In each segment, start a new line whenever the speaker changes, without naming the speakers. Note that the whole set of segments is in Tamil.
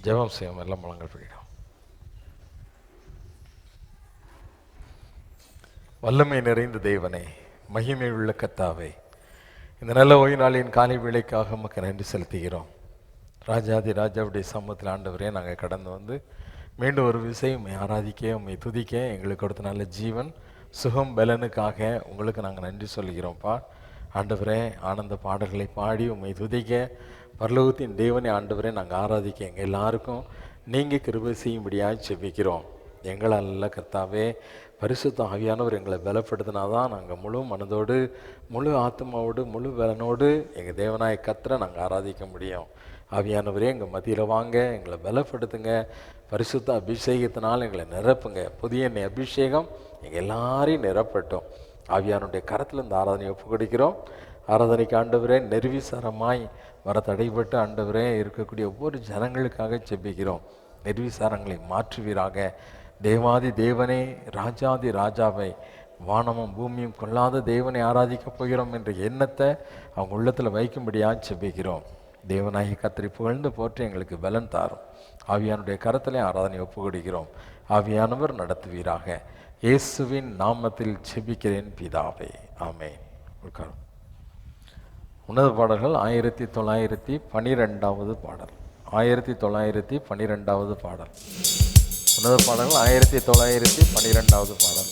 ஜெபம் செய்யும். எல்லாம் முழங்கள் படிக்கும். வல்லமை நிறைந்த தேவனே, மகிமை உள்ள கர்த்தாவே, இந்த நல்ல ஓய்வு நாளின் காலை வேளைக்காக நமக்கு நன்றி செலுத்துகிறோம். ராஜாதி ராஜாவுடைய சமூகத்தில் ஆண்டவரே, நாங்கள் கடந்து வந்து மீண்டும் ஒரு விஷயம் உண்மை ஆராதிக்க, உண்மை துதிக்க எங்களுக்கு கொடுத்த நல்ல ஜீவன் சுகம் பலனுக்காக உங்களுக்கு நாங்கள் நன்றி சொல்கிறோம்ப்பா. ஆண்டவரே, ஆனந்த பாடல்களை பாடி உண்மை துதிக்க, பரலோகத்தின் தேவனை ஆண்டவரே நாங்கள் ஆராதிக்க எங்கள் எல்லாருக்கும் நீங்கள் கிருபை செய்யும்படியாக செபிக்கிறோம். எங்களால் அல்ல கர்த்தாவே, பரிசுத்த ஆவியானவர் எங்களை பலப்படுத்தினாதான் நாங்கள் முழு மனதோடு, முழு ஆத்மாவோடு, முழு பலனோடு எங்கள் தேவனாய கர்த்தரை நாங்கள் ஆராதிக்க முடியும். ஆவியானவரே, எங்கள் மத்தியில் வாங்க, எங்களை பலப்படுத்துங்க, பரிசுத்த அபிஷேகத்தினால் எங்களை நிரப்புங்க. புதிய அபிஷேகம் எங்கள் எல்லாரையும் நிரப்பட்டும். ஆவியானுடைய கரத்தில் இந்த ஆராதனை ஒப்பு கொடுக்கிறோம். ஆராதனைக்கு ஆண்டவரே நிர்விசாரமாய் வர தடைப்பட்டு ஆண்டவரே இருக்கக்கூடிய ஒவ்வொரு ஜனங்களுக்காக செபிக்கிறோம். நிர்விசாரங்களை மாற்றுவீராக. தேவாதி தேவனே, ராஜாதி ராஜாவை, வானமும் பூமியும் கொள்ளாத தேவனை ஆராதிக்கப் போகிறோம் என்ற எண்ணத்தை அவங்க உள்ளத்தில் வைக்கும்படியாக செபிக்கிறோம். தேவனாகி கர்த்தரை புகழ்ந்து போற்றி எங்களுக்கு பலன் தாரும். ஆவியானுடைய கரத்திலே ஆராதனை ஒப்பு கொடுக்கிறோம். ஆவியானவர் நடத்துவீராக. இயேசுவின் நாமத்தில் செபிக்கிறேன் பிதாவே, ஆமென். உட்காரும். உன்னத பாடல்கள் 1912 பாடல். 1912 பாடல். உன்னத பாடல்கள் 1912 பாடல்.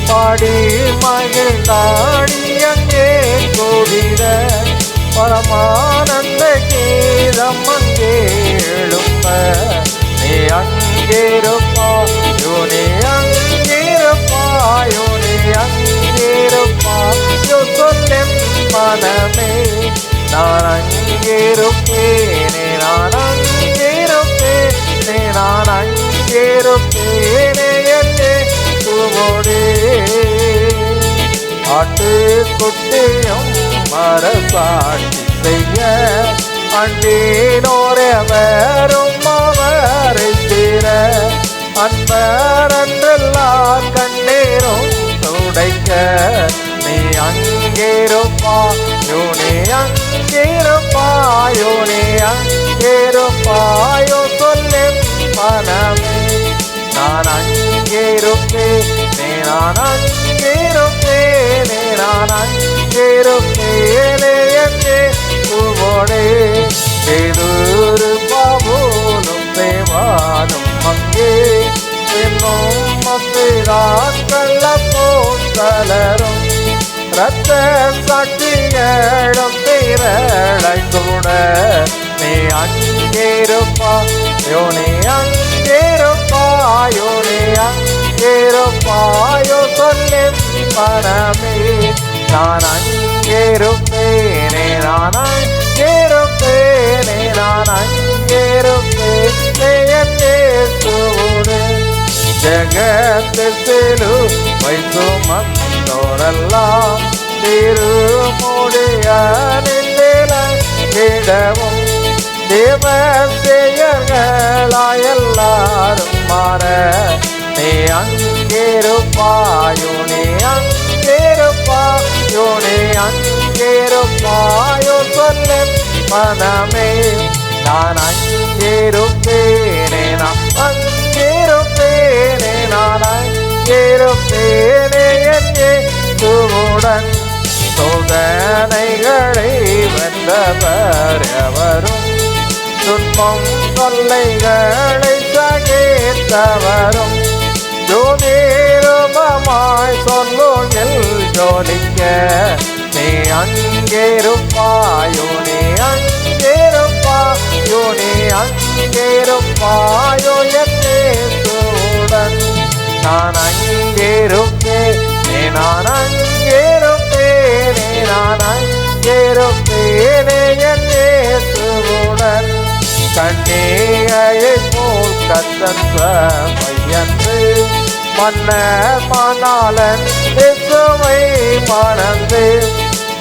பாடி மகிழ்ந்தாடி அங்கே கூடிட பரமானந்த கீதம் அங்கே எழுப்ப, நீ அங்கிருப்பாயோ, நீ அங்கிருப்பாயோ, நீ அங்கிருப்பாயோ சொல்லும் மனமே, நான் அங்கிருப்பேனே, நான் அங்கிருப்பேனே, நான் அங்கிருப்பேனே என்றே துவோடே. ஆட்டுக்குட்டியும் மரசாட்சி செய்ய அண்டீனோரெவரும் அவரை தீர, அன்பரென்றெல்லாம் கண்ணீரும் துடைக்க, நீ அங்கிருப்பாயோ, நீ அங்கிருப்பாயோ, நீ அங்கிருப்பாயோ சொல்லும் மனமே, நான் அங்கிருப்பேனே, நான் அங்கிருப்பேனே, நான் அங்கிருப்பேனே என்றே துவோடே. ஏதொரு பாவோலும் தேவானும் அங்கே என்னும் மத்திரான் கள்ள போத்தலரும் இரத்த சாட்சிகளும் திரளை கூட, நீ அங்கிருப்பாயோ, நீ அங்கிருப்பாயோ, நீ அங்கிருப்பாயோ சொல்லும் மனமே, நான் அங்கிருப்பேனே, நான் அங்கிருப்பேனே, நான் அங்கிருப்பேனே என்றே துவோடே. ஜகத்தில் சிலுவை சுமந்தோரெல்லாம் திருமுடிய நின்றிடவும், தேவசேயர்களாயெல்லாரும் மாற, நீ அங்கிருப்பாயோ, நீ அங்கிருப்பாயோ, நீ அங்கிருப்பாயோ சொல்லும் மனமே, நான் அங்கிருப்பேனே, நான் அங்கிருப்பேனே, நான் அங்கிருப்பேனே என் இயேசுவுடன். சோதனைகளை வென்றவர் எவரும், துன்பம் தொல்லைகளை சகித்தவரும், ஜோதிரூபமாய் சொல்லுங்கள் ஜோலிக்க. நீ அங்கிருப்பாயோ, நீ அங்கிருப்பாயோ, நீ அங்கிருப்பாயோ என் இயேசுவுடன். நான் அங்கிருப்பேனே, நான் அங்கிருப்பேனே, நான் அங்கிருப்பேனே என் இயேசுவுடன். கன்னிகையை போல் கர்த்தன் மையன்று, மன்னர் மணாளன் இயேசுவை மணந்து,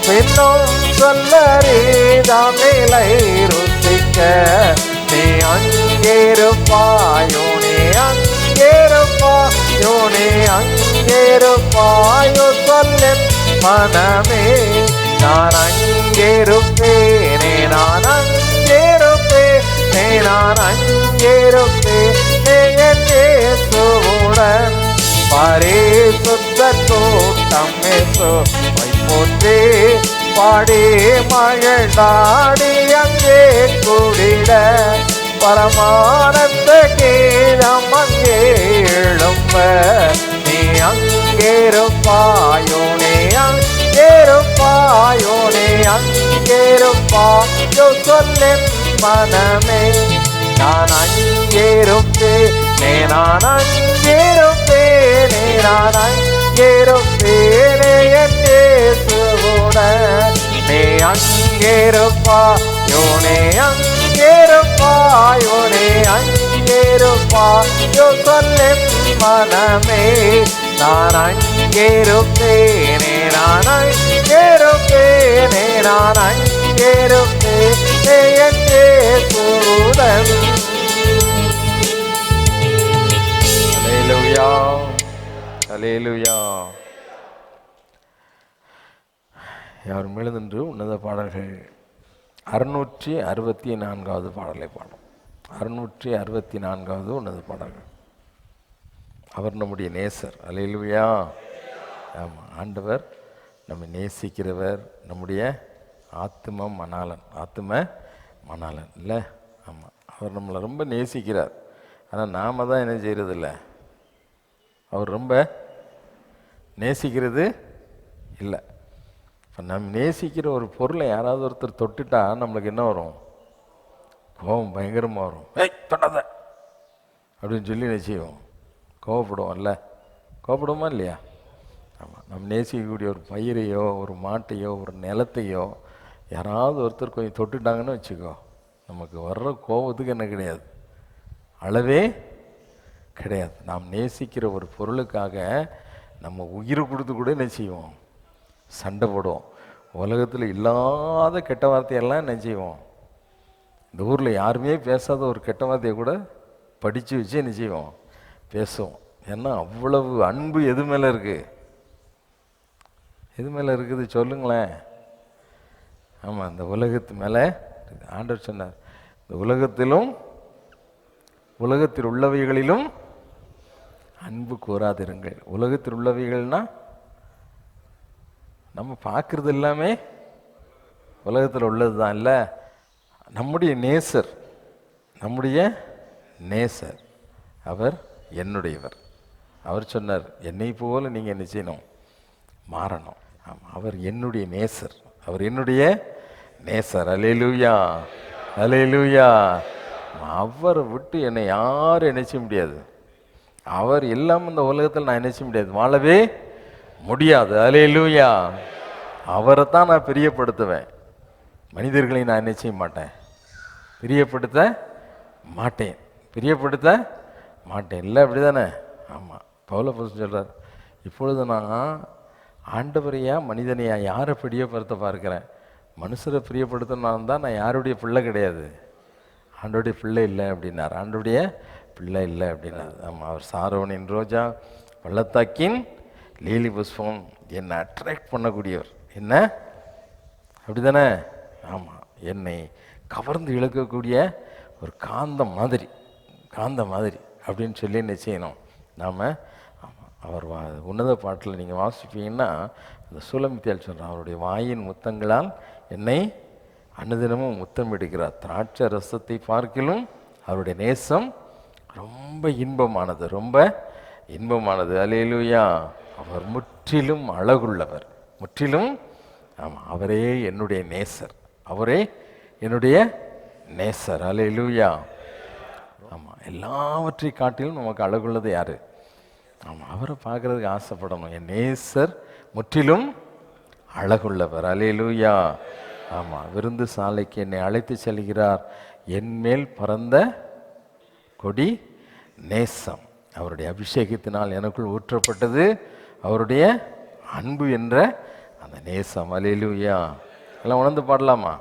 பின்னும் சொல்லறிதாம் நிலை ருசிக்க. நீ அங்கிருப்பாயோ, நீ அங்கிருப்பாயோ, நீ அங்கிருப்பாயோ சொல்லின் மனமே. நான் அங்கிருப்பேனே, நான் அங்கிருப்பேனே, நான் அங்கிருப்பேனே என் இயேசுவுடன். பரிசுத்த கூட்டம் இயேசுவை போற்றி, பாடி மகிழ்ந்தாடி அங்கே கூடிட, பரமானந்த கீதம் அங்கே எழும்ப. நீ அங்கிருப்பாயோ, நீ அங்கிருப்பாயோ, நீ அங்கிருப்பாயோ சொல்லின் மனமே. நான் அங்கிருப்பேனே, நான் அங்கிருப்பேனே, நான் அங்கிருப்பேனே என் இயேசுவுடன். நீ அங்கிருப்பாயோ, நீ அங்கிருப்பாயோ, நீ அங்கிருப்பாயோ சொல்லின் மனமே. நான் அங்கிருப்பேனே, நான் அங்கிருப்பேனே, நான் அங்கிருப்பேனே என் இயேசுவுடன்.
அல்லேலூயா, அல்லேலூயா. யாரும் எழுதென்று உன்னத பாடல்கள் 664வது பாடலை பாடும். 664வது உன்னத பாடல்கள். அவர் நம்முடைய நேசர். அல்லேலூயா. ஆமாம், ஆண்டவர் நம்மை நேசிக்கிறவர், நம்முடைய ஆத்தும மணாளன். ஆத்தும மணாளன் இல்லை? ஆமாம், அவர் நம்மளை ரொம்ப நேசிக்கிறார். ஆனால் நாம் தான் என்ன செய்கிறதில்ல. அவர் ரொம்ப நேசிக்கிறது இல்லை. இப்போ நம்ம நேசிக்கிற ஒரு பொருளை யாராவது ஒருத்தர் தொட்டுட்டா நம்மளுக்கு என்ன வரும்? கோபம் பயங்கரமாக வரும். ஏய் தொட்டாத அப்படின்னு சொல்லி நிச்சயம் கோவப்படுவோம்ல. கோவப்படுவோமா இல்லையா? ஆமாம், நம்ம நேசிக்கக்கூடிய ஒரு பயிரையோ ஒரு மாட்டையோ ஒரு நிலத்தையோ யாராவது ஒருத்தர் கொஞ்சம் தொட்டுட்டாங்கன்னு வச்சுக்கோ, நமக்கு வர்ற கோபத்துக்கு என்ன கிடையாது, அளவே கிடையாது. நாம் நேசிக்கிற ஒரு பொருளுக்காக நம்ம உயிரை கொடுத்து கூட என்ன செய்வோம்? சண்டை போடுவோம். உலகத்தில் இல்லாத கெட்ட வார்த்தையெல்லாம் என்ன செய்வோம்? இந்த ஊரில் யாருமே பேசாத ஒரு கெட்ட வார்த்தையை கூட படித்து வச்சு என்ன செய்வோம்? பேசுவோம். ஏன்னா அவ்வளவு அன்பு எது மேலே இருக்குது? எது மேலே இருக்குது சொல்லுங்களேன். ஆமாம், இந்த உலகத்து மேலே ஆண்டவர் சொன்னார், இந்த உலகத்தில் உள்ளவைகளிலும் அன்பு கூறாதிருங்கள். உலகத்தில் உள்ளவைகள்னா நம்ம பார்க்குறது எல்லாமே உலகத்தில் உள்ளது தான் இல்லை. நம்முடைய நேசர் அவர் என்னுடையவர். அவர் சொன்னார், என்னை போல நீங்கள் என்ன செய்யணும்? மாறணும். ஆமாம், அவர் என்னுடைய நேசர். அவர் என்னுடைய நேசர். அல்லேலூயா, அல்லேலூயா. அவரை விட்டு என்னை யாரும் நினைச்ச முடியாது. அவர் இல்லாமல் இந்த உலகத்தில் நான் நினைச்ச முடியாது, வாழவே முடியாது. அல்லேலூயா. அவரை தான் நான் பிரியப்படுத்துவேன். மனிதர்களை நான் என்ன செய்ய மாட்டேன்? பிரியப்படுத்த மாட்டேன். இல்லை அப்படி தானே? ஆமாம், பவுலப்போஸ்தலன் சொல்கிறார், இப்பொழுது நான் ஆண்டவரையா மனிதனையா யாரை பிரியப்படுத்த பார்க்கிறேன்? மனுஷரை பிரியப்படுத்தினான் தான். நான் யாருடைய பிள்ளை கிடையாது, ஆண்டோடைய பிள்ளை இல்லை அப்படின்னார். ஆண்டோடைய பிள்ளை இல்லை அப்படின்னார். ஆமாம், அவர் சாரோனின் ரோஜா பள்ளத்தாக்கின் லீலி புஷ்பம், என்னை அட்ராக்ட் பண்ணக்கூடியவர். என்ன அப்படி தானே? ஆமாம், என்னை கவர்ந்து இழுக்கக்கூடிய ஒரு காந்தம் மாதிரி அப்படின்னு சொல்லி என்ன செய்யணும் நாம். அவர் உன்னத பாட்டில் நீங்கள் வாசிப்பீங்கன்னா அந்த சூலமித்தியால் சொல்கிறார், அவருடைய வாயின் முத்தங்களால் என்னை அனுதினமும் முத்தமிடுகிறார். திராட்சை ரசத்தை பார்க்கிலும் அவருடைய நேசம் ரொம்ப இன்பமானது, ரொம்ப இன்பமானது. அல்லேலூயா. அவர் முற்றிலும் அழகுள்ளவர், முற்றிலும். ஆமாம், அவரே என்னுடைய நேசர், அவரே என்னுடைய நேசர். அல்லேலூயா. ஆமாம், எல்லாவற்றை காட்டிலும் நமக்கு அழகுள்ளது யார்? ஆமாம், அவரை பார்க்குறதுக்கு ஆசைப்படணும். என் நேசர் முற்றிலும் அழகுள்ளவர். அல்லேலூயா. ஆமாம், விருந்து சாலைக்கு என்னை அழைத்து செல்கிறார். என் மேல் பறந்த கொடி நேசம். அவருடைய அபிஷேகத்தினால் எனக்குள் ஊற்றப்பட்டது அவருடைய அன்பு என்ற அந்த நேசம். அல்லேலூயா. எல்லாம் உணர்ந்து பாடலாமா?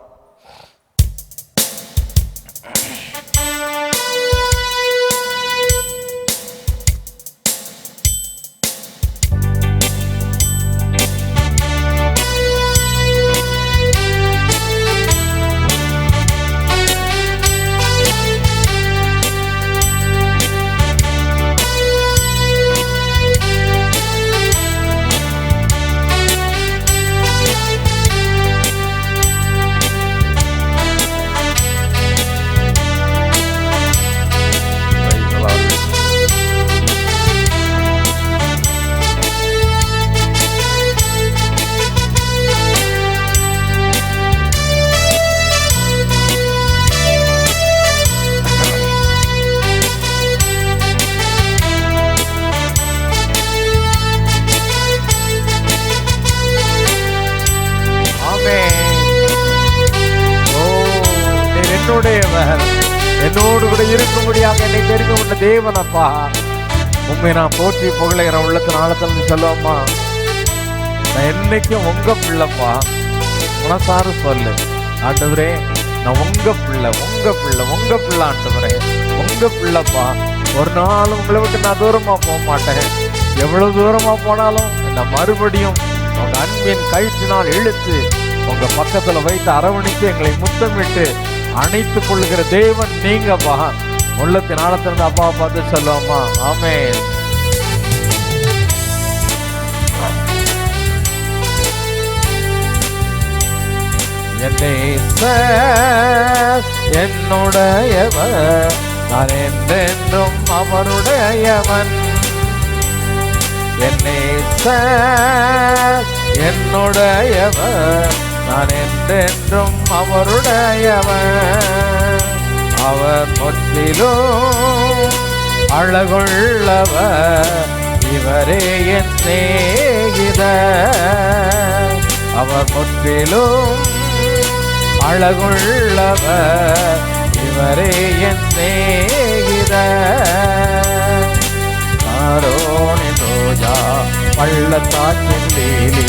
என்னோடு கூட இருக்கும்படியாக என்னை தெரிந்து கொண்ட தேவனப்பா, உண்மை நான் போற்றி புகழைகிற உள்ளத்தின் ஆழத்தில் சொல்லுவோம்மா, நான் என்னைக்கும் உங்க பிள்ளைப்பா. மனசார சொல்லு, ஆண்டவரே நான் உங்க பிள்ளை ஆண்டவரே, உங்க பிள்ளைப்பா. ஒரு நாள் உங்களை விட்டு நான் தூரமா போக மாட்டேன். எவ்வளவு தூரமா போனாலும் நான் மறுபடியும் உங்க அன்பின் கயிற்றினால் இழுத்து உங்க பக்கத்துல வைத்து அரவணைத்து எங்களை முத்தமிட்டு அணைத்துக் கொள்ளுகிற தேவன் நீங்கப்பா. உள்ளத்தின் ஆழத்திலிருந்து அப்பாவை பார்த்து சொல்லுவோமா? ஆமென். என்னுடையவர், நான் என்றென்றும் அவருடையவன். என்னுடையவர், நான் என்றென்றும் அவருடையவன். அவர் முற்றிலும் அழகுள்ளவர், இவரே என் சிநேகிதர். அவர் முற்றிலும் அழகுள்ளவர், இவரே என் சிநேகிதர். ஆரோனின் ரோஜா பள்ளத்தாக்கின் லீலி,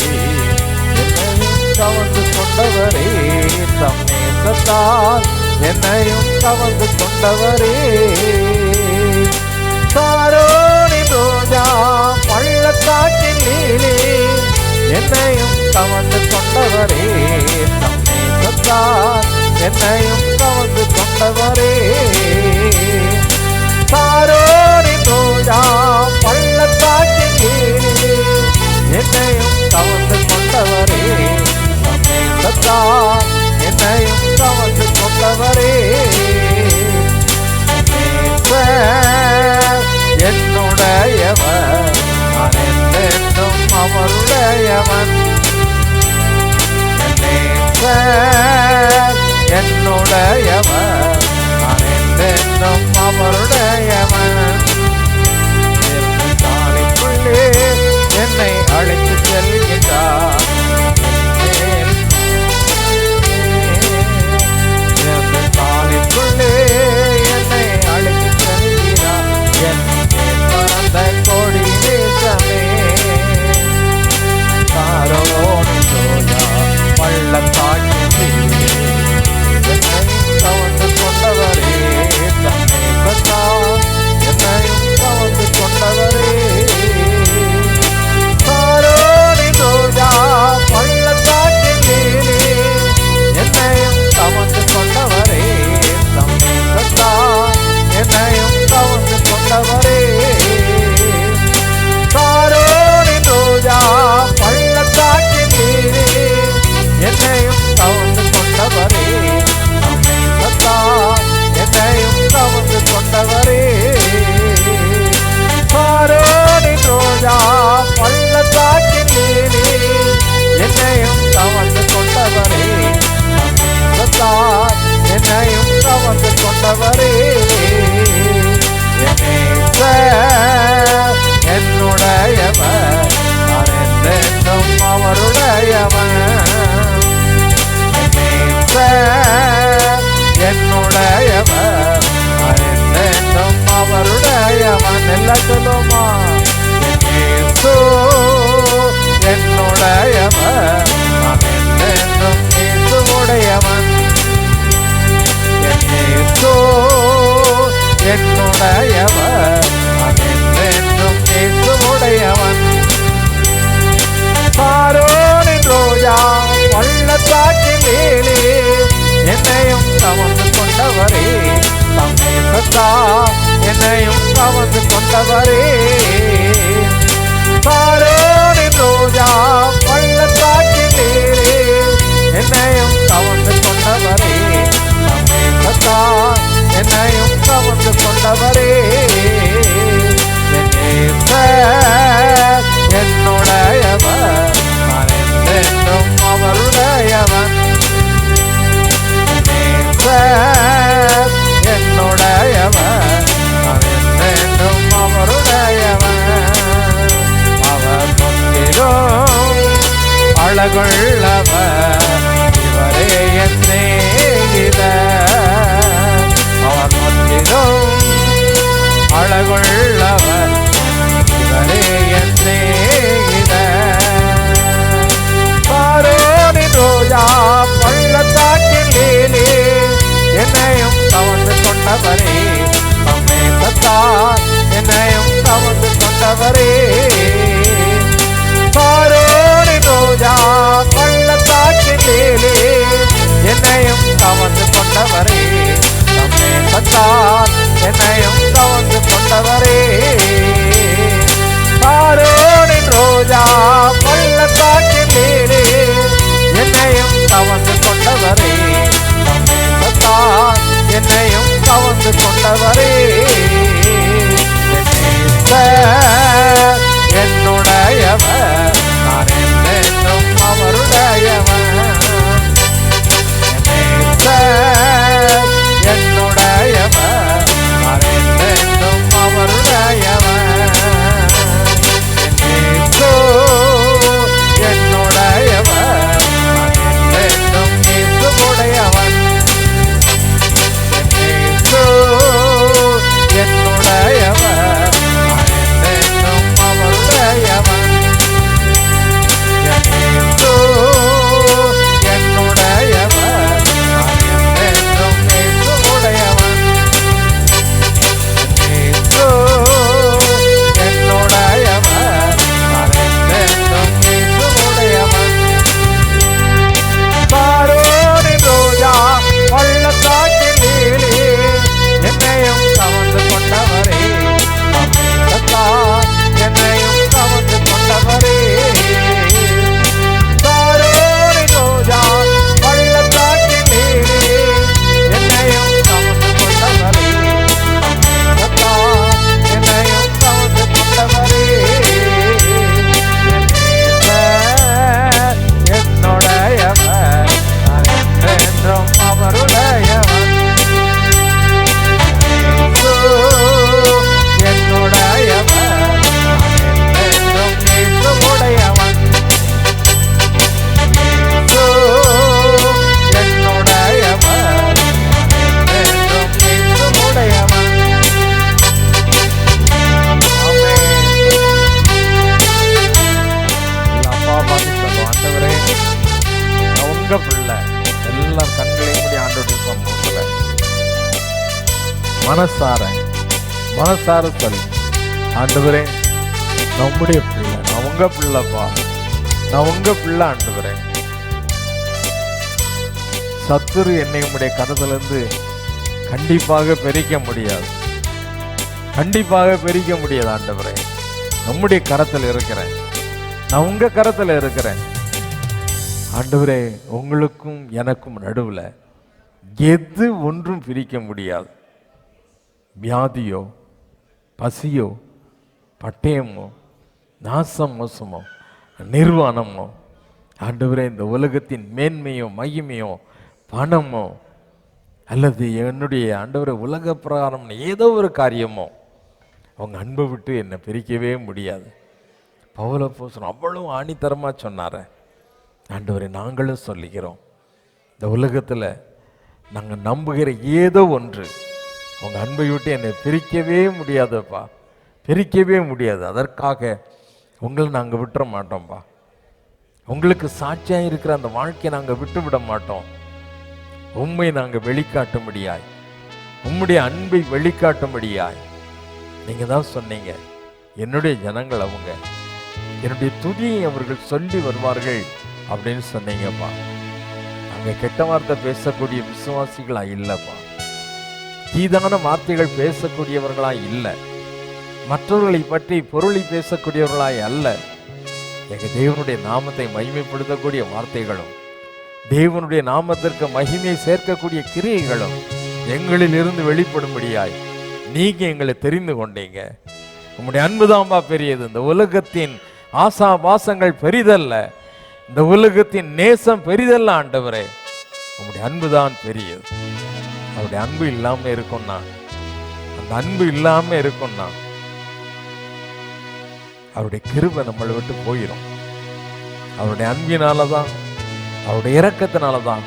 கவர்ந்து கொண்டவரே தம் நேசத்தால் என்னையும் கவர்ந்து கொண்டவரே. சாரோனின் ரோஜா பள்ளத்தாக்கின் லீலி, என்னையும் கவர்ந்து கொண்டவரே தம் நேசத்தால் என்னையும் கவர்ந்து கொண்டவரே. சாரோனின் ரோஜா பள்ளத்தாக்கின் லீலி, என்னையும் கவர்ந்து கொண்டவரே தம் நேசத்தால் என்னையும் கவர்ந்து கொண்டவரே. என்னுடையவர், நான் என்றென்றும் அவருடையவன். என்னுடையவர், நான் என்றென்றும் அவருடையவன். தாளிக்குள்ளே என்னை அழைத்து செல்கின்றார். தாளிக்குள்ளே என்னை அழைத்து செல்கிறார். என் பறந்த கொடி தேசமே. சாரோனின் ரோஜா பள்ளத்தாக்கின் லீலி, என்னை
கவர்ந்து கொண்டவரே, சாரோனின் ரோஜா பள்ளத்தாக்கிலே என்னையும் கவர்ந்து கொண்டவரே, சமீபத்தால் என்னையும் கவர்ந்து கொண்டவரே, என்னுடையவர், நான் என்றென்றும் அவருடையவன். என்னுடையவர், நான் என்றென்றும் அவருடையவன். அவர் முற்றிலும் அழகுள்ளவர், இவரே என் சிநேகிதர். அவர் முற்றிலும் அழகுள்ளவர், இவரே என் சிநேகிதர். சாரோனின் ரோஜா பள்ளத்தாக்கிலே என்னையும் கவர்ந்து கொண்டவரே, சமேதத்தால் என்னையும் கவர்ந்து கொண்டவரே, சாரோனின் ரோஜா பள்ளத்தாக்கிலே என்னையும் கவர்ந்து கொண்டவரே, சமேதத்தால் என்னையும் கவர்ந்து கொண்டவரே, சாரோனின் ரோஜா பள்ளத்தாக்கிலே என்னையும் கவர்ந்து கொண்டவரே, சமீபத்தால் என்னையும் கவர்ந்து கொண்டவரே, என்னுடையவர், நான் என்றென்றும் அவருடையவன். என்னுடையவர், நான் என்றென்றும் அவருடையவன். என்னுடையவர், நான் என்றென்றும் இயேசுவுடையவன். என்னுடையவர், நான் என்றென்றும் அவருடையவன். என்னுடையவர், நான் என்றென்றும் இயேசுவுடையவன். என்னுடையவர், நான் என்றென்றும் இயேசுவுடையவன். சாரோனின் ரோஜா பள்ளத்தாக்கிலே என்னையும் கவர்ந்து கொண்டவரே, சமீபத்தால் என்னையும் கவர்ந்து கொண்டவரே, சாரோனின் ரோஜா பள்ளத்தாக்கிலே என்னையும் கவர்ந்து கொண்டவரே, சமீபத்தால் என்னையும் கவர்ந்து கொண்டவரே, என்னுடையவர், நான் என்றென்றும் அவருடையவன். என்னுடையவர், நான் என்றென்றும் இயேசுவுடையவன். என்னுடையவர், நான் என்றென்றும் இயேசுவுடையவன். ஆமென். அப்பா பார்த்து சொல்லுவோம், ஆண்டவரே, நான் உங்க பிள்ளை. எல்லாம் கண்களையும் மூடி ஆண்டவருடைய சமூகத்துல மனசார சொல்லு, ஆண்டவரே, நான் உம்முடைய பிள்ளை, நான் உங்க பிள்ளைப்பா, நான் உங்க பிள்ளை ஆண்டவரே. சத்துரு என்னை உம்முடைய கரத்திலிருந்து கண்டிப்பாக பிரிக்க முடியாது, கண்டிப்பாக பிரிக்க முடியாது ஆண்டவரே. நம்முடைய கரத்தில் இருக்கிறேன், நான் உங்க கரத்தில் இருக்கிறேன் ஆண்டவரே. உங்களுக்கும் எனக்கும் நடுவில் எது ஒன்றும் பிரிக்க முடியாது. வியாதியோ, பசியோ, பட்டயமோ, நாசம் மோசமோ, நிர்வாணமோ, ஆண்டவரே, இந்த உலகத்தின் மேன்மையோ, மகிமையோ, பணமோ, அல்லது என்னுடைய ஆண்டவரே உலக பிரகாரம் ஏதோ ஒரு காரியமோ, அவங்க அன்பை விட்டு என்னை பிரிக்கவே முடியாது. பவுலப்போஸ்தலன் அவ்வளவு ஆணித்தரமாக சொன்னார். ஆண்டவரே, நாங்களும் சொல்லிக்கிறோம், இந்த உலகத்தில் நாங்கள் நம்புகிற ஏதோ ஒன்று அவங்க அன்பை விட்டு என்னை பிரிக்கவே முடியாதுப்பா, பிரிக்கவே முடியாது. அதற்காக உங்களை நாங்கள் விட்டுற மாட்டோம்ப்பா. உங்களுக்கு சாட்சியாக இருக்கிற அந்த வாழ்க்கையை நாங்கள் விட்டு விட மாட்டோம். உண்மை நாங்கள் வெளிக்காட்டும்படியாய், உம்முடைய அன்பை வெளிக்காட்டும்படியாய் நீங்கள் தான் சொன்னீங்க, என்னுடைய ஜனங்கள் அவங்க என்னுடைய துதியை அவர்கள் சொல்லி வருவார்கள் அப்படின்னு சொன்னீங்கப்பா. அங்கே கெட்ட வார்த்தை பேசக்கூடிய விசுவாசிகளா இல்லைப்பா, தீதான வார்த்தைகள் பேசக்கூடியவர்களா இல்லை. மற்றவர்களை பற்றி பொருளை பேசக்கூடியவர்களாய் அல்ல, எங்க தேவனுடைய நாமத்தை மகிமைப்படுத்தக்கூடிய வார்த்தைகளும் தேவனுடைய நாமத்திற்கு மகிமையை சேர்க்கக்கூடிய கிரியைகளும் எங்களில் இருந்து வெளிப்படும்படியாய் நீங்க எங்களை தெரிந்து கொண்டீங்க. உங்களுடைய அன்புதாம்பா பெரியது. இந்த உலகத்தின் ஆசாபாசங்கள் பெரிதல்ல, இந்த உலகத்தின் நேசம் பெரிதல்ல ஆண்டவரே, உங்களுடைய அன்புதான் பெரியது. அவருடைய அன்பு இல்லாம இருக்கும்னா, அந்த அன்பு இல்லாம இருக்கும்னா அவருடைய கிருபை நம்மளை விட்டு போயிடும். அவருடைய அன்பினாலதான், அவருடைய இரக்கத்தினாலதான்,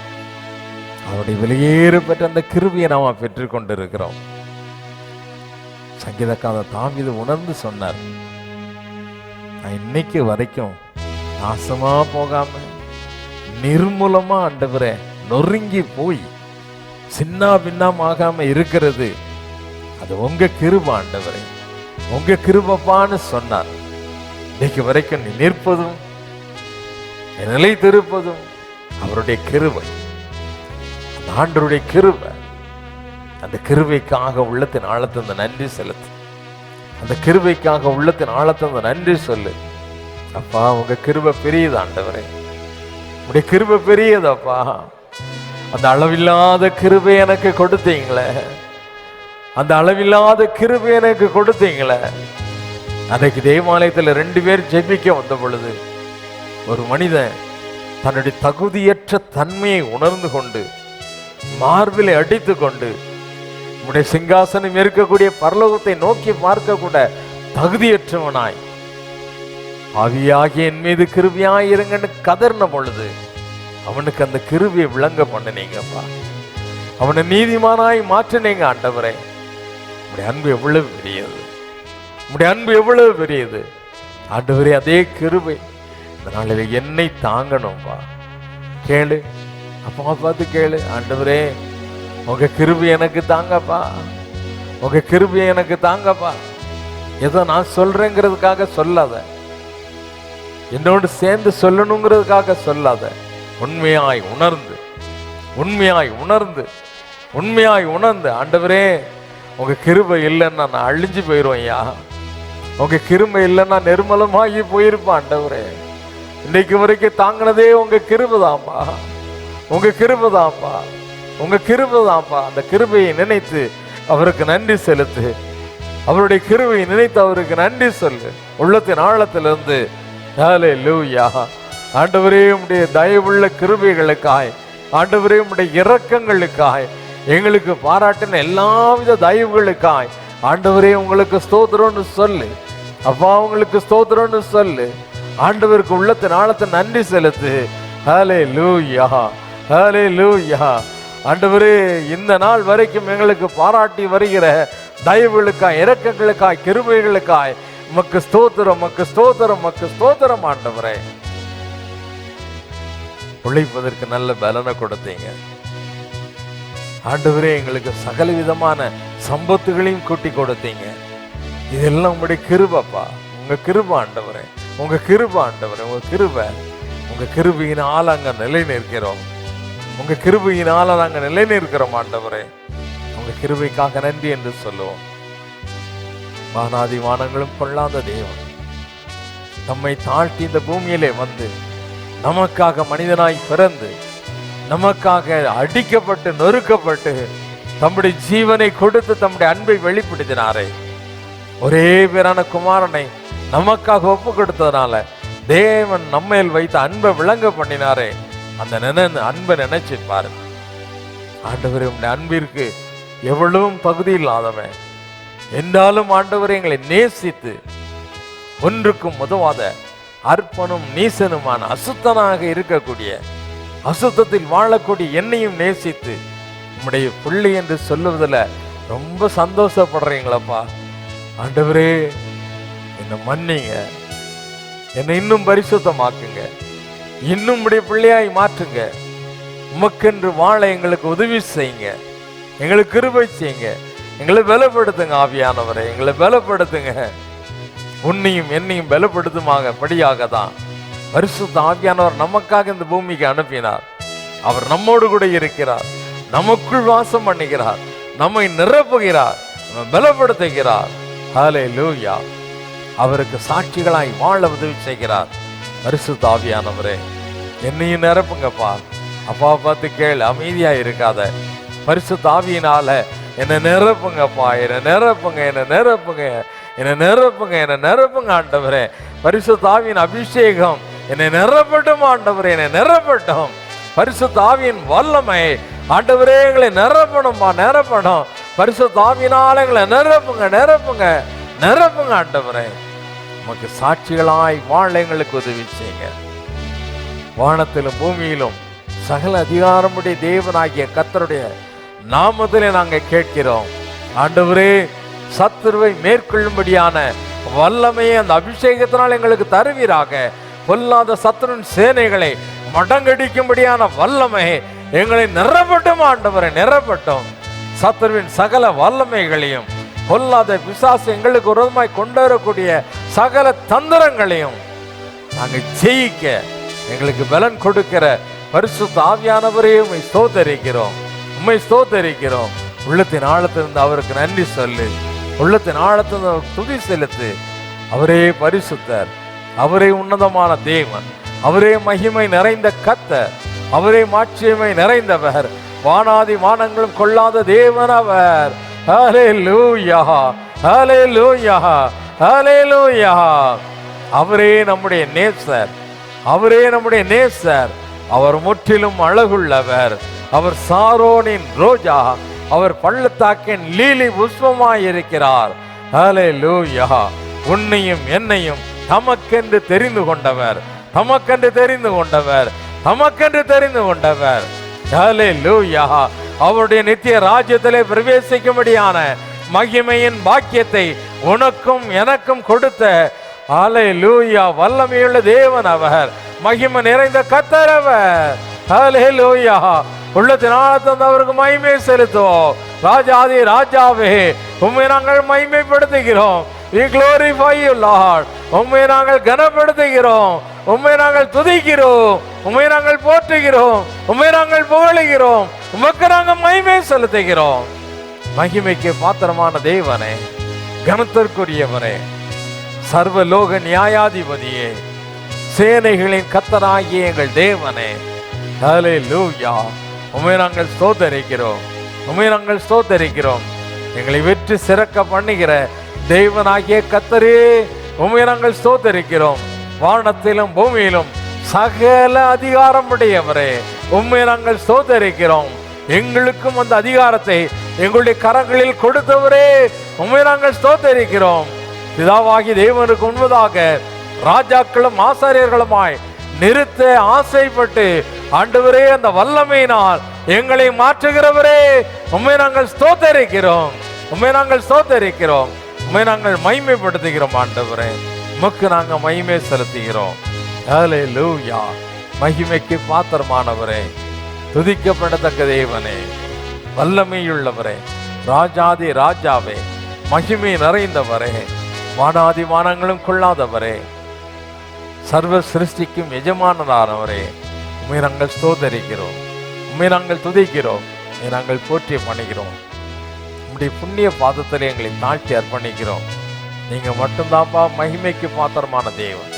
அவருடைய வெளியேறு பெற்ற அந்த கிருபையை நாம பெற்றுக் கொண்டிருக்கிறோம். சங்கீதக்காரர் தாவீது உணர்ந்து சொன்னார், நான் இன்னைக்கு வரைக்கும் நாசமா போகாம நிர்மூலமா ஆண்டவரே நொறுங்கி போய் சின்ன பின்னமாகாம இருக்கிறது அது உங்க கிருபை ஆண்டவரே, உங்க கிருபைப்பான்னு சொன்னார். இன்னைக்கு வரைக்கும் நீ நிற்பதும் நிலைத்திருப்பதும் அவருடைய கிருபை, அந்த ஆண்டவருடைய கிருபை. அந்த கிருபைக்காக உள்ளத்தின் ஆழத்தின் நன்றி செலுத்து. அந்த கிருபைக்காக உள்ளத்தின் ஆழத்தின் நன்றி சொல்லு. அப்பா உங்க கிருபை பெரியது ஆண்டவரே, உங்களுடைய கிருபை பெரியதப்பா. அந்த அளவில்லாத கிருபை எனக்கு கொடுத்தீங்களே, அந்த அளவில்லாத கிருபை எனக்கு கொடுத்தீங்களே. அன்றைக்கு தேவாலயத்தில் 2 பேர் ஜெபிக்க வந்த பொழுது ஒரு மனிதன் தன்னுடைய தகுதியற்ற தன்மையை உணர்ந்து கொண்டு மார்பிலை அடித்து கொண்டு உடைய சிங்காசனம் இருக்கக்கூடிய பரலோகத்தை நோக்கி பார்க்க கூட தகுதியற்றவனாய் ஆவியாகிய என் மீது கிருபையாய் இருங்கன்னு கதர்ன பொழுது அவனுக்கு அந்த கிருபையை விளங்க பண்ணினீங்கப்பா. அவனை நீதிமானாய் மாற்றினீங்க ஆண்டவரே. உடைய அன்பு எவ்வளவு பெரியது, உடைய அன்பு எவ்வளவு பெரியது ஆண்டவரே. அதே கிருபை இந்த நாளில் என்னை தாங்கணும்பா. கேளு, அப்பா பார்த்து கேளு, ஆண்டவரே உங்க கிருபை எனக்கு தாங்கப்பா, உங்க கிருபை எனக்கு தாங்கப்பா. ஏதோ நான் சொல்றேங்கிறதுக்காக சொல்லாத, என்னோடு சேர்ந்து சொல்லணுங்கிறதுக்காக சொல்லாத. உண்மையாய் உணர்ந்து, உண்மையாய் உணர்ந்து, உண்மையாய் உணர்ந்து ஆண்டவரே உங்க கிருபை இல்லைன்னா நான் அழிஞ்சு போயிடுவேன் ஐயா, உங்க கிருபை இல்லைன்னா நிர்மலமாகி போயிருப்பேன் ஆண்டவரே. இன்னைக்கு வரைக்கும் தாங்கினதே உங்க கிருபைதான்ப்பா, உங்க கிருபைதான்ப்பா, உங்க கிருபைதான்ப்பா. அந்த கிருபையை நினைத்து அவருக்கு நன்றி செலுத்து. அவருடைய கிருபையை நினைத்து அவருக்கு நன்றி சொல்லு உள்ளத்தின் ஆழத்திலிருந்து. ஹல்லேலூயா. ஆண்டவரே உம்முடைய தயவுள்ள கிருபைகளுக்காய், ஆண்டவரே உம்முடைய இரக்கங்களுக்காய், எங்களுக்கு பாராட்டின எல்லாவித தயவுகளுக்காய் ஆண்டவரே உங்களுக்கு ஸ்தோத்திரம்னு சொல்லு. அப்பா உங்களுக்கு ஸ்தோத்திரம்னு சொல்லு. ஆண்டவருக்கு உள்ளத்தின் ஆழத்தை நன்றி செலுத்து. ஹல்லேலூயா, ஹல்லேலூயா. ஆண்டவரே இந்த நாள் வரைக்கும் எங்களுக்கு பாராட்டி வருகிற தயவுகளுக்காய், இரக்கங்களுக்காய், கிருபைகளுக்காய் உமக்கு ஸ்தோத்திரம், உமக்கு ஸ்தோத்திரம், உமக்கு ஸ்தோத்திரம் ஆண்டவரே. உழைப்பதற்கு நல்ல பலனை கொடுத்தீங்க ஆண்டவரே. எங்களுக்கு சகல விதமான சம்பத்துகளையும் கூட்டி கொடுத்தீங்க. இதெல்லாம் உங்களுடைய கிருபைப்பா, உங்க கிருபை ஆண்டவரே, உங்க கிருபை ஆண்டவரே, உங்க கிருபை. உங்க கிருபையினால அங்க நிலை நிற்கிறோம், உங்க கிருபையினால நாங்க நிலை நிற்கிறோம் ஆண்டவரே. உங்க கிருபைக்காக நன்றி என்று சொல்லுவோம். வானாதி வானங்களும் கொள்ளாத தேவன் நம்மை தாழ்த்தி இந்த பூமியிலே வந்து நமக்காக மனிதனாய் பிறந்து நமக்காக அடிக்கப்பட்டு நொறுக்கப்பட்டு தம்முடைய ஜீவனை கொடுத்து தம்முடைய அன்பை வெளிப்படுத்தினாரே. ஒரே பேரான குமாரனை நமக்காக ஒப்பு கொடுத்ததுனால தேவன் நம்மையில் வைத்த அன்பை விளங்க பண்ணினாரே. அந்த அன்பை நினைச்சு பாருங்க ஆண்டவரே. உங்களுடைய அன்பிற்கு எவ்வளவும் தகுதி இல்லாதவன் என்றாலும் ஆண்டவரே எங்களை நேசித்து ஒன்றுக்கும் உதவாத அர்ப்பனும் நீசனுமான அசுத்தனாக இருக்கக்கூடிய, அசுத்தத்தில் வாழக்கூடிய என்னையும் நேசித்து உம்முடைய பிள்ளை என்று சொல்லுவதில் ரொம்ப சந்தோஷப்படுறீங்களப்பா. ஆண்டவரே என்னை மன்னிங்க, என்னை இன்னும் பரிசுத்தமாக்குங்க, இன்னும் உம்முடைய பிள்ளையாய் மாற்றுங்க. உமக்கென்று வாழ எங்களுக்கு உதவி செய்யுங்க, எங்களுக்கு கிருபை செய்யுங்க, எங்களை பலப்படுத்துங்க ஆவியானவரை, எங்களை பலப்படுத்துங்க. உன்னையும் என்னையும் பலப்படுத்துமாக படியாக தான் பரிசுத்த ஆவியானவர் நமக்காக இந்த பூமிக்கு அனுப்பினார். அவர் நம்மோடு கூட இருக்கிறார், நமக்குள் வாசம் பண்ணுகிறார், நம்மை நிரப்புகிறார், பலப்படுத்துகிறார். ஹல்லேலூயா. அவருக்கு சாட்சிகளாய் வாழ உதவி செய்கிறார். பரிசுத்த ஆவியானவரே, என்னையும் நிரப்புங்கப்பா. அப்பா பார்த்து கேளு, அமைதியா இருக்காத. பரிசுத்த ஆவியினால என்னை நிரப்புங்கப்பா, என்னை நிரப்புங்க, என்னை நிரப்புங்க, என்னை நிரப்புங்க, என்னை நிரப்புங்க ஆண்டவரே. பரிசுத்த ஆவியின் அபிஷேகம் என்னை நிரப்பட்டும் ஆண்டவரே, என்னை நிரப்பட்டும். பரிசுத்த ஆவியின் வல்லமை ஆண்டவரே எங்களை நிரப்பணும்பா, நிரப்பணும். பரிசுத்த ஆவியினால எங்களை நிரப்புங்க, நிரப்புங்க, நிரப்புங்க ஆண்டவரே. நமக்கு சாட்சிகளாய் வாழ எங்களுக்கு உதவி செய்யுங்க. வானத்திலும் பூமியிலும் சகல அதிகாரமுடைய தேவனாகிய கர்த்தருடைய நாமத்திலே நாங்கள் கேட்கிறோம். ஆண்டவரே, சத்துருவை மேற்கொள்ளும்படியான வல்லமையை அந்த அபிஷேகத்தினால் எங்களுக்கு தருவீராக. பொல்லாத சத்துருவின் சேனைகளை மடங்கடிக்கும்படியான வல்லமை எங்களை நிரப்பட்டும் ஆண்டவரை, நிரப்பட்டும். சத்துருவின் சகல வல்லமைகளையும் பொல்லாத பிசாசு எங்களுக்கு விரோதமாய் கொண்டு வரக்கூடிய சகல தந்திரங்களையும் நாங்கள் ஜெயிக்க எங்களுக்கு பலன் கொடுக்கிற பரிசுத்த ஆவியானவரே உம்மை ஸ்தோத்தரிக்கிறோம், உம்மை ஸ்தோத்தரிக்கிறோம். உள்ளத்தின் ஆழத்திலிருந்து அவருக்கு நன்றி சொல்லு, உள்ளத்தின் ஆழத்திலிருந்து துதி செலுத்து. அவரே பரிசுத்தர், அவரே உன்னதமான தேவன், அவரே மகிமை நிறைந்த கர்த்தர், அவரே மாட்சிமை நிறைந்தவர், வானாதி வானங்களும் கொள்ளாத தேவன் அவர். ஹல்லேலூயா, ஹல்லேலூயா, ஹல்லேலூயா. அவரே நம்முடைய நேசர், அவரே நம்முடைய நேசர். அவர் முற்றிலும் அழகுள்ளவர். அவர் சாரோனின் ரோஜா, அவர் பள்ளத்தாக்கின் லீலி புஷ்பமாய் இருக்கிறார். ஹல்லேலூயா. உன்னையும் என்னையும் தமக்கென்று தெரிந்து கொண்டவர், தமக்கென்று தெரிந்து கொண்டவர், தமக்கென்று தெரிந்து கொண்டவர். ஹல்லேலூயா. அவருடைய நித்திய ராஜ்யத்திலே பிரவேசிக்கும்படியான மகிமையின் பாக்கியத்தை உனக்கும் எனக்கும் கொடுத்த ஹல்லேலூயா வல்லமையுள்ள தேவன் அவர், மகிமை நிறைந்த கர்த்தர் அவர். ஹல்லேலூயா. உள்ளத்தின் ஆழத்திலிருந்து அவருக்கு மகிமை செலுத்துவோம். ராஜாதி ராஜாவே, உம்மை நாங்கள் மகிமைப்படுத்துகிறோம். We glorify you, Lord. உம்மை நாங்கள் கனப்படுத்துகிறோம், உம்மை நாங்கள் துதிக்கிறோம், உம்மை நாங்கள் போற்றுகிறோம், உம்மை நாங்கள் புகழுகிறோம், உமக்கு நாங்கள் மகிமை செலுத்துகிறோம். மகிமைக்கு பாத்திரமான தேவனே, கனத்திற்குரியவனே, சர்வலோக நியாயாதிபதியே, சேனைகளின் கர்த்தராகிய எங்கள் தேவனே, ஹல்லேலூயா. உம்மை நாங்கள் ஸ்தோத்தரிக்கிறோம், உம்மை நாங்கள் ஸ்தோத்தரிக்கிறோம். எங்களை வெற்றி சிறக்க பண்ணுகிற தேவனாகிய கர்த்தரே, உம்மை நாங்கள் ஸ்தோத்தரிக்கிறோம். வானத்திலும் பூமியிலும் சகல அதிகாரம் உடையவரே, உம்மை நாங்கள் ஸ்தோத்தரிக்கிறோம். எங்களுக்கும் அந்த அதிகாரத்தை எங்களுடைய கரங்களில் கொடுத்தவரே, உம்மை நாங்கள் ஸ்தோத்தரிக்கிறோம். பிதாவாகி தேவனுக்கு முன்பதாக ராஜாக்களும் ஆசாரியர்களுமாய் நிறுத்த ஆசைப்பட்டு ஆண்டவரே அந்த வல்லமையினால் எங்களை மாற்றுகிறவரே, உம்மை நாங்கள் ஸ்தோத்தரிக்கிறோம், உம்மை நாங்கள் ஸ்தோத்தரிக்கிறோம், உம்மை நாங்கள் மகிமைப்படுத்துகிறோம். ஆண்டவரே, உமக்கு நாங்கள் மகிமை செலுத்துகிறோம். ஹல்லேலூயா. மகிமைக்கு பாத்திரமானவரே, துதிக்கப்படத்தக்க தேவனே, வல்லமையுள்ளவரே, ராஜாதி ராஜாவே, மகிமை நிறைந்தவரே, வானாதி வானங்களும் கொள்ளாதவரே, சர்வ சிருஷ்டிக்கும் எஜமானரானவரே, உம்மை நாங்கள் ஸ்தோத்தரிக்கிறோம், உம்மை நாங்கள் துதிக்கிறோம், உம்மை நாங்கள் போற்றி பண்ணுகிறோம். உம்முடைய புண்ணிய பாதத்தில் எங்களை தாழ்த்தி அர்ப்பணிக்கிறோம். நீங்க மட்டும்தான்ப்பா மகிமைக்கு பாத்திரமான தேவன்,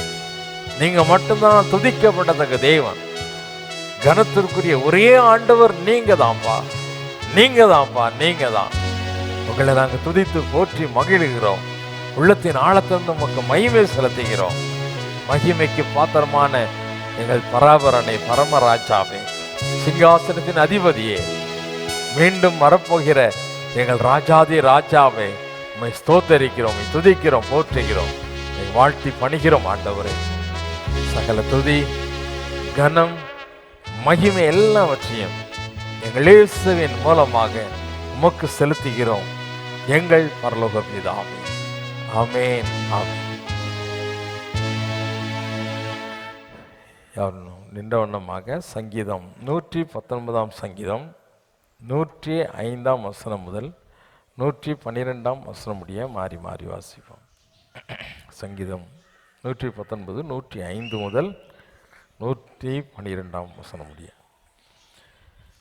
நீங்க மட்டும்தான் துதிக்கப்படத்தக்க தேவன். கனத்திற்குரிய ஒரே ஆண்டவர் நீங்க தான்ப்பா, நீங்க தான்ப்பா, நீங்க தான். உங்களை நாங்கள் துதித்து போற்றி மகிழ்கிறோம். உள்ளத்தின் ஆழத்திலிருந்து உமக்கு மகிமை செலுத்துகிறோம். மகிமைக்கு பாத்திரமான எங்கள் பராபரனை, பரமராஜாவே, சிங்காசனத்தின் அதிபதியே, மீண்டும் வரப்போகிற எங்கள் ராஜாதி ராஜாவே, உம்மை ஸ்தோத்தரிக்கிறோம், துதிக்கிறோம், போற்றுகிறோம், வாழ்த்தி பணிகிறோம். ஆண்டவரே, சகல துதி, கனம், மகிமை எல்லாவற்றையும் எங்கள் இயேசுவின் மூலமாக உமக்கு செலுத்துகிறோம், எங்கள் பரலோக பிதாவே. ஆமென், ஆமென். நின்ற வண்ணமாக சங்கீதம் 119 சங்கீதம் 105 வசனம் முதல் 112 வசனம் முடிய மாறி மாறி வாசிப்போம். சங்கீதம் 119 105 முதல் 112 வசனம் முடிய.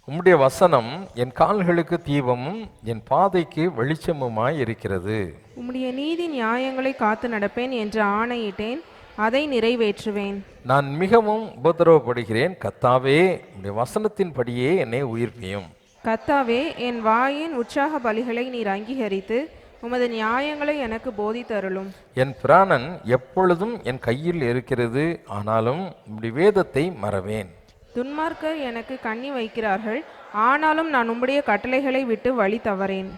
உம்முடைய வசனம் என் கால்களுக்கு தீபமும் என் பாதைக்கு வெளிச்சமுமாய் இருக்கிறது.
உம்முடைய நீதி நியாயங்களை காத்து நடப்பேன் என்று ஆணையிட்டேன், அதை நிறைவேற்றுவேன்.
நான் மிகவும் உபத்திரவப்படுகிறேன். கர்த்தாவே, உம்முடைய வசனத்தின்படியே என்னை உயிர்ப்பியும்.
கர்த்தாவே, என் வாயின் உற்சாக பலிகளை நீர் அங்கீகரித்து உமது நியாயங்களை எனக்கு போதித்தருளும்.
என் பிராணன் எப்பொழுதும் என் கையில் இருக்கிறது, ஆனாலும் உம்முடைய வேதத்தை மறவேன்.
துன்மார்க்கர் எனக்கு கண்ணி வைக்கிறார்கள், ஆனாலும் நான் உம்முடைய கட்டளைகளை விட்டு வழி தவறேன்.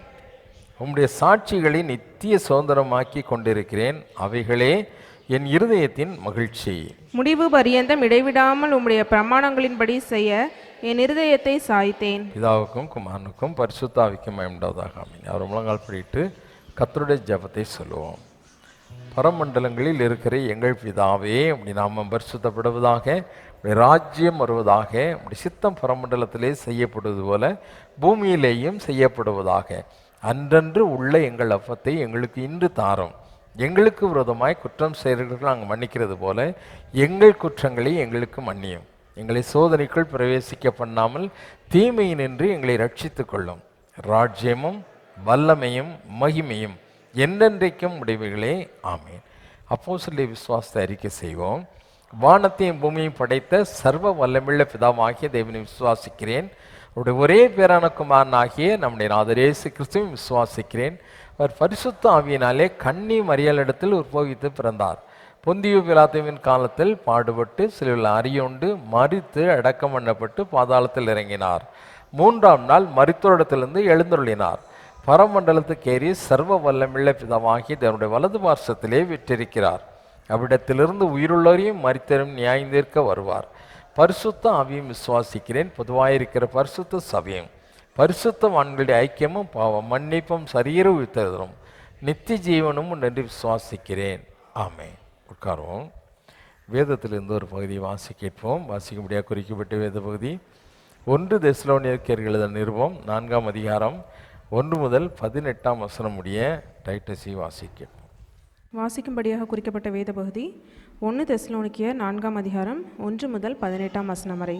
உம்முடைய சாட்சிகளை நித்திய சுதந்திரமாக்கி கொண்டிருக்கிறேன், அவைகளே என் இருதயத்தின் மகிழ்ச்சி.
முடிவு பரியந்தம் இடைவிடாமல் உம்முடைய பிரமாணங்களின்படி செய்ய என் இருதயத்தை சாய்த்தேன்.
பிதாவுக்கும் குமாரனுக்கும் பரிசுத்தாவிக்கும் மயமுண்டாவதாக. ஆமென். அவர் முழங்கால் படிட்டு கர்த்தருடைய ஜெபத்தை சொல்லுவோம். பரமண்டலங்களில் இருக்கிற எங்கள் பிதாவே, அப்படி நாம பரிசுத்தப்படுவதாக, ராஜ்யம் வருவதாக, அப்படி சித்தம் பரமண்டலத்திலே செய்யப்படுவது போல பூமியிலேயும் செய்யப்படுவதாக. அன்றன்று உள்ள எங்கள் அப்பத்தை எங்களுக்கு இன்று தாரும். எங்களுக்கு விரோதமாய் குற்றம் செய்கிறவர்கள் நாங்கள் மன்னிக்கிறது போல எங்கள் குற்றங்களை எங்களுக்கு மன்னியும். எங்களை சோதனைக்குள் பிரவேசிக்க பண்ணாமல் தீமையினின்று எங்களை ரட்சித்து கொள்ளும். ராஜ்யமும் வல்லமையும் மகிமையும் என்றென்றைக்கும் உடையவைகளே. ஆமேன். அப்போஸ்தலருடைய விசுவாசத்தை அறிக்கை செய்வோம். வானத்தையும் பூமியையும் படைத்த சர்வ வல்லமுள்ள பிதாவாகிய தேவனை விசுவாசிக்கிறேன். அவருடைய ஒரே பேரான குமாரனாகிய நம்முடைய நாதர் இயேசு கிறிஸ்துவையும் விசுவாசிக்கிறேன். அவர் பரிசுத்த ஆவியினாலே கன்னி மரியாளிடத்தில் உற்பவித்து பிறந்தார். பொந்தியு பிலாத்துவின் காலத்தில் பாடுபட்டு சிலுவையில் அறையுண்டு மரித்து அடக்கம் பண்ணப்பட்டு பாதாளத்தில் இறங்கினார். 3ஆம் நாள் மரித்தோரிடத்திலிருந்து எழுந்தருளினார். பரமண்டலத்துக்கு ஏறி சர்வ வல்லமுள்ள பிதாவாகி தன்னுடைய வலது பார்சத்திலே விற்றிருக்கிறார். அவ்விடத்திலிருந்து உயிருள்ளவரையும் மரித்தவரையும் நியாயந்தீர்க்க வருவார். பரிசுத்த ஆவியும் விசுவாசிக்கிறேன். பொதுவாயிருக்கிற பரிசுத்த சபையும் பரிசுத்தவான்களுடைய ஐக்கியமும் பாவம் மன்னிப்பும் சரீர உயிர்த்தெழுதலும் நித்திய ஜீவனும் என்று விசுவாசிக்கிறேன். ஆமென். உட்காருவோம். வேதத்திலிருந்து ஒரு பகுதியை கேட்போம். வாசிக்கும்படியாக குறிக்கப்பட்ட வேத பகுதி 1 தெசலோனிக்கேயருக்கு எழுதின நிருபம் 4ஆம் அதிகாரம் 1 முதல் 18ஆம் வசனம் முடிய டைட்டஸை வாசிக்க.
வாசிக்கும்படியாக குறிக்கப்பட்ட வேத பகுதி 1 தெசலோனிக்கேயர் 4ஆம் அதிகாரம் 1 முதல் 18ஆம் வசனம் வரை.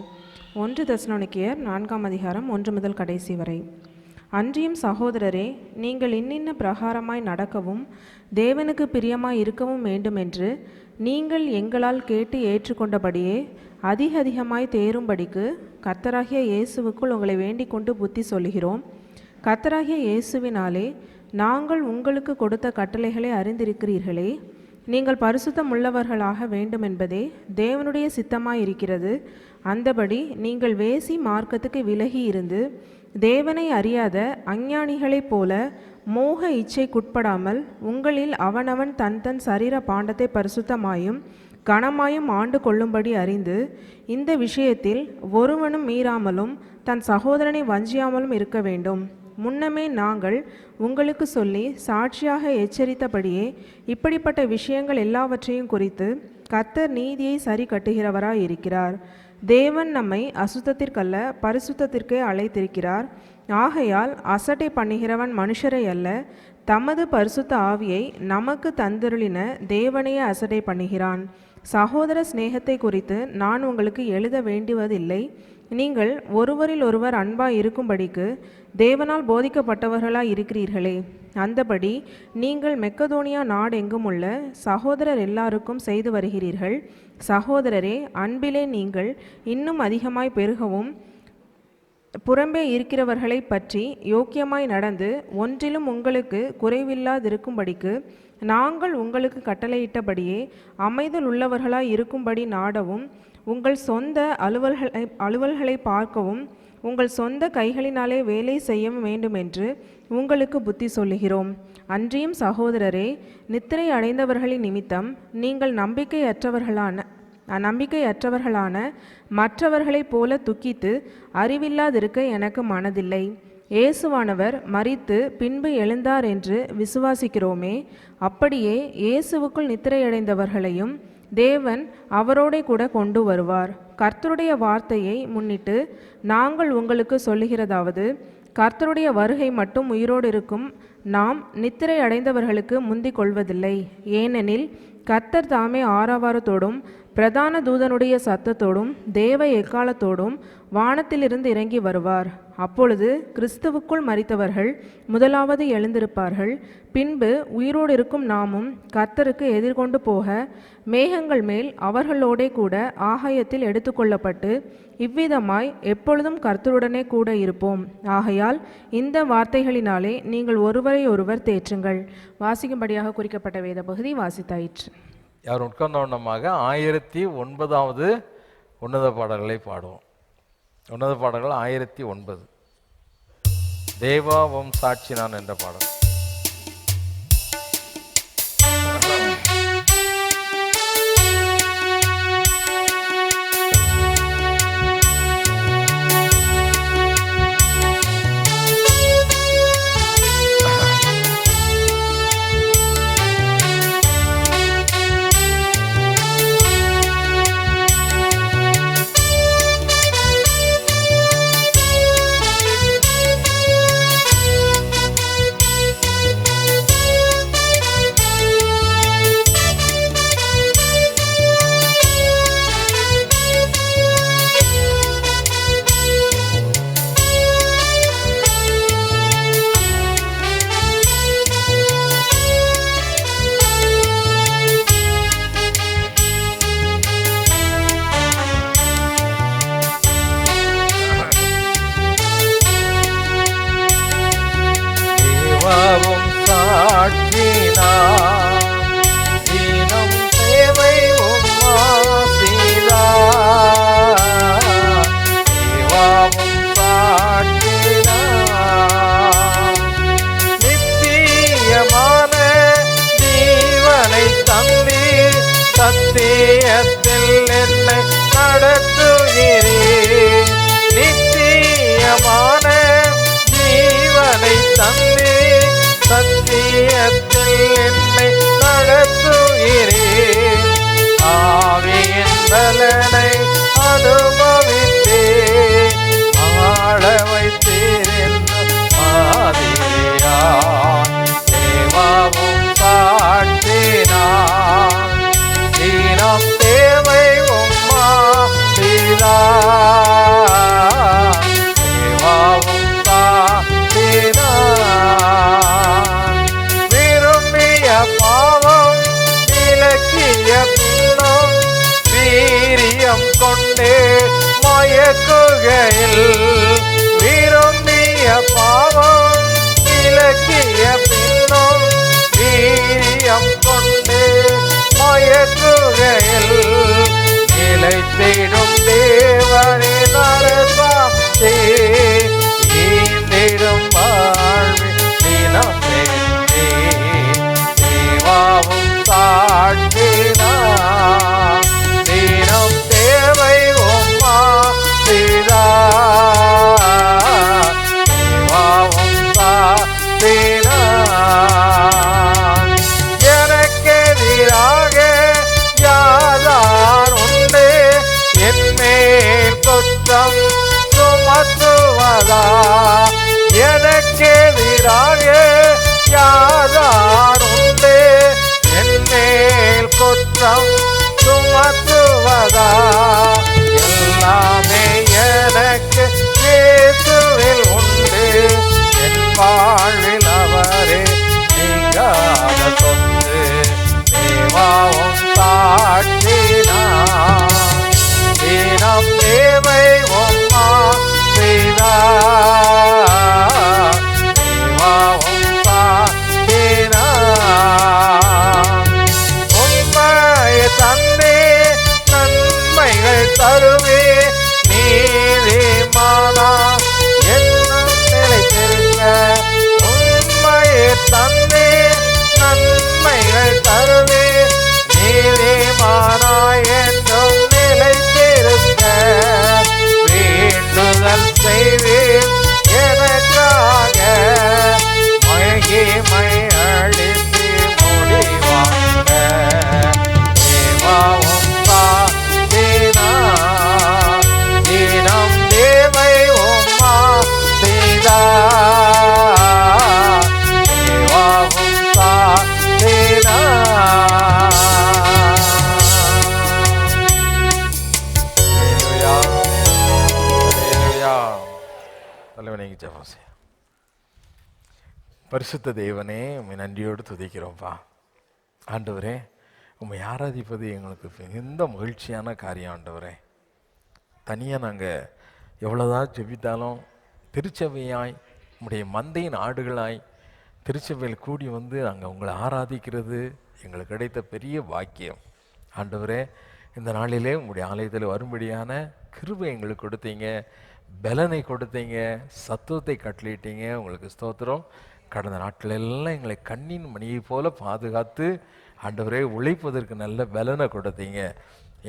1 தெசலோனிக்கேயர் 4ஆம் அதிகாரம் 1 முதல் கடைசி வரை. அன்றியும் சகோதரரே, நீங்கள் இன்னின்ன பிரகாரமாய் நடக்கவும் தேவனுக்கு பிரியமாய் இருக்கவும் வேண்டுமென்று நீங்கள் எங்களால் கேட்டு ஏற்றுக்கொண்டபடியே அதிகமாய் தேரும்படிக்கு கர்த்தராகிய இயேசுவுக்குள் உங்களை வேண்டிக் கொண்டு புத்தி சொல்லுகிறோம். கர்த்தராகிய இயேசுவினாலே நாங்கள் உங்களுக்கு கொடுத்த கட்டளைகளை அறிந்திருக்கிறீர்களே. நீங்கள் பரிசுத்தம் உள்ளவர்களாக வேண்டுமென்பதே தேவனுடைய சித்தமாயிருக்கிறது. அந்தபடி நீங்கள் வேசி மார்க்கத்துக்கு விலகி இருந்து தேவனை அறியாத அஞ்ஞானிகளைப் போல மோக இச்சைக்குட்படாமல் உங்களில் அவனவன் தன் தன் சரீர பாண்டத்தை பரிசுத்தமாயும் கனமாயும் ஆண்டு கொள்ளும்படி அறிந்து இந்த விஷயத்தில் ஒருவனும் மீறாமலும் தன் சகோதரனை வஞ்சியாமலும் இருக்க வேண்டும். முன்னமே நாங்கள் உங்களுக்கு சொல்லி சாட்சியாக எச்சரித்தபடியே இப்படிப்பட்ட விஷயங்கள் எல்லாவற்றையும் குறித்து கர்த்தர் நீதியை சரி கட்டுகிறவராய் இருக்கிறார். தேவன் நம்மை அசுத்தத்திற்கல்ல பரிசுத்தத்திற்கே அழைத்திருக்கிறார். ஆகையால் அசட்டை பண்ணுகிறவன் மனுஷரை அல்ல, தமது பரிசுத்த ஆவியை நமக்கு தந்தருளின தேவனையே அசட்டை பண்ணுகிறான். சகோதர சிநேகத்தை குறித்து நான் உங்களுக்கு எழுத வேண்டுவதில்லை. நீங்கள் ஒருவரில் ஒருவர் அன்பாய் இருக்கும்படிக்கு தேவனால் போதிக்கப்பட்டவர்களாய் இருக்கிறீர்களே. அந்தபடி நீங்கள் மெக்கதோனியா நாடெங்கும் உள்ள சகோதரர் எல்லாருக்கும் செய்து வருகிறீர்கள். சகோதரரே, அன்பிலே நீங்கள் இன்னும் அதிகமாய் பெருகவும் புறம்பே இருக்கிறவர்களை பற்றி யோக்கியமாய் நடந்து ஒன்றிலும் உங்களுக்கு குறைவில்லாதிருக்கும்படிக்கு நாங்கள் உங்களுக்கு கட்டளையிட்டபடியே அமைதல் உள்ளவர்களாய் இருக்கும்படி நாடவும், உங்கள் சொந்த அலுவல்களை பார்க்கவும் உங்கள் சொந்த கைகளினாலே வேலை செய்யவும் வேண்டுமென்று உங்களுக்கு புத்தி சொல்லுகிறோம். அன்றியும் சகோதரரே, நித்திரை அடைந்தவர்களின் நிமித்தம் நீங்கள் நம்பிக்கையற்றவர்களான மற்றவர்களைப் போல துக்கித்து அறிவில்லாதிருக்க எனக்கு மனதில்லை. இயேசுவானவர் மரித்து பின்பு எழுந்தார் என்று விசுவாசிக்கிறோமே. அப்படியே இயேசுவுக்குள் நித்திரையடைந்தவர்களையும் தேவன் அவரோடே கூட கொண்டு வருவார். கர்த்தருடைய வார்த்தையை முன்னிட்டு நாங்கள் உங்களுக்கு சொல்லுகிறதாவது, கர்த்தருடைய வருகை மட்டும் உயிரோடு இருக்கும் நாம் நித்திரை அடைந்தவர்களுக்கு முந்திக் கொள்வதில்லை. ஏனெனில் கர்த்தர் தாமே ஆரவாரத்தோடும் பிரதான தூதனுடைய சத்தத்தோடும் தேவ எக்காலத்தோடும் வானத்திலிருந்து இறங்கி வருவார். அப்பொழுது கிறிஸ்துவுக்குள் மரித்தவர்கள் முதலாவது எழுந்திருப்பார்கள். பின்பு உயிரோடு இருக்கும் நாமும் கர்த்தருக்கு எதிர்கொண்டு போக மேகங்கள் மேல் அவர்களோடே கூட ஆகாயத்தில் எடுத்துக்கொள்ளப்பட்டு இவ்விதமாய் எப்பொழுதும் கர்த்தருடனே கூட இருப்போம். ஆகையால் இந்த வார்த்தைகளினாலே நீங்கள் ஒருவரை ஒருவர் தேற்றுங்கள். வாசிக்கும்படியாக குறிக்கப்பட்ட வேத பகுதி வாசித்தாயிற்று.
யார் உட்கார்ந்தவண்ணமாக 1009வது உன்னத பாடல்களை பாடுவோம். உன்னத பாடல்கள் 1009. தேவாவும் சாட்சி நான் என்ற பாடல். விரும்பிய பாவம் விலக்கிய பின்னும் வீரியம் கொண்டு மயக்குகையில் நிலைத்திடும் தேவனின் அரசாட்சி ஈந்திடும் வாழ்வி தினம் பெற்றே தேவாவும் சாட்சினா தினம் தேவை உம்மா பிதா தேவாவும் சாட்சினா எனக்கெதிராக யாதார் உண்டு என்
பரிசுத்த தேவனே, உம்மை நன்றியோடு துதிக்கிறோம்ப்பா. ஆண்டவரே, உம்மை ஆராதிப்பது எங்களுக்கு மிகுந்த மகிழ்ச்சியான காரியம். ஆண்டவரே, தனியாக நாங்கள் எவ்வளோதான் ஜெபித்தாலும் திருச்சபையாய் உம்முடைய மந்தையின் ஆடுகளாய் திருச்சபையில் கூடி வந்து நாங்கள் உங்களை ஆராதிக்கிறது எங்களுக்கு கிடைத்த பெரிய பாக்கியம். ஆண்டவரே, இந்த நாளிலே உங்களுடைய ஆலயத்தில் வரும்படியான கிருபை எங்களுக்கு கொடுத்தீங்க, பலனை கொடுத்தீங்க, சத்துவத்தை கட்டளிட்டீங்க. உங்களுக்கு ஸ்தோத்திரம். கடந்த நாட்களெல்லாம் எங்களை கண்ணின் மணியை போல பாதுகாத்து ஆண்டவரே உழைப்பதற்கு நல்ல பலனை கொடுத்தீங்க.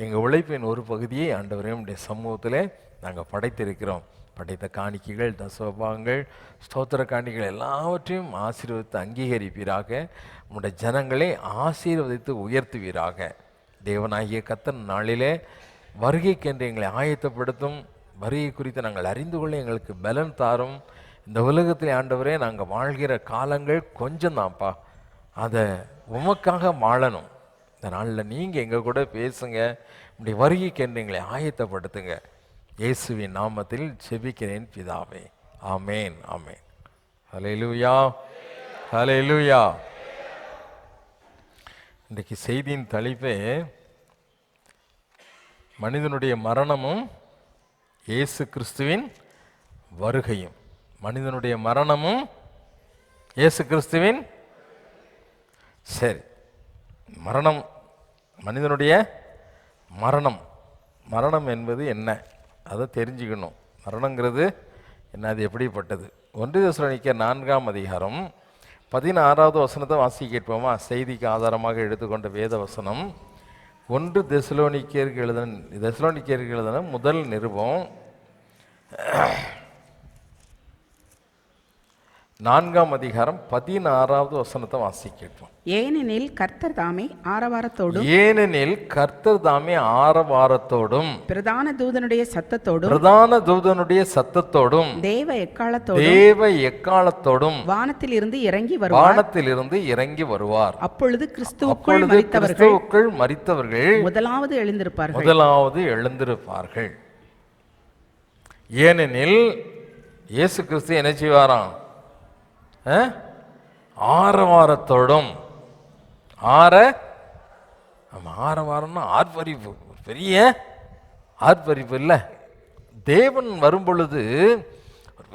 எங்கள் உழைப்பின் ஒரு பகுதியை ஆண்டவரே உடைய சமூகத்தில் நாங்கள் படைத்திருக்கிறோம். படைத்த காணிக்கைகள், தசோபாகங்கள், ஸ்தோத்திர காணிக்கைகள் எல்லாவற்றையும் ஆசீர்வதித்து அங்கீகரிப்பீராக. உங்களுடைய ஜனங்களை ஆசீர்வதித்து உயர்த்துவீராக. தேவனாகிய கர்த்தர் நாளிலே வருகைக்கென்று எங்களை ஆயத்தப்படுத்தும். வருகை குறித்து நாங்கள் அறிந்து கொள்ள எங்களுக்கு பலன் தாரும். இந்த உலகத்தில் ஆண்டவரே நாங்கள் வாழ்கிற காலங்கள் கொஞ்சம் தான்ப்பா, அதை உமக்காக வாழணும். இந்த நாளில் நீங்கள் எங்கள் கூட பேசுங்க. இப்படி வருகைக்கென்று எங்களை ஆயத்தப்படுத்துங்க. இயேசுவின் நாமத்தில் செபிக்கிறேன் பிதாவே, ஆமேன், ஆமேன். ஹல்லேலூயா, ஹல்லேலூயா. இன்றைக்கு செய்தியின் தலைப்பே மனிதனுடைய மரணமும் இயேசு கிறிஸ்துவின் வருகையும். மனிதனுடைய மரணமும் இயேசு கிறிஸ்துவின், சரி, மரணம், மனிதனுடைய மரணம். மரணம் என்பது என்ன, அதை தெரிஞ்சுக்கணும். மரணங்கிறது என்ன, அது எப்படிப்பட்டது? 1 தெசலோனிக்கேயர் 4ஆம் அதிகாரம் 16வது வசனத்தை வாசிக்க கேட்போமா? செய்திக்கு ஆதாரமாக எடுத்துக்கொண்ட வேத வசனம் 1 தெசலோனிக்கேயருக்கு எழுதின முதல் நிருபம் 4ஆம் அதிகாரம் 16வது வசனத்தை வாசிக்க கேட்போம்.
ஏனெனில் கர்த்தர் தாமே ஆரவாரத்தோடும் பிரதான தூதனுடைய சத்தத்தோடும் தேவ எக்காலத்தோடும் வானத்தில் இருந்து இறங்கி வருவார். அப்பொழுது கிறிஸ்துவுக்குள் மரித்தவர்கள் முதலாவது எழுந்திருப்பார்கள்.
ஏனெனில் இயேசு கிறிஸ்து என்ன செய்வாராம்? ஆரவாரத்தோடும். ஆரவாரம்னா ஆர்ப்பரிப்பு, பெரிய ஆர்ப்பரிப்பு இல்லை. தேவன் வரும் பொழுது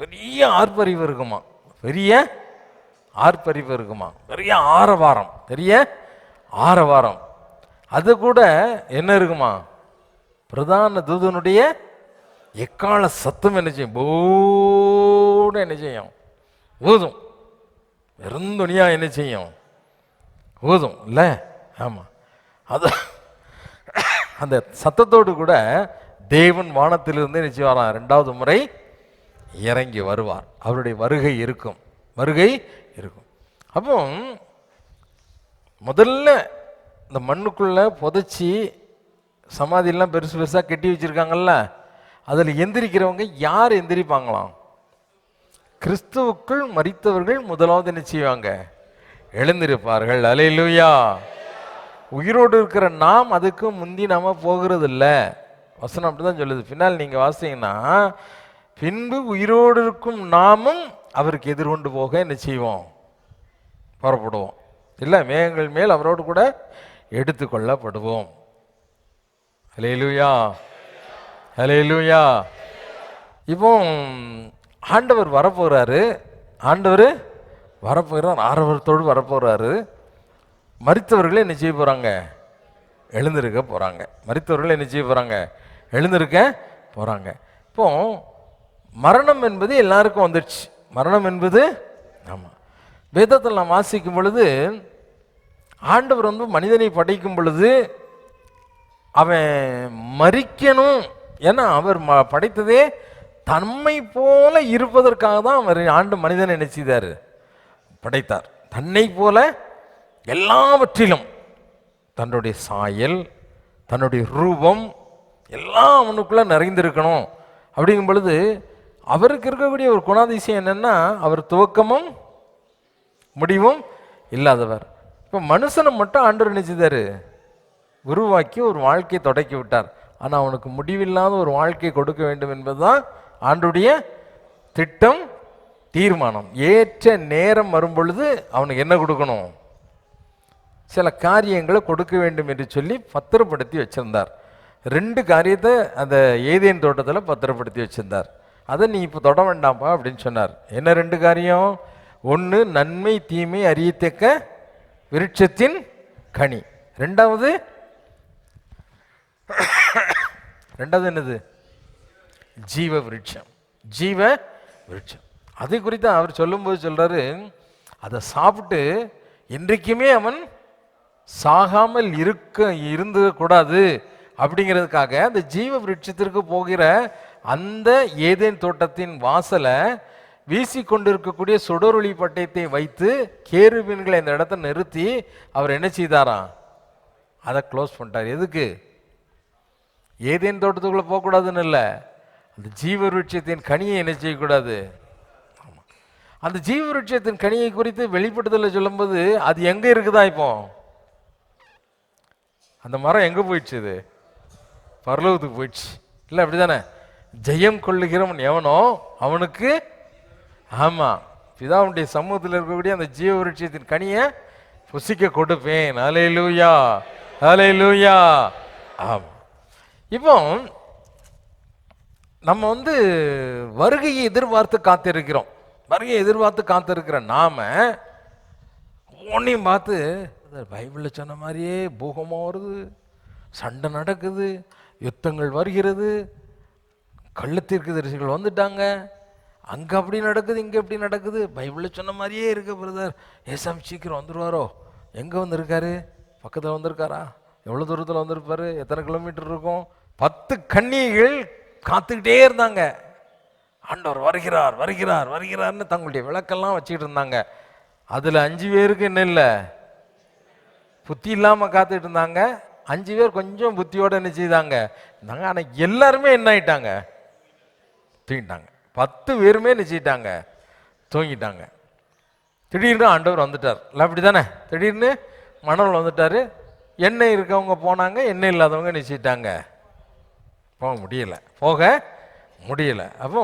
பெரிய ஆர்ப்பரிப்பு இருக்குமா, பெரிய ஆர்ப்பரிப்பு இருக்குமா, பெரிய ஆரவாரம், பெரிய ஆரவாரம். அது கூட என்ன இருக்குமா? பிரதான தூதனுடைய எக்கால சத்தம் என்ன செய்யும்? போட என்ன செய்யும்? ஊதும். வெறுந்துணியா என்ன செய்யும்? ஊதும் இல்ல? ஆமாம். அது அந்த சத்தத்தோடு கூட தேவன் வானத்திலிருந்து என்ன செய்வாராம்? 2வது முறை இறங்கி வருவார். அவருடைய வருகை இருக்கும். அப்போ முதல்ல இந்த மண்ணுக்குள்ள புதைச்சி சமாதியெல்லாம் பெருசு பெருசாக கட்டி வச்சிருக்காங்கல்ல, அதில் எந்திரிக்கிறவங்க யார் எந்திரிப்பாங்களாம்? கிறிஸ்துவுக்குள் மரித்தவர்கள் முதலாவது என்ன செய்வாங்க? எழுந்திருப்பார்கள். அல்லேலூயா. உயிரோடு இருக்கிற நாம் அதுக்கு முந்தி நாம போகிறது இல்லை. வசனம் அப்படிதான் சொல்லுது. பின்னால் நீங்கள் வாசிங்கன்னா, பின்பு உயிரோடு இருக்கும் நாமும் அவருக்கு எதிர்கொண்டு போக என்ன செய்வோம்? புறப்படுவோம். இல்லை, மேகங்கள் மேல் அவரோடு கூட எடுத்துக்கொள்ளப்படுவோம். அல்லேலூயா, அல்லேலூயா. இப்போ ஆண்டவர் வரப்போகிறாரு. ஆரவாரத்தோடு வரப்போகிறாரு. மரித்தவர்களே என்ன செய்ய போகிறாங்க? எழுந்திருக்க போகிறாங்க. மரித்தவர்கள் என்ன செய்ய போகிறாங்க? எழுந்திருக்க போகிறாங்க. இப்போ மரணம் என்பது எல்லாருக்கும் வந்துடுச்சு. மரணம் என்பது, ஆமாம், வேதத்தில் நாம் வாசிக்கும் பொழுது ஆண்டவர் மனிதனை படைக்கும் பொழுது அவன் மரிக்கணும். ஏன்னா அவர் படைத்ததே தன்மை போல இருப்பதற்காக தான் அவர் மனிதனை என்ன செய்தார்? படைத்தார். தன்னை போல எல்லாவற்றிலும் தன்னுடைய சாயல், தன்னுடைய ரூபம் எல்லாம் அவனுக்குள்ள நிறைந்திருக்கணும். அப்படிங்கும் பொழுது அவருக்கு இருக்கக்கூடிய ஒரு குணாதிசயம் என்னன்னா, அவர் துவக்கமும் முடிவும் இல்லாதவர். இப்போ மனுஷனை மட்டும் ஆண்டவர் நினைச்சுதாரு உருவாக்கி ஒரு வாழ்க்கையை தொடக்கி விட்டார். ஆனால் அவனுக்கு முடிவில்லாத ஒரு வாழ்க்கையை கொடுக்க வேண்டும் என்பதுதான் ஆண்டுடைய திட்டம்,
தீர்மானம். ஏற்ற நேரம் வரும் பொழுது அவனுக்கு என்ன கொடுக்கணும்? சில காரியங்களை கொடுக்க வேண்டும் என்று சொல்லி பத்திரப்படுத்தி வச்சிருந்தார். 2 காரியத்தை அந்த ஏதேன் தோட்டத்தில் பத்திரப்படுத்தி வச்சிருந்தார். அதை நீ இப்போ தொட வேண்டாம்ப்பா அப்படின்னு சொன்னார். என்ன 2 காரியம்? ஒன்று, நன்மை தீமை அறியத்தக்க விருட்சத்தின் கனி. ரெண்டாவது என்னது? ஜீவ விருட்சம். ஜீவ விருட்சம். அதை குறித்து அவர் சொல்லும்போது சொல்றாரு, அதை சாப்பிட்டு என்றைக்குமே அவன் சாகாமல் இருந்து கூடாது அப்படிங்கிறதுக்காக அந்த ஜீவ விருட்சத்திற்கு போகிற அந்த ஏதேன் தோட்டத்தின் வாசலை வீசி கொண்டிருக்கக்கூடிய சுடரொளி பட்டயத்தை வைத்து கேருபீன்களை இந்த இடத்த நிறுத்தி அவர் என்ன செய்தாராம்? அதை க்ளோஸ் பண்ணிட்டார். எதுக்கு? ஏதேன் தோட்டத்துக்குள்ளே போகக்கூடாதுன்னு இல்லை, அந்த ஜீவ விருட்சத்தின் கனியை என்ன செய்யக்கூடாது. ஆமாம், அந்த ஜீவ விருட்சத்தின் கனியை குறித்து வெளிப்படுத்தல சொல்லும்போது அது எங்கே இருக்குதா? இப்போ அந்த மரம் எங்கே போயிடுச்சு? இது பரலோகத்துக்கு போயிடுச்சு இல்லை, அப்படி தானே? ஜெயம் கொள்ளுகிறவன் எவனோ அவனுக்கு, ஆமாம், பிதாவுடைய சமூகத்தில் இருக்கக்கூடிய அந்த ஜீவ விருட்சத்தின் கனியை புசிக்க கொடுப்பேன். ஹல்லேலூயா, ஹல்லேலூயா. ஆமாம். இப்போ நம்ம வருகையை எதிர்பார்த்து காத்திருக்கிறோம். வருகையை எதிர்பார்த்து காத்திருக்கிற நாம ஒன்றையும் பார்த்து பைபிளில் சொன்ன மாதிரியே பூகமாக வருது, சண்டை நடக்குது, யுத்தங்கள் வருகிறது, கள்ளத்தீர்க்கதரிசிகள் வந்துட்டாங்க, அங்கே அப்படி நடக்குது, இங்கே எப்படி நடக்குது, பைபிளில் சொன்ன மாதிரியே இருக்கு பிரதர். ஏசாமி சீக்கிரம் வந்துடுவாரோ? எங்கே வந்திருக்காரு? பக்கத்தில் வந்திருக்காரா? எவ்வளோ தூரத்தில் வந்திருப்பாரு? எத்தனை கிலோமீட்டர் இருக்கும்? 10 கன்னிகைகள் காத்துக்கிட்டே இருந்தாங்க. ஆண்டவர் வருகிறார் வருகிறார் வருகிறார்னு தங்களுடைய விளக்கெல்லாம் வச்சுக்கிட்டு இருந்தாங்க. அதில் 5 பேருக்கு என்ன இல்லை, புத்தி இல்லாமல் காத்துக்கிட்டு இருந்தாங்க. 5 பேர் கொஞ்சம் புத்தியோடு என்ன செய்தாங்க இருந்தாங்க. ஆனால் எல்லாருமே என்ன ஆயிட்டாங்க? தூங்கிட்டாங்க. 10 பேருமே நிச்சயிட்டாங்க, தூங்கிட்டாங்க. திடீர்னு ஆண்டவர் வந்துட்டார். இல்லை அப்படி தானே? திடீர்னு மணல் வந்துட்டார். எண்ணெய் இருக்கவங்க போனாங்க, எண்ணெய் இல்லாதவங்க நிச்சயிட்டாங்க, போக முடியலை. அப்போ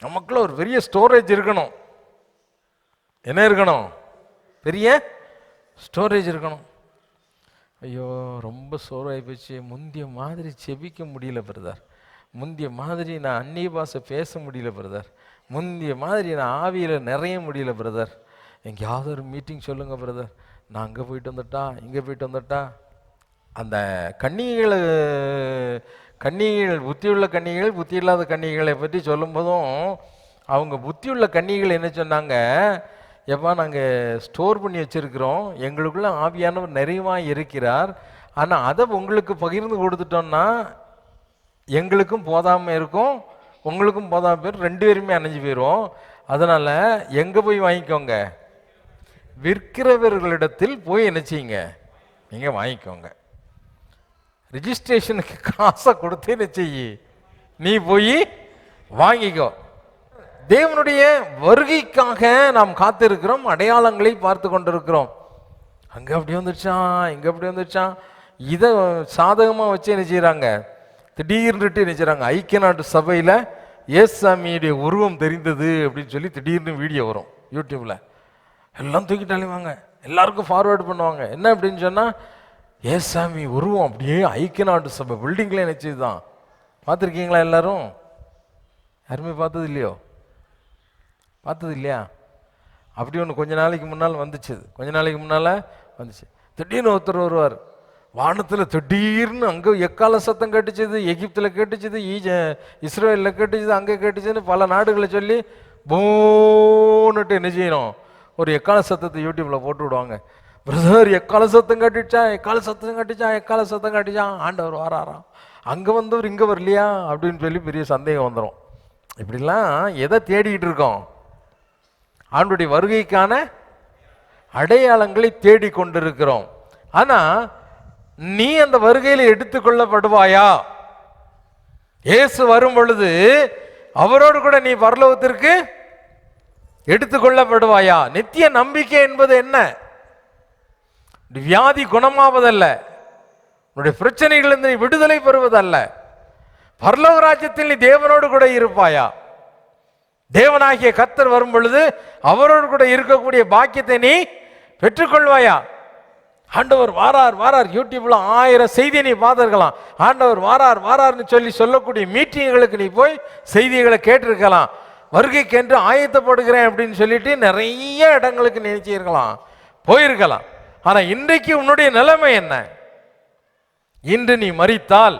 நமக்குள்ள ஒரு பெரிய ஸ்டோரேஜ் இருக்கணும். என்ன இருக்கணும்? பெரிய ஸ்டோரேஜ் இருக்கணும். ஐயோ, ரொம்ப சோர்வாகி போச்சு, முந்திய மாதிரி செபிக்க முடியல பிரதர், முந்திய மாதிரி நான் அந்நிய பாஷை பேச முடியல பிரதர், முந்திய மாதிரி நான் ஆவியில் நிறைய முடியல பிரதர், எங்கேயாவது ஒரு மீட்டிங் சொல்லுங்கள் பிரதர், நான் அங்கே போயிட்டு வந்துட்டா இங்கே போயிட்டு வந்துட்டா. அந்த கன்னிகைகள் புத்தியுள்ள கன்னிகைகள் புத்தி இல்லாத கன்னிகளை பற்றி சொல்லும்போதும் அவங்க புத்தியுள்ள கன்னிகள் என்ன சொன்னாங்க? எப்பா, நாங்கள் ஸ்டோர் பண்ணி வச்சுருக்கிறோம், எங்களுக்குள்ள ஆவியானவர் நிறைவாக இருக்கிறார், ஆனால் அதை உங்களுக்கு பகிர்ந்து கொடுத்துட்டோம்னா எங்களுக்கும் போதாமல் இருக்கும், உங்களுக்கும் போதாமல் போயிடும், 2 பேருமே அணைஞ்சு போயிடும். அதனால் எங்கே போய் வாங்கிக்கோங்க? விற்கிறவர்களிடத்தில் போய் என்ன செய்யுங்க, நீங்கள் வாங்கிக்கோங்க. ரிஜிஸ்ட்ரேஷனுக்கு காசை கொடுத்து என்ன செய்ய, நீ போய் வாங்கிக்கோ. தேவனுடைய வருகைக்காக நாம் காத்திருக்கிறோம், அடையாளங்களை பார்த்து கொண்டிருக்கிறோம். அங்கே அப்படி வந்துடுச்சான், இங்கே அப்படி வந்துடுச்சான். இதை சாதகமாக வச்சு என்ன செய்கிறாங்க? திடீர்னுட்டு என்ன செய்கிறாங்க? ஐக்கிய நாட்டு சபையில் ஏசாமியுடைய உருவம் தெரிந்தது அப்படின்னு சொல்லி திடீர்னு வீடியோ வரும் யூடியூப்பில். எல்லாம் தூக்கிட்டாலே வாங்க, எல்லாருக்கும் ஃபார்வேர்டு பண்ணுவாங்க. என்ன அப்படின்னு சொன்னால், ஏசாமி உருவம் அப்படியே ஐக்கிய நாட்டு சபை பில்டிங்கில் என்ன செய்யுதான். பார்த்துருக்கீங்களா? எல்லாரும் யாருமே பார்த்தது இல்லையோ? பார்த்தது இல்லையா? அப்படி ஒன்று கொஞ்ச நாளைக்கு முன்னால் வந்துச்சு. திடீர்னு ஒருத்தர் வருவார், வானத்தில் திடீர்னு அங்கே எக்கால சத்தம் கேட்டுச்சுது, எகிப்தில் கேட்டுச்சுது, இஸ்ரேலில் கேட்டுச்சுது, அங்கே கேட்டுச்சுன்னு பல நாடுகளை சொல்லி போன்னுட்டு என்ன செய்யணும், ஒரு எக்கால சத்தத்தை யூடியூப்பில் போட்டு விடுவாங்க. பிரதர், எக்கால சத்தம் காட்டிச்சான், ஆண்டவர் வராராம், அங்கே வந்தவர் இங்கே வரலையா அப்படின்னு சொல்லி பெரிய சந்தேகம் வந்துடும். இப்படிலாம் எதை தேடிக்கிட்டு இருக்கோம்? ஆண்டுடைய வருகைக்கான அடையாளங்களை தேடி கொண்டிருக்கிறோம். ஆனால் நீ அந்த வருகையில் எடுத்துக்கொள்ளப்படுவாயா? இயேசு வரும் பொழுது அவரோடு கூட நீ பரலோகத்திற்கு எடுத்துக்கொள்ளப்படுவாயா? நித்திய நம்பிக்கை என்பது என்ன? வியாதி குணமாவதல்ல, உன்னுடைய பிரச்சனைகளிலிருந்து நீ விடுதலை பெறுவதல்ல. பரலோக ராஜ்யத்தில் நீ தேவனோடு கூட இருப்பாயா? தேவனாகிய கர்த்தர் வரும் பொழுது அவரோடு கூட இருக்கக்கூடிய பாக்கியத்தை நீ பெற்றுக்கொள்வாயா? ஆண்டவர் வாரார் வாரார், யூடியூப்ல 1000 செய்தியை நீ பார்த்துருக்கலாம். ஆண்டவர் வாரார் வாரார்னு சொல்லக்கூடிய மீட்டிங்களுக்கு நீ போய் செய்திகளை கேட்டிருக்கலாம். வருகைக்கென்று ஆயத்தப்படுகிறேன் அப்படின்னு சொல்லிட்டு நிறைய இடங்களுக்கு நினைச்சிருக்கலாம், போயிருக்கலாம். ஆனா இன்றைக்கு உன்னுடைய நிலைமை என்ன? இன்று நீ மரித்தால்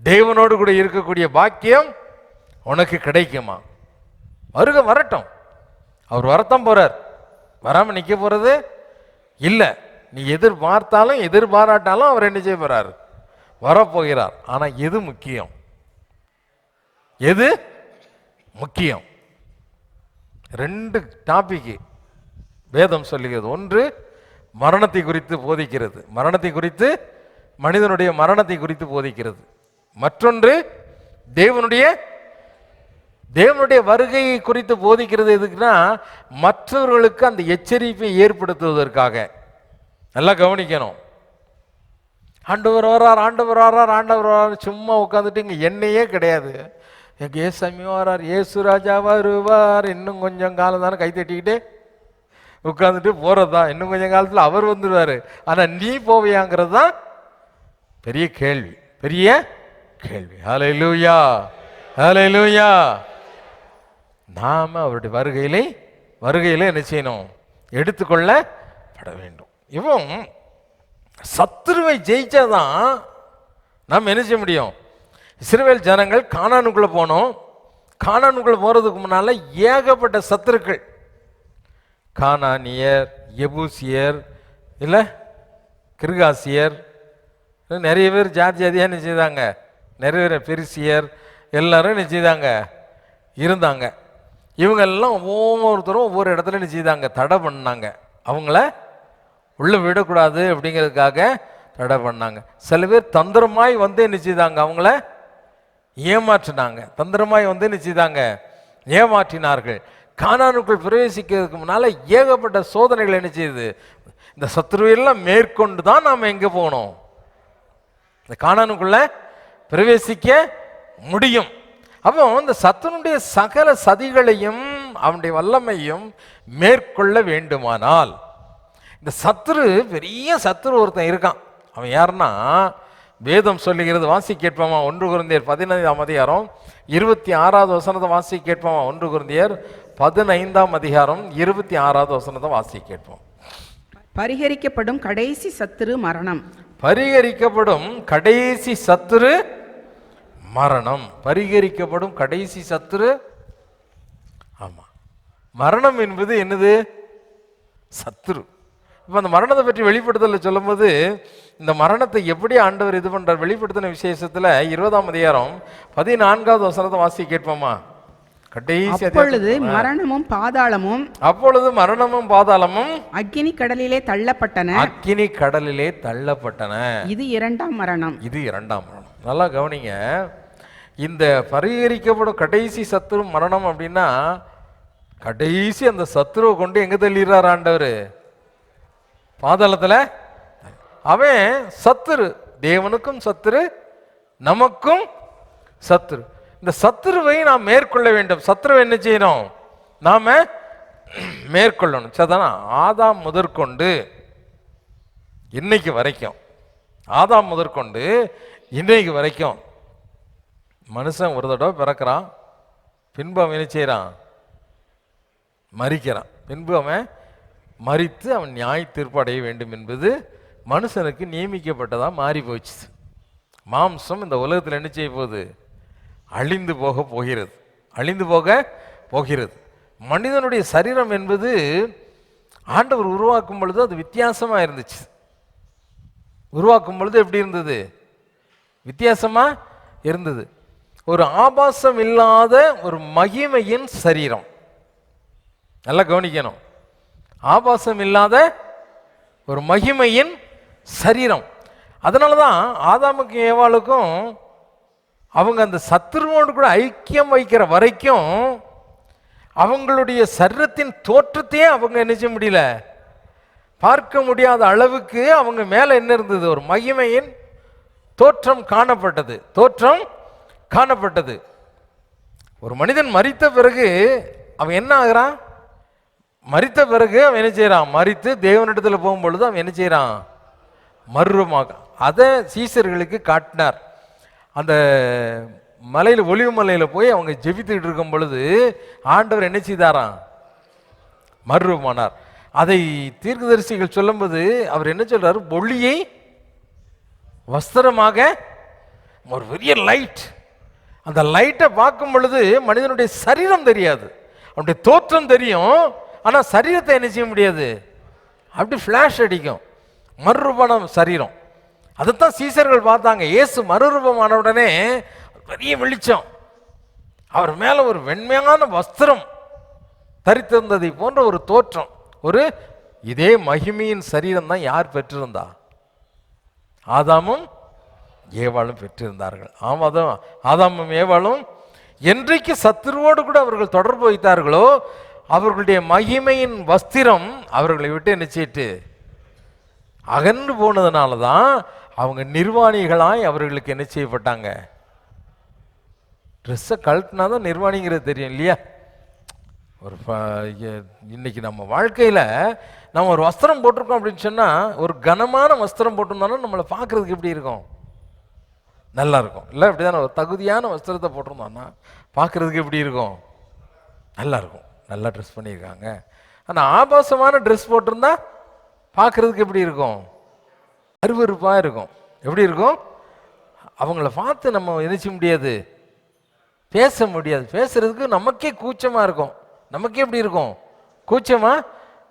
தேவனோடு கூட இருக்கக்கூடிய பாக்கியம் உனக்கு கிடைக்குமா? வருக வரட்டும், அவர் வரத்தான் போறார், வராம நிக்க போறது இல்லை. நீ எதிர்பார்த்தாலும் எதிர்பாராட்டாலும் அவர் என்ன செய்ய போறார்? வரப்போகிறார். ஆனா எது முக்கியம்? எது முக்கியம்? 2 டாபிக் வேதம் சொல்லுகிறது. ஒன்று மரணத்தை குறித்து போதிக்கிறது, மரணத்தை குறித்து, மனிதனுடைய மரணத்தை குறித்து போதிக்கிறது. மற்றொன்று தேவனுடைய வருகையை குறித்து போதிக்கிறது. எதுக்குன்னா மற்றவர்களுக்கு அந்த எச்சரிப்பை ஏற்படுத்துவதற்காக. நல்லா கவனிக்கணும். ஆண்டவர் வரார் ஆண்டவர் வரார் ஆண்டவர் வரார் சும்மா உட்காந்துட்டு இங்கே எண்ணெயே கிடையாது. எங்கள் ஏசாமி வரார், ஏசு ராஜா வருவார், இன்னும் கொஞ்சம் காலம் தானே கை தட்டிக்கிட்டே உட்காந்துட்டு போகிறது தான். இன்னும் கொஞ்சம் காலத்தில் அவர் வந்துடுவார். ஆனால் நீ போவியாங்கிறது தான் பெரிய கேள்வி, பெரிய கேள்வி. ஹல்லேலூயா, ஹல்லேலூயா. நாம அவருடைய வருகையிலே என்ன செய்யணும்? எடுத்துக்கொள்ளப்பட வேண்டும். இவன் சத்துருவை ஜெயிச்சாதான் நாம் என்ன செய்ய முடியும்? இஸ்ரவேல் ஜனங்கள் கானானுக்குள்ள போனோம். கானானுக்குள்ள போறதுக்கு முன்னால ஏகப்பட்ட சத்துருக்கள், கானானியர், எபூசியர், இல்லை கிர்காசியர், நிறைய பேர் ஜாதி ஜாதியாக என்ன செய்தாங்க, நிறைய பேர் பெருசியர், எல்லாரும் என்ன செய்தாங்க, இருந்தாங்க. இவங்க எல்லாம் ஒவ்வொருத்தரும் ஒவ்வொரு இடத்துல என்ன செய்தாங்க, தடை பண்ணாங்க. அவங்கள உள்ள விடக்கூடாது அப்படிங்கிறதுக்காக தடை பண்ணாங்க. சில பேர் தந்திரமாய் வந்து என்ன செய்தாங்க, அவங்கள ஏமாற்றினாங்க. தந்திரமாய் வந்து என்ன செய்தாங்க, ஏமாற்றினார்கள். கானானுக்குள் பிரவேசிக்கிறதுக்கு முன்னால ஏகப்பட்ட சோதனைகள் என்ன செய்யுது. இந்த சத்துருவெல்லாம் மேற்கொண்டு தான் நாம் எங்கே போகணும்? இந்த கானானுக்குள்ள பிரவேசிக்க முடியும். அப்போ இந்த சத்துனுடைய சகல சதிகளையும் அவனுடைய வல்லமையும் மேற்கொள்ள வேண்டுமானால், இந்த சத்துரு பெரிய சத்துரு ஒருத்தன் இருக்கான். அவன் யாருன்னா, வேதம் சொல்லுகிறது, வாசி கேட்பாமா 1 கொரிந்தியர் 15ஆம் அதிகாரம் 26வது வசனத்தை வாசி கேட்பாமா. 1 கொரிந்தியர் 15ஆம் அதிகாரம் 26வது வசனத்தை வாசி கேட்போம்.
பரிகரிக்கப்படும் கடைசி சத்துரு மரணம்.
பரிகரிக்கப்படும் கடைசி சத்துரு மரணம். பரிகரிக்கப்படும் கடைசி சத்துரு, ஆமா, மரணம் என்பது என்னது? சத்துரு. இப்போ அந்த மரணத்தை பற்றி வெளிப்படுத்தல சொல்லும் போது, இந்த மரணத்தை எப்படி ஆண்டவர் இது பண்றார் வெளிப்படுத்தின விசேஷத்துல 20ஆம் அதிகாரம் 14வது வசனத்தை வாசி கேட்போமா. கடைசி
அப்பொழுது மரணமும் பாதாளமும்,
அப்பொழுது மரணமும் பாதாளமும்
அக்கினி கடலிலே தள்ளப்பட்டன.
அக்கினி கடலிலே தள்ளப்பட்டன.
இது 2ஆம் மரணம்.
இது 2ஆம் மரணம். நல்லா கவனிங்க. இந்த பரிகரிக்கப்படும் கடைசி சத்துரு மரணம் அப்படின்னா, கடைசி அந்த சத்துருவை கொண்டு எங்க தள்ளிடுறார் ஆண்டவர்? பாதாளத்துல. அவன் சத்துரு, தேவனுக்கும் சத்துரு, நமக்கும் சத்துரு. இந்த சத்துருவை நாம் மேற்கொள்ள வேண்டும். சத்துருவை என்ன செய்யணும்? நாம மேற்கொள்ளணும். சரிதானா? ஆதாம் முதற்கொண்டு இன்னைக்கு வரைக்கும், ஆதாம் முதற்கொண்டு இன்னைக்கு வரைக்கும் மனுஷன் ஒரு தடவை பிறக்கிறான், பின்பு அவன் என்ன செய்யறான்? மரிக்கிறான். பின்பு அவன் மரித்து அவன் நியாய தீர்ப்பு அடைய வேண்டும் என்பது மனுஷனுக்கு நியமிக்கப்பட்டதா மாறி போச்சு. மாம்சம் இந்த உலகத்தில் என்ன செய்ய போகுது? அழிந்து போக போகிறது, அழிந்து போக போகிறது. மனிதனுடைய சரீரம் என்பது ஆண்டவர் உருவாக்கும் பொழுது அது வித்தியாசமா இருந்துச்சு. உருவாக்கும் பொழுது எப்படி இருந்தது? வித்தியாசமா இருந்தது. ஒரு ஆபாசம் இல்லாத ஒரு மகிமையின் சரீரம். நல்லா கவனிக்கணும். ஆபாசம் இல்லாத ஒரு மகிமையின் சரீரம். அதனாலதான் ஆதாமுக்கும் ஏவாளுக்கும் அவங்க அந்த சத்துருவோடு கூட ஐக்கியம் வைக்கிற வரைக்கும் அவங்களுடைய சரீரத்தின் தோற்றத்தையே அவங்க என்ன செய்ய முடியல, பார்க்க முடியாத அளவுக்கு அவங்க மேல என்ன இருந்தது? ஒரு மகிமையின் தோற்றம் காணப்பட்டது. தோற்றம் காணப்பட்டது. ஒரு மனிதன் மரித்த பிறகு அவன் என்ன ஆகுறான்? மரித்த பிறகு அவன் என்ன செய்யறான்? மரித்து தேவனிடத்தில் போகும்பொழுது அவன் என்ன செய்யறான்? மறுரூபமாக. அதை சீசர்களுக்கு காட்டினார். அந்த மலையில், ஒலிவு மலையில் போய் அவங்க ஜெபித்துக்கிட்டு இருக்கும் பொழுது ஆண்டவர் என்ன செய்தாராம்? மறுரூபமானார். அதை தீர்க்கதரிசிகள் சொல்லும்போது அவர் என்ன சொல்றாரு? ஒளியை வஸ்திரமாக, ஒரு பெரிய லைட். அந்த லைட்டை பார்க்கும் பொழுது மனிதனுடைய சரீரம் தெரியாது, அவனுடைய தோற்றம் தெரியும், ஆனால் சரீரத்தை என்ன செய்ய முடியாது, அப்படி ஃப்ளாஷ் அடிக்கும். மறுரூபமான சரீரம். அதைத்தான் சீசர்கள் பார்த்தாங்க. இயேசு மறுரூபமான உடனே பெரிய வெளிச்சம், அவர் மேலே ஒரு வெண்மையான வஸ்திரம் தரித்திருந்ததை போன்ற ஒரு தோற்றம். ஒரு இதே மகிமையின் சரீரம் தான் யார் பெற்றிருந்தா? ஆதாமும் ஏவாளும் பெற்றிருந்தார்கள். ஆதாமும் ஏவாளும் என்றைக்கு சத்துருவோடு கூட அவர்கள் தொடர்பு வைத்தார்களோ அவர்களுடைய மகிமையின் வஸ்திரம் அவர்களை விட்டு என்ன செய்யிட்டு அகன்று போனதுனால தான் அவங்க நிர்வாணிகளாய் அவர்களுக்கு என்ன செய்யப்பட்டாங்க? ட்ரெஸ்ஸை கழட்டினா தான் நிர்வாணிங்கிறது தெரியும் இல்லையா? ஒரு இன்னைக்கு நம்ம வாழ்க்கையில் நம்ம ஒரு வஸ்திரம் போட்டிருக்கோம் அப்படின்னு சொன்னால், ஒரு கனமான வஸ்திரம் போட்டிருந்தாலும் நம்மளை பார்க்குறதுக்கு எப்படி இருக்கும்? நல்லா இருக்கும் இல்லை? அப்படி தானே? ஒரு தகுதியான வஸ்திரத்தை போட்டிருந்தோம்னா பார்க்குறதுக்கு எப்படி இருக்கும்? நல்லா இருக்கும். நல்லா ட்ரெஸ் பண்ணியிருக்காங்க. ஆனால் ஆபாசமான ட்ரெஸ் போட்டிருந்தா பார்க்குறதுக்கு எப்படி இருக்கும்? அருவருப்பாக இருக்கும். எப்படி இருக்கும்? அவங்கள பார்த்து நம்ம நினைச்ச முடியாது, பேச முடியாது. பேசுறதுக்கு நமக்கே கூச்சமாக இருக்கும். நமக்கே எப்படி இருக்கும்? கூச்சமாக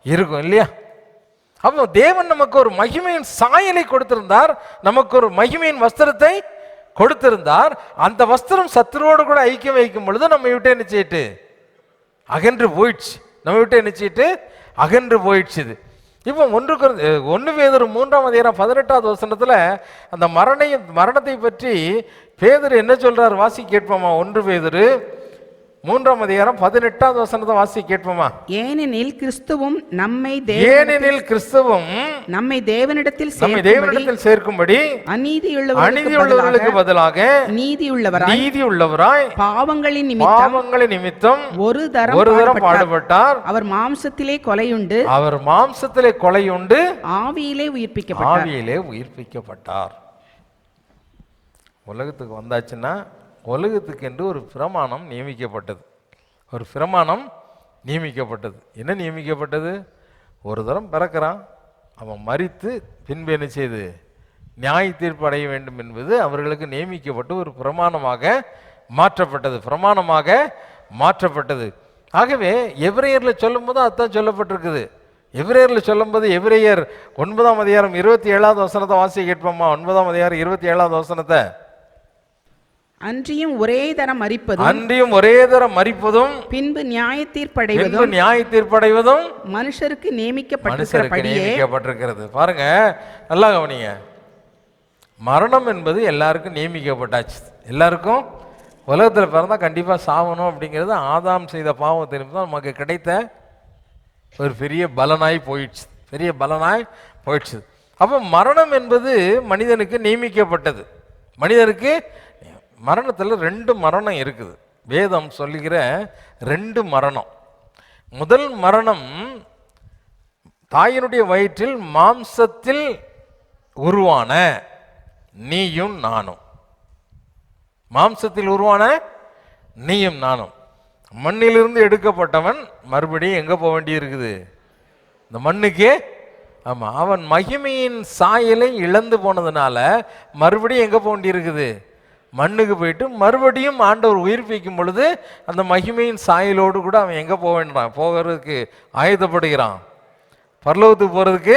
இருக்கும் இல்லையா? அப்போ தேவன் நமக்கு ஒரு மகிமையின் சாயலை கொடுத்திருந்தார், நமக்கு ஒரு மகிமையின் வஸ்திரத்தை கொடுத்திருந்தார். அந்த வஸ்திரம் சத்துருவோடு கூட ஐக்கியம் வைக்கும் பொழுது நம்ம விட்டு என்ன செய்யிட்டு அகன்று போயிடுச்சு. நம்ம விட்டு என்ன செய்யிட்டு அகன்று போயிடுச்சு. இது இப்போ 1 பேதுரு 3:18 அந்த மரணத்தை பற்றி பேதுரு என்ன சொல்றார்? வாசி கேட்போமா? 1 பேதுரு 3:18 வாசி கேட்போமா?
ஏனெனில் கிறிஸ்துவும் நம்மை தேவனிடத்தில்
சேர்க்கும்படி
அநீதியுள்ளவர்களுக்கு பதிலாக நீதியுள்ளவராய் பாவங்களின் நிமித்தம் ஒரு தரம் பாடுபட்டார். அவர் மாம்சத்திலே கொலையுண்டு ஆவியிலே உயிர்ப்பிக்கப்பட்டார்.
உலகத்துக்கு வந்தாச்சுன்னா உலகத்துக்கு என்று ஒரு பிரமாணம் நியமிக்கப்பட்டது. என்ன நியமிக்கப்பட்டது? ஒரு தரம் பிறக்கிறான், அவன் மரித்து பின்பு என்ன செய்து நியாய தீர்ப்பு அடைய வேண்டும் என்பது அவர்களுக்கு நியமிக்கப்பட்டு ஒரு பிரமாணமாக மாற்றப்பட்டது. ஆகவே எபிரேயரில் சொல்லும் போது அதுதான் சொல்லப்பட்டிருக்குது. எபிரேயரில் சொல்லும்போது எபிரேயர் 9:27 வாசி கேட்போமா? 9:27
அன்றியும் ஒரே தரம் மரிப்பதும் பின்பு நியாய தீர்ப்படைவதும் மனுஷருக்கு நியமிக்கப்பட்டிருக்கிறது.
பாருங்க, நல்லா கவனிங்க. மரணம் என்பது எல்லாருக்கும் நியமிக்கப்பட்டாச்சு. எல்லாருக்கும் உலகத்தில் பிறந்தா கண்டிப்பாக சாவணும் அப்படிங்கிறது ஆதாம் செய்த பாவத்தின் தான் நமக்கு கிடைத்த ஒரு பெரிய பலனாய் போயிடுச்சு. அப்போ மரணம் என்பது மனிதனுக்கு நியமிக்கப்பட்டது. மனிதனுக்கு மரணத்தில் 2 மரணம் இருக்குது. வேதம் சொல்லுகிற 2 மரணம். முதல் மரணம் தாயினுடைய வயிற்றில் மாம்சத்தில் உருவான நீயும் நானும். மண்ணிலிருந்து எடுக்கப்பட்டவன் மறுபடியும் எங்கே போக வேண்டி இருக்குது? இந்த மண்ணுக்கே. ஆமாம், அவன் மகிமையின் சாயலை இழந்து போனதுனால மறுபடியும் எங்கே போக வேண்டி இருக்குது? மண்ணுக்கு போயிட்டு மறுபடியும் ஆண்டவர் உயிர்ப்பிக்கும் பொழுது அந்த மகிமையின் சாயலோடு கூட அவன் எங்கே போகிறதுக்கு ஆயத்தப்படுகிறான்? பரலோகத்துக்கு போகிறதுக்கு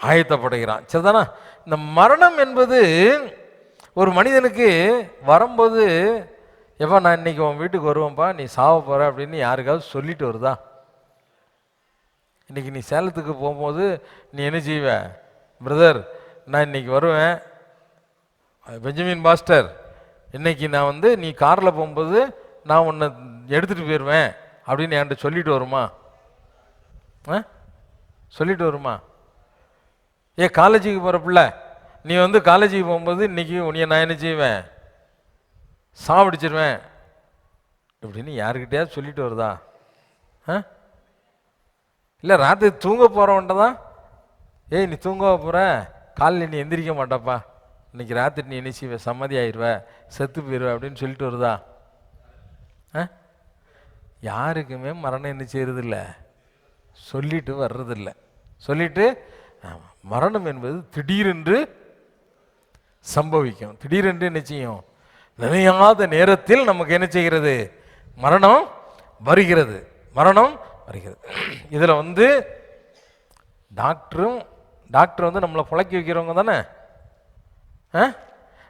ஆயத்தப்படுகிறான். சரிதானா? இந்த மரணம் என்பது ஒரு மனிதனுக்கு வரும்போது, எப்போ நான் இன்னைக்கு உன் வீட்டுக்கு வருவேன்ப்பா, நீ சாவ போகிற அப்படின்னு யாருக்காவது சொல்லிட்டு வருதா? இன்னைக்கு நீ சேலத்துக்கு போகும்போது நீ என்ன செய்வ? பிரதர், நான் இன்னைக்கு வருவேன், பெஞ்சமின் பாஸ்டர், இன்னைக்கு நான் நீ காரில் போகும்போது நான் உன்னை எடுத்துகிட்டு போயிடுவேன் அப்படின்னு என்கிட்ட சொல்லிட்டு வருமா? காலேஜுக்கு போகிற பிள்ளை, நீ காலேஜுக்கு போகும்போது இன்னைக்கு உன்னைய நான் என்ன செய்வேன்? சாவடிச்சிருவேன் இப்படின்னு யாருக்கிட்டையாவது சொல்லிட்டு வருதா? இல்லை ராத்திரி தூங்க போகிறவன்ட்ட தான், ஏய் நீ தூங்க போகிற, காலையில் நீ எந்திரிக்க மாட்டாப்பா, இன்னைக்கு ராத்திரி நீ என்ன செய்வ, சம்மதி ஆயிடுவ, செத்து போயிடுவ அப்படின்னு சொல்லிட்டு வருதா? யாருக்குமே மரணம் என்ன செய்யறதில்ல, சொல்லிட்டு வர்றதில்ல. சொல்லிட்டு மரணம் என்பது திடீரென்று சம்பவிக்கும். திடீரென்று என்ன செய்யும், நினையாத நேரத்தில் நமக்கு என்ன செய்கிறது, மரணம் வருகிறது. மரணம் வருகிறது. இதில் வந்து டாக்டர் வந்து நம்மளை புழைக்க வைக்கிறவங்க தானே.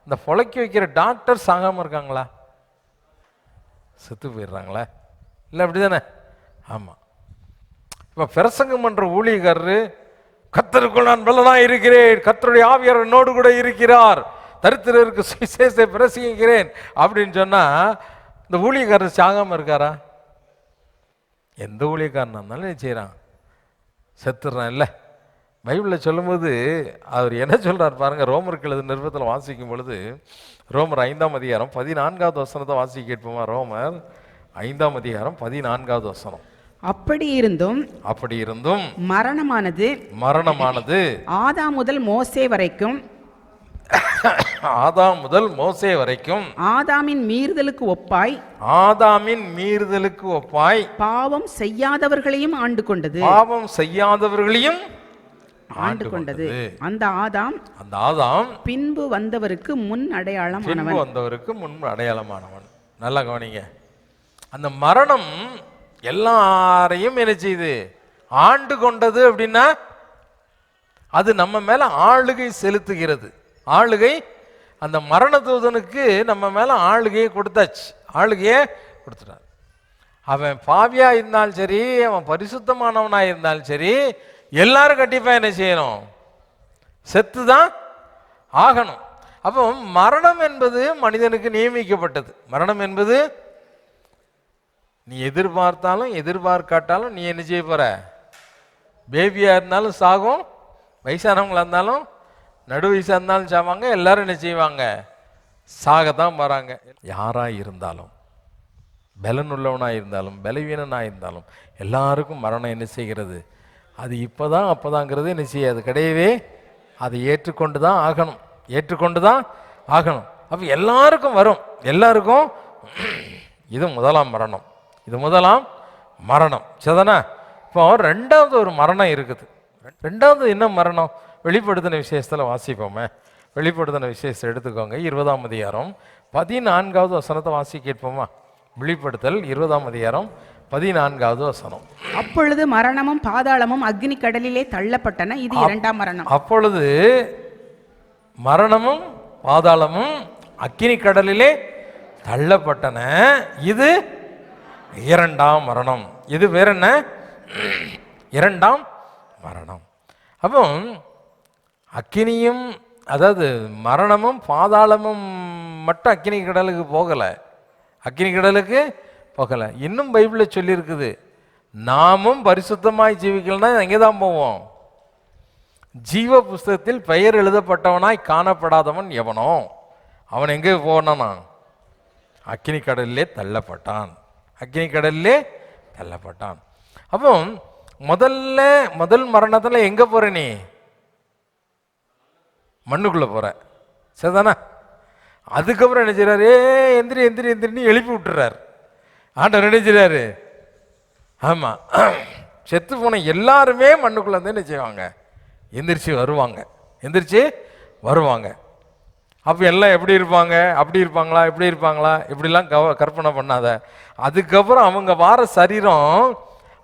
இந்த புழைக்க வைக்கிற டாக்டர் சாகாமல் இருக்காங்களா? செத்து போயிடுறாங்களா? இல்லை அப்படி தானே? ஆமாம். இப்போ பிரசங்கம் பண்ணுற ஊழியக்காரரு, கர்த்தருக்குள் நான் பலனாக இருக்கிறேன், கர்த்தருடைய ஆவியார் என்னோடு கூட இருக்கிறார், தரித்திரருக்கு சுவிசேஷத்தை பிரசங்கிக்கிறேன் அப்படின்னு சொன்னால் இந்த ஊழியக்காரர் சாகாமல் இருக்காரா? எந்த ஊழியக்காரனா இருந்தாலும் என்ன செய்கிறான், செத்துடுறான். இல்லை பைபிளில் சொல்லும்போது அவர் என்ன சொல்கிறார் பாருங்கள். ரோமருக்கு எழுதின நிருபத்தில் வாசிக்கும் பொழுது, ரோமர் 5ஆம் அதிகாரம் 14வது வசனத்தை வாசிக்க கேட்போமா? ரோமர் 5ஆம் அதிகாரம் 14வது வசனம்.
அப்படி இருந்தும்
மரணமானது
ஆதாம் முதல் மோசே வரைக்கும் ஆதாமின் மீறுதலுக்கு ஒப்பாய் பாவம் செய்யாதவர்களையும் ஆண்டு கொண்டது. அந்த ஆதாம் பின்பு வந்தவருக்கு முன் அடையாளமானவன்.
நல்லா கவனிங்க. அந்த மரணம் எல்லாரையும் என்ன செய்யுது, ஆண்டு கொண்டது. அப்படின்னா அது நம்ம மேல ஆளுகை செலுத்துகிறது. ஆளுகை, அந்த மரண தூதனுக்கு நம்ம மேல ஆளுகையை கொடுத்தாச்சு, ஆளுகையை கொடுத்துட்டார். அவன் பாவியா இருந்தாலும் சரி, அவன் பரிசுத்தமானவனா இருந்தாலும் சரி, எல்லாரும் கண்டிப்பா என்ன செய்யணும், செத்து தான் ஆகணும். அப்போ மரணம் என்பது மனிதனுக்கு நியமிக்கப்பட்டது. மரணம் என்பது நீ எதிர்பார்த்தாலும் எதிர்பார்க்காட்டாலும் நீ என்ன செய்ய போற, பேபியா இருந்தாலும் சாகும், வயசானவங்களா இருந்தாலும் நடு வயசாக இருந்தாலும் சாவாங்க, எல்லாரும் என்ன செய்வாங்க, சாகத்தான் போகிறாங்க. யாராக இருந்தாலும், பலனுள்ளவனாக இருந்தாலும் பலவீனனாக இருந்தாலும் எல்லாருக்கும் மரணம் என்ன செய்கிறது, அது இப்போதான் அப்போதாங்கிறது என்ன செய்யாது, கிடையவே. அதை ஏற்றுக்கொண்டு தான் ஆகணும். அப்போ எல்லாருக்கும் வரும், எல்லாருக்கும். இது முதலாம் மரணம். சரிதானா? இப்போ ரெண்டாவது ஒரு மரணம் இருக்குது. ரெண்டாவது என்ன மரணம்? வெளிப்படுத்தின விசேஷத்தில் வாசிப்போமே. வெளிப்படுத்தின விசேஷத்தை எடுத்துக்கோங்க. 20ஆம் அதிகாரம் 14வது வசனத்தை வாசி கேட்போமா? வெளிப்படுத்தல் 20ஆம் அதிகாரம் 14வது வசனம்.
அப்பொழுது மரணமும் பாதாளமும் அக்னி கடலிலே தள்ளப்பட்டன. இது இரண்டாம் மரணம்.
அப்பொழுது மரணமும் பாதாளமும் அக்னி கடலிலே தள்ளப்பட்டன. இது இரண்டாம் மரணம். இது வேற என்ன? இரண்டாம் மரணம். அப்போ அக்கினியும், அதாவது மரணமும் பாதாளமும் மட்டும் அக்கினி கடலுக்கு போகலை. இன்னும் பைபிளில் சொல்லியிருக்குது, நாமும் பரிசுத்தமாய் ஜீவிக்கலன்னா எங்கே தான் போவோம்? ஜீவ புஸ்தகத்தில் பெயர் எழுதப்பட்டவனாய் காணப்படாதவன் எவனோ அவன் எங்கே போனானா? அக்கினி கடலிலே தள்ளப்பட்டான். அப்போ முதல் மரணத்தில் எங்கே போற? நீ மண்ணுக்குள்ளே போற, சரிதானா? அதுக்கப்புறம் என்ன செய்றாரு? எந்திரின்னு எழுப்பி விட்டுறாரு. ஆண்டவர் என்ன செய்றாரு? ஆமாம், செத்து போன எல்லாருமே மண்ணுக்குள்ளே வந்து என்ன செய்வாங்க? எந்திரிச்சு வருவாங்க. அப்போ எல்லாம் எப்படி இருப்பாங்க? அப்படி இருப்பாங்களா, இப்படி இருப்பாங்களா? இப்படிலாம் கற்பனை பண்ணாத. அதுக்கப்புறம் அவங்க வார சரீரம்,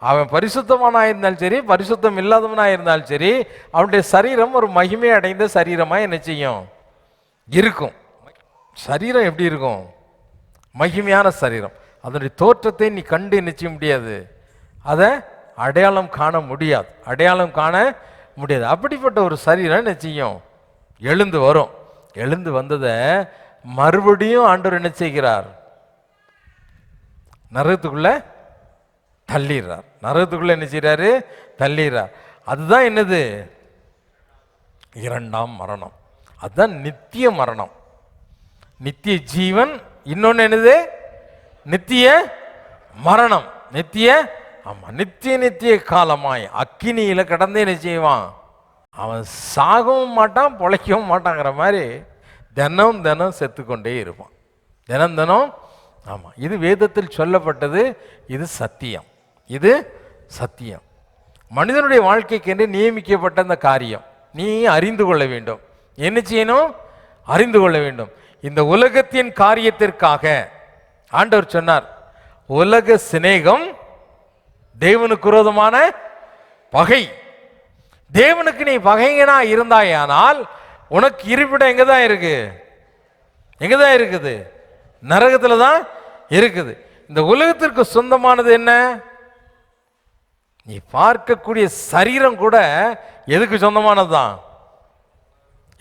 அவன் பரிசுத்தமானாக இருந்தாலும் சரி, பரிசுத்தம் இல்லாதவனாக இருந்தாலும் சரி, அவனுடைய சரீரம் ஒரு மகிமை அடைந்த சரீரமாக என்ன செய்யும்? இருக்கும். சரீரம் எப்படி இருக்கும்? மகிமையான சரீரம். அதனுடைய தோற்றத்தை நீ கண்டு என்ன செய்ய முடியாது, அதை அடையாளம் காண முடியாது. அப்படிப்பட்ட ஒரு சரீரம் என்ன செய்யும்? எழுந்து வரும். எழுந்து வந்ததை மறுபடியும் ஆண்டவர் என்ன செய்கிறார்? நரகத்துக்குள்ள என்ன செய்றாரு? தள்ளிடுறார். அதுதான் என்னது? இரண்டாம் மரணம். அதுதான் நித்திய மரணம். நித்திய ஜீவன். இன்னொன்று என்னது? நித்திய மரணம், நித்திய நித்திய காலமாய் அக்கினியில கடந்தே என்ன செய்வான், அவன் சாகவும் மாட்டான் பொழைக்கவும் மாட்டாங்கிற மாதிரி தினம் தினம் செத்துக்கொண்டே இருப்பான், தினம் தினம். ஆமாம், இது வேதத்தில் சொல்லப்பட்டது, இது சத்தியம், இது சத்தியம். மனிதனுடைய வாழ்க்கைக்கென்று நியமிக்கப்பட்ட அந்த காரியம் நீ அறிந்து கொள்ள வேண்டும். என்ன செய்யணும்? அறிந்து கொள்ள வேண்டும். இந்த உலகத்தின் காரியத்திற்காக ஆண்டவர் சொன்னார், உலக சிநேகம் தேவனுக்கு விரோதமான பகை. தேவனுக்கு நீ பகைங்கனா இருந்தாயானால் உனக்கு இருப்பிடம் எங்கதான் இருக்கு? எங்கதான் இருக்குது? நரகத்துல தான் இருக்குது. இந்த உலகத்திற்கு சொந்தமானது என்ன? நீ பார்க்கக்கூடிய சரீரம் கூட எதுக்கு சொந்தமானது தான்?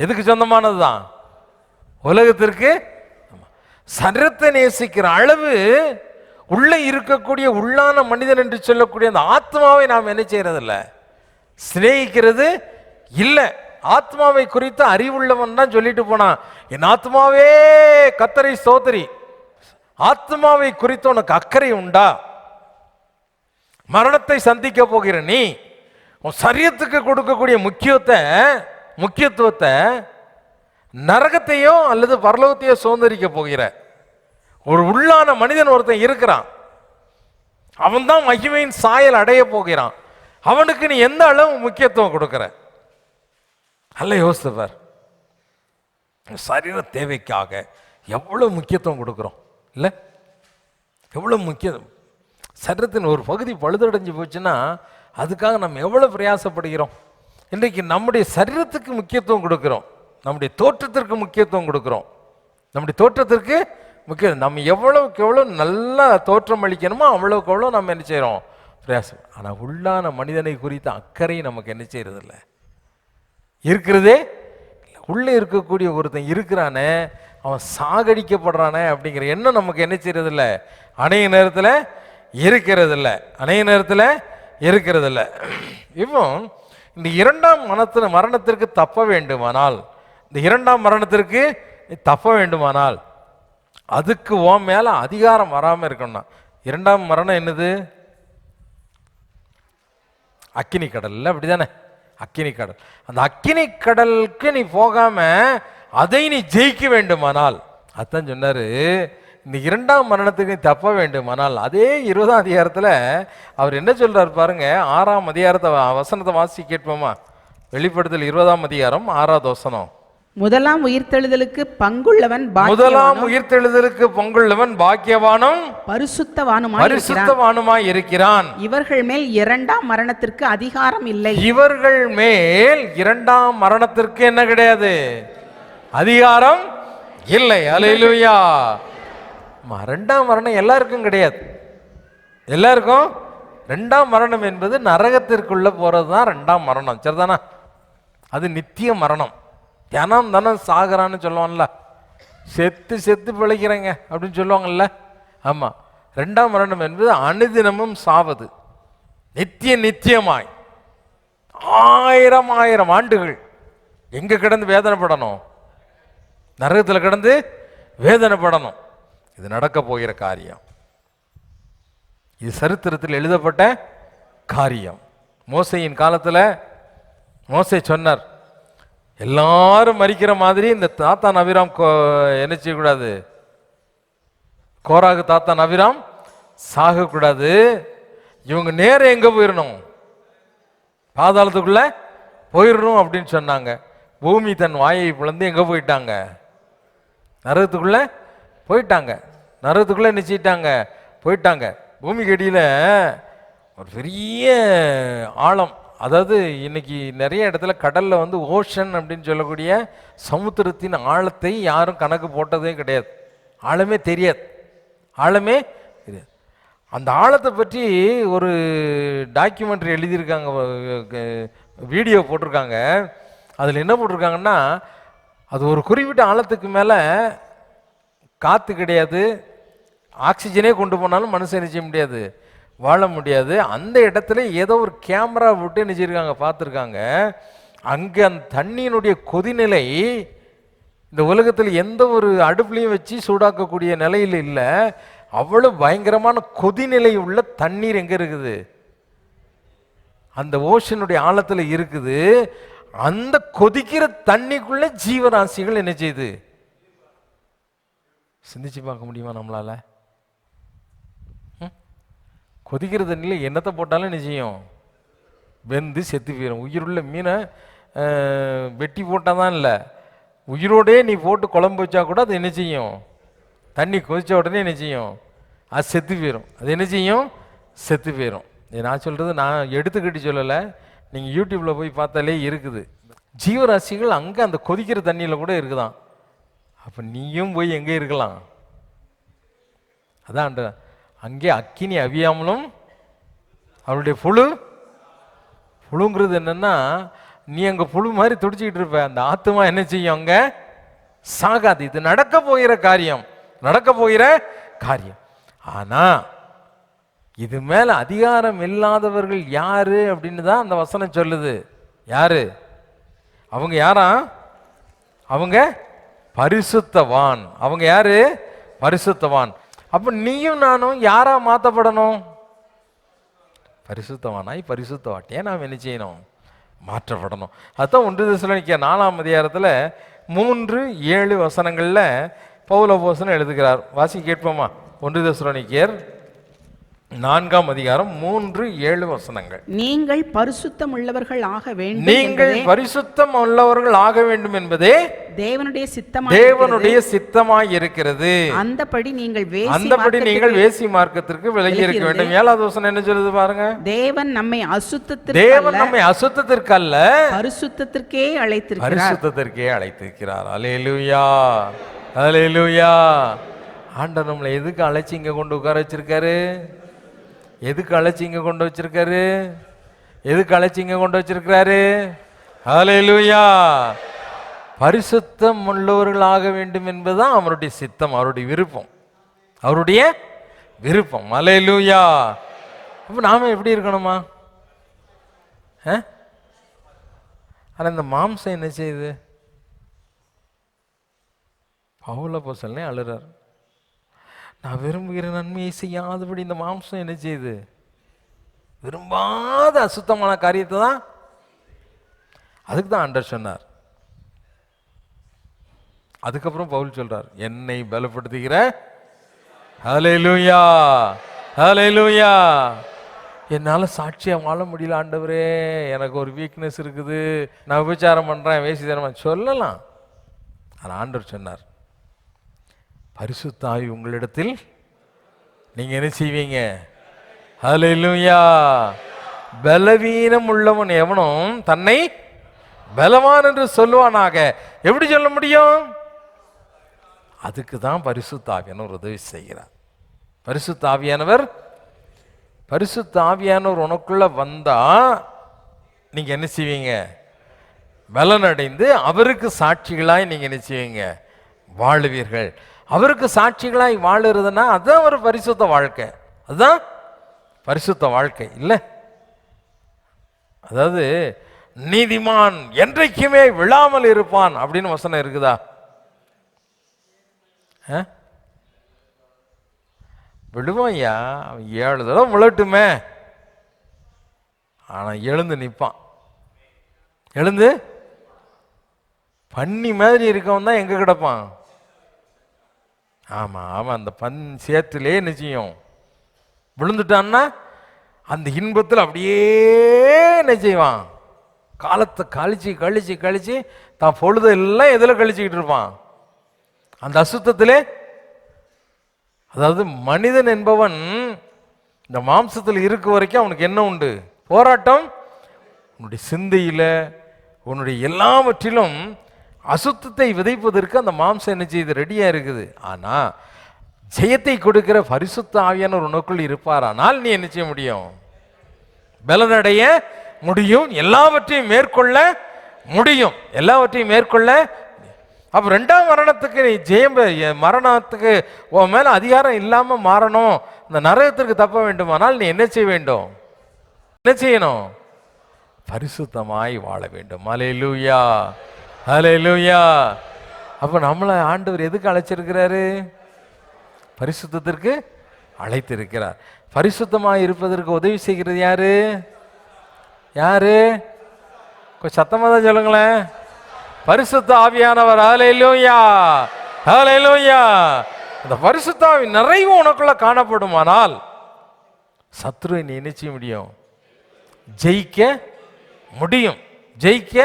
எதுக்கு சொந்தமானது தான்? உலகத்திற்கு. சரீரத்தை நேசிக்கிற அளவு உள்ள இருக்கக்கூடிய உள்ளான மனிதன் என்று சொல்லக்கூடிய அந்த ஆத்மாவை நாம் என்ன செய்யறதில்ல, சிநேகிக்கிறது இல்லை. ஆத்மாவை குறித்து அறிவுள்ளவன் தான் சொல்லிட்டு போனான், என் ஆத்மாவே கர்த்தரை ஸ்தோத்திரி. ஆத்மாவை குறித்து உனக்கு அக்கறை உண்டா? மரணத்தை சந்திக்க போகிற நீ உன் சரீரத்துக்கு கொடுக்கக்கூடிய முக்கியத்துவத்தை நரகத்தையோ அல்லது பரலோகத்தையோ சுதந்திரிக்க போகிற ஒரு உள்ளான மனிதன் ஒருத்தன் இருக்கிறான், அவன் தான் மகிமையின் சாயல் அடைய போகிறான். அவனுக்கு நீ எந்த அளவு முக்கியத்துவம் கொடுக்கிற? அல்ல யோசிப்பார். சரீர தேவைக்காக எவ்வளவு முக்கியத்துவம் கொடுக்கிறோம் இல்லை? எவ்வளவு முக்கியம். சரீரத்தின் ஒரு பகுதி பழுதடைஞ்சு போச்சுன்னா அதுக்காக நம்ம எவ்வளவு பிரயாசப்படுகிறோம். இன்றைக்கு நம்முடைய சரீரத்துக்கு முக்கியத்துவம் கொடுக்கிறோம், நம்முடைய தோற்றத்திற்கு முக்கியத்துவம் கொடுக்கிறோம். நம்முடைய தோற்றத்திற்கு முக்கியம். நம்ம எவ்வளவுக்கு எவ்வளோ நல்லா தோற்றம் அளிக்கணுமோ அவ்வளவுக்கு எவ்வளோ நம்ம என்ன செய்கிறோம், பிரயாசம். ஆனால் உள்ளான மனிதனை குறித்த அக்கறை நமக்கு என்ன செய்யறதில்ல, இருக்கிறதே. உள்ளே இருக்கக்கூடிய ஒருத்தன் இருக்கிறானே, அவன் சாகடிக்கப்படுறானே அப்படிங்கிற எண்ணம் நமக்கு என்ன செய்யறதில்ல, அநேக நேரத்தில் இருக்கிறதில்ல, அநேக நேரத்தில் இருக்கிறதில்ல. இப்போ இந்த இரண்டாம் மரணத்திற்கு தப்ப வேண்டுமானால், இந்த இரண்டாம் மரணத்திற்கு தப்ப வேண்டுமானால் அதுக்கு உன் மேல அதிகாரம் வராமல் இருக்கணும்னா, இரண்டாம் மரணம் என்னது? அக்கினி கடல், அப்படிதானே? அக்கினி கடல். அந்த அக்கினி கடலுக்கு நீ போகாம அதை நீ ஜெயிக்க வேண்டுமானால், அதான் சொன்னாரு, இந்த இரண்டாம் மரணத்துக்கு நீ தப்ப வேண்டுமானால், அதே 20ஆம் அதிகாரத்தில் அவர் என்ன சொல்றாரு பாருங்க. 6ஆம் அதிகாரத்தை வசனத்தை வாசி கேட்போமா? வெளிப்படுத்தல் 20ஆம் அதிகாரம் 6வது வசனம்.
முதலாம் உயிர்த்தெழுதலுக்கு பங்குள்ளவன்
பாக்கியவானும்
பரிசுத்தவானுமாய்
இருக்கிறான்.
இவர்கள் மேல் இரண்டாம் மரணத்திற்கு அதிகாரம் இல்லை.
இவர்கள் மேல் இரண்டாம் மரணத்திற்கு என்ன கிடையாது? அதிகாரம் இல்லை. அல்லேலூயா. இரண்டாம் மரணம் எல்லாருக்கும் கிடையாது. எல்லாருக்கும் ரெண்டாம் மரணம் என்பது நரகத்திற்குள்ள போறது தான் ரெண்டாம் மரணம். சரிதானா? அது நித்திய மரணம். தினம் தானம் சாகரான்னு சொல்லுவான்ல, செத்து செத்து பிழைக்கிறேங்க அப்படின்னு சொல்லுவாங்கல்ல. ஆமா, ரெண்டாம் மரணம் என்பது அனுதினமும் சாவது, நித்தியமாய் 1000 ஆண்டுகள் எங்க கிடந்து வேதனைப்படணும்? நரகத்தில் கிடந்து வேதனைப்படணும். இது நடக்க போகிற காரியம். இது சரித்திரத்தில் எழுதப்பட்ட காரியம். மோசையின் காலத்தில் மோசே சொன்னார், எல்லாரும் மறிக்கிற மாதிரி இந்த தாத்தான் அபிராம் என்ன செய்யக்கூடாது, கோராகு தாத்தான் அபிராம் சாகக்கூடாது. இவங்க நேரம் எங்க போயிடணும்? பாதாளத்துக்குள்ள போயிடணும் அப்படின்னு சொன்னாங்க. பூமி தன் வாயை பிளந்து எங்க போயிட்டாங்க? நரகத்துக்குள்ள போயிட்டாங்க. நரகத்துக்குள்ள நிச்சயிட்டாங்க, போயிட்டாங்க. பூமிக்கு அடியில் ஒரு பெரிய ஆழம். அதாவது இன்னைக்கு நிறைய இடத்துல கடலில் வந்து ஓஷன் அப்படின்னு சொல்லக்கூடிய சமுத்திரத்தின் ஆழத்தை யாரும் கணக்கு போட்டதே கிடையாது. ஆழமே தெரியாது, ஆழமே தெரியாது. அந்த ஆழத்தை பற்றி ஒரு டாக்குமெண்ட்ரி எழுதியிருக்காங்க, வீடியோ போட்டிருக்காங்க. அதில் என்ன போட்டிருக்காங்கன்னா, அது ஒரு குறிப்பிட்ட ஆழத்துக்கு மேலே காற்று கிடையாது, ஆக்சிஜனே கொண்டு போனாலும் மனுஷன் என்ன செய்ய முடியாது, வாழ முடியாது. அந்த இடத்துல ஏதோ ஒரு கேமரா விட்டு நினைச்சிருக்காங்க, பார்த்துருக்காங்க. அங்கே அந்த தண்ணியினுடைய கொதிநிலை இந்த உலகத்தில் எந்த ஒரு அடுப்புலையும் வச்சு சூடாக்கக்கூடிய நிலையில் இல்லை. அவ்வளவு பயங்கரமான கொதிநிலை உள்ள தண்ணீர் எங்க இருக்குது? அந்த ஓஷனுடைய ஆழத்துல இருக்குது. அந்த கொதிக்கிற தண்ணிக்குள்ள ஜீவராசிகள் என்ன செய்யுது? சிந்திச்சு பார்க்க முடியுமா நம்மளால? கொதிக்கிற தண்ணியில் என்னத்தை போட்டாலும் என்ன செய்யும்? வெந்து செத்து போயிடும். உயிருள்ள மீனை வெட்டி போட்டால் தான் இல்லை, உயிரோடே நீ போட்டு குழம்பு வச்சா கூட அது என்ன செய்யும்? தண்ணி கொதித்த உடனே என்ன செய்யும்? அது செத்து போயிடும். அது என்ன செய்யும்? செத்து போயிடும். நான் சொல்கிறது நான் எடுத்துக்கிட்டு சொல்லலை, நீங்கள் யூடியூப்பில் போய் பார்த்தாலே இருக்குது. ஜீவராசிகள் அங்கே அந்த கொதிக்கிற தண்ணியில் கூட இருக்குதான். அப்போ நீயும் போய் எங்கே இருக்கலாம்? அதான் அங்கே அக்கினி அவியாமலும் அவருடைய புழுங்கிறது என்னன்னா, நீ அங்கே புழு மாதிரி துடிச்சிக்கிட்டு இருப்ப, அந்த ஆத்மா என்ன செய்யும்? அங்கே சாகாது. இது நடக்க போகிற காரியம், நடக்க போகிற காரியம். ஆனா இது மேல அதிகாரம் இல்லாதவர்கள் யாரு அப்படின்னு தான் அந்த வசனம் சொல்லுது. யாரு அவங்க? யாரா அவங்க? பரிசுத்தவான். அவங்க யாரு? பரிசுத்தவான். அப்ப நீயும் நானும் யாரா மாற்றப்படணும்? பரிசுத்தவானாய் பரிசுத்தவாட்டியா நாம் என்ன செய்யணும்? மாற்றப்படணும். அதுதான் 1 தெசலோனிக்கேயர் 4ஆம் அதிகாரத்தில் 3-7 வசனங்கள்ல பவுல் அப்போஸ்தலன் எழுதுகிறார். வாசி கேட்போமா? 1 தெசலோனிக்கேயர் 4ஆம் அதிகாரம் 3-7 வசனங்கள்.
நீங்கள் பரிசுத்தம் உள்ளவர்கள் ஆக வேண்டும்,
நீங்கள் பரிசுத்தம் உள்ளவர்கள் ஆக வேண்டும் என்பதே
தேவனுடைய
சித்தமாய் இருக்கிறது.
அந்தபடி
நீங்கள் வேசி மார்க்கத்திற்கு விலகி இருக்க வேண்டும். 7வது வசனம் என்ன சொல்லுது பாருங்க?
தேவன் நம்மை அசுத்தத்திற்கு அல்ல
பரிசுத்தத்திற்கே அழைத்திருக்கிறார். அல்லேலூயா, அல்லேலூயா. ஆண்டவர் நம்மளை எதுக்கு அழைச்சி இங்க கொண்டு உட்கார வச்சிருக்காரு? எதுக்கு அழைச்சி இங்க கொண்டு வச்சிருக்காரு? எதுக்கு அழைச்சி இங்க கொண்டு வச்சிருக்கிறாரு? ஹல்லேலூயா. பரிசுத்தம் உள்ளவர்களாக வேண்டும் என்பதுதான் அவருடைய சித்தம், அவருடைய விருப்பம், அவருடைய விருப்பம். ஹல்லேலூயா. அப்ப நாம எப்படி இருக்கணுமா? ஆனா இந்த மாம்சம் என்ன செய்யுது? பவுல் அப்போஸ்தலனே அழுறார். நான் விரும்புகிற நன்மையை செய்யாதபடி இந்த மாம்சம் என்ன செய்யுது? விரும்பாத அசுத்தமான காரியத்தை தான். அதுக்கு தான் ஆண்டவர் சொன்னார். அதுக்கப்புறம் பவுல் சொல்றார், என்னை பலப்படுத்துகிற. ஹல்லேலூயா, ஹல்லேலூயா. என்னால் சாட்சியாக வாழ முடியல ஆண்டவரே, எனக்கு ஒரு வீக்னஸ் இருக்குது, நான் விபச்சாரம் பண்ணுறேன், வேசித்தனம் சொல்லலாம். ஆனால் ஆண்டவர் சொன்னார், பரிசுத்த ஆவி உங்களிடத்தில் நீங்க என்ன செய்வீங்க? ஹல்லேலூயா. பலவீனம் உள்ளவன் எவனும் தன்னை பலவான் என்று சொல்லுவானாக. எப்படி சொல்ல முடியும்? அதுக்கு தான் பரிசுத்த ஆவியானவர் உதவி செய்கிறார். பரிசுத்த ஆவியானவர் உனக்குள்ள வந்தா நீங்க என்ன செய்வீங்க? பலன் அடைந்து அவருக்கு சாட்சிகளாய் நீங்க என்ன செய்வீங்க? வாழுவீர்கள். அவருக்கு சாட்சிகளாய் வாழுறதுன்னா அதுதான் ஒரு பரிசுத்த வாழ்க்கை. அதுதான் பரிசுத்த வாழ்க்கை இல்ல. அதாவது நீதிமான் என்றைக்குமே விழாமல் இருப்பான் அப்படின்னு வசனம் இருக்குதா? விடுவான் ஐயா, 7 தடவை முழட்டுமே, ஆனா எழுந்து நிற்பான். எழுந்து பன்னி மாதிரி இருக்கவன் தான் எங்க கிடப்பான்? ஆமா ஆமா, அந்த சேற்றிலே நிச்சயம் விழுந்துட்டான்னா அந்த இன்பத்தில் அப்படியே என்ன செய்வான்? காலத்தை கழிச்சு கழிச்சு கழிச்சு தான் பொழுதெல்லாம் எதில் கழிச்சுக்கிட்டு இருப்பான்? அந்த அசுத்தத்திலே. அதாவது மனிதன் என்பவன் இந்த மாம்சத்தில் இருக்க வரைக்கும் அவனுக்கு என்ன உண்டு? போராட்டம். உன்னுடைய சிந்தையில உன்னுடைய எல்லாவற்றிலும் அசுத்தத்தை விதைப்பதற்கு அந்த மாம்சம் என்ன செய்யுது? ரெடியா இருக்குது. ஆனா ஜெயத்தை கொடுக்கிற பரிசுத்த ஆவியானவர் உனக்குள் இருப்பாரானால் நீ என்ன செய்ய முடியும்? பலனடைய முடியும், எல்லாவற்றையும் மேற்கொள்ள முடியும், எல்லாவற்றையும் மேற்கொள்ள. அப்ப 2ஆம் மரணத்துக்கு நீ மரணத்துக்கு உன் மேல அதிகாரம் இல்லாம மாறணும், இந்த நரகத்திற்கு தப்ப வேண்டுமானால் நீ என்ன செய்ய வேண்டும்? என்ன செய்யணும்? பரிசுத்தமாய் வாழ வேண்டும். அல்லேலூயா, அல்லேலூயா. அப்ப நம்மளை ஆண்டவர் எதுக்கு அழைச்சிருக்கிறாரு? பரிசுத்தத்திற்கு
அழைத்திருக்கிறார். பரிசுத்தமாக இருப்பதற்கு உதவி செய்கிறது யாரு? யாரு? கொஞ்சம் சத்தமாக தான் சொல்லுங்களேன். பரிசுத்த ஆவியானவர். ஹல்லேலூயா, ஹல்லேலூயா. அந்த பரிசுத்த ஆவி நிறைவு உனக்குள்ள காணப்படுமானால் சத்துருவை நீ என்ன செய்ய முடியும்? ஜெயிக்க முடியும், ஜெயிக்க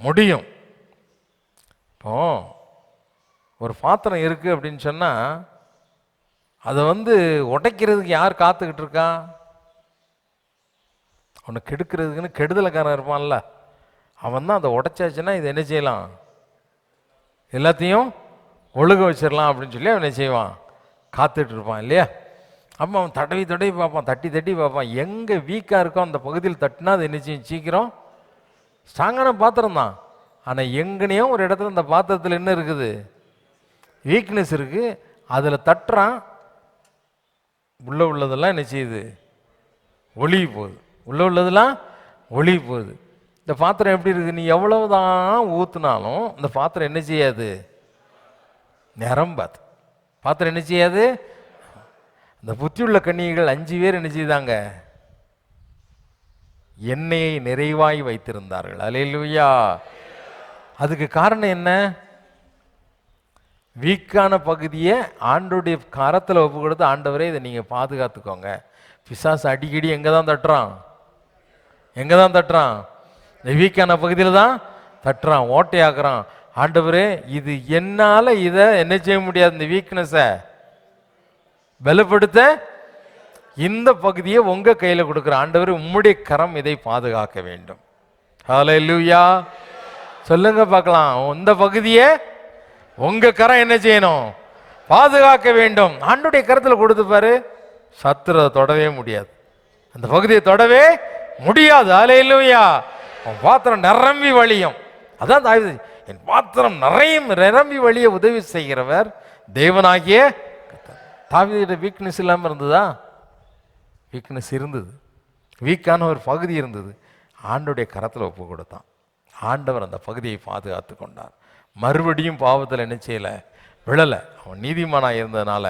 முடியும். இப்போ ஒரு பாத்திரம் இருக்கு அப்படின்னு சொன்னா அதை உடைக்கிறதுக்கு யார் காத்துக்கிட்டு இருக்கா? அவனை கெடுக்கிறதுக்குன்னு கெடுதலைக்காரன் இருப்பான்ல, அவன் தான் அதை உடைச்சாச்சுன்னா இது என்ன செய்யலாம்? எல்லாத்தையும் ஒழுக வச்சிடலாம் அப்படின்னு சொல்லி அவன் என்ன செய்வான்? காத்துட்டு இருப்பான் இல்லையா? அப்போ அவன் தடவி தடவி பார்ப்பான், தட்டி தட்டி பார்ப்பான். எங்கே வீக்காக இருக்கோ அந்த பகுதியில் தட்டினா அது என்ன செய்யும்? சீக்கிரம் ஸ்ட்ராங்கான பாத்திரம் தான். ஆனால் எங்கனையோ ஒரு இடத்துல அந்த பாத்திரத்தில் என்ன இருக்குது? வீக்னஸ் இருக்குது. அதில் தட்டுறான், உள்ளதெல்லாம் என்ன செய்யுது? ஒளிவு போகுது. உள்ளதெல்லாம் ஒளிவு போகுது. இந்த பாத்திரம் எப்படி இருக்குது? நீ எவ்வளவுதான் ஊற்றுனாலும் இந்த பாத்திரம் என்ன செய்யாது? நிரம்பாது. பாத்திரம் என்ன செய்யாது? இந்த புத்தியுள்ள கன்னிகைகள் 5 பேர் என்ன செய்தாங்க? எண்ணெயை நிறைவாய் வைத்திருந்தார்கள். அல்லேலூயா. அதுக்கு காரணம் என்ன? வீக்கான பகுதியை ஆண்டோடைய கரத்தில் ஒப்பு கொடுத்து, ஆண்டவரே இதை நீங்கள் பாதுகாத்துக்கோங்க. பிசாசு அடிக்கடி எங்கே தான் தட்டுறான்? எங்கே தான் தட்டுறான்? இந்த வீக்கான பகுதியில் தான் தட்டுறான், ஓட்டையாக்குறான். ஆண்டவரே இது என்னால் இதை என்ன செய்ய முடியாது, இந்த வீக்னஸை பலப்படுத்த இந்த பகுதியை உங்கள் கையில் கொடுக்குற ஆண்டவர், உம்முடைய கரம் இதை பாதுகாக்க வேண்டும். ஹல்லேலூயா. சொல்லுங்க பார்க்கலாம். இந்த பகுதியை உங்க கரம் என்ன செய்யணும்? பாதுகாக்க வேண்டும். ஆண்டோடைய கரத்தில் கொடுத்து பாரு, சத்துரு தொடவே முடியாது, அந்த பகுதியை தொடவே முடியாது. ஹல்லேலூயா. உன் பாத்திரம் நிரம்பி வழியும். அதான் தாவீது, என் பாத்திரம் நிரம்பி வழிய உதவி செய்கிறவர் தேவனாகிய தாவீதுகிட்ட வீக்னஸ் இல்லாமல் இருந்ததா? வீக்னஸ் இருந்தது, வீக்கான ஒரு பகுதி இருந்தது. ஆண்டோடைய கரத்தில் ஒப்பு கொடுத்தான். ஆண்டவர் அந்த பகுதியை பாதுகாத்து கொண்டார். மறுபடியும் பாவத்தில் என்ன செய்யலை? விழலை. அவன் நீதிமானாக இருந்ததுனால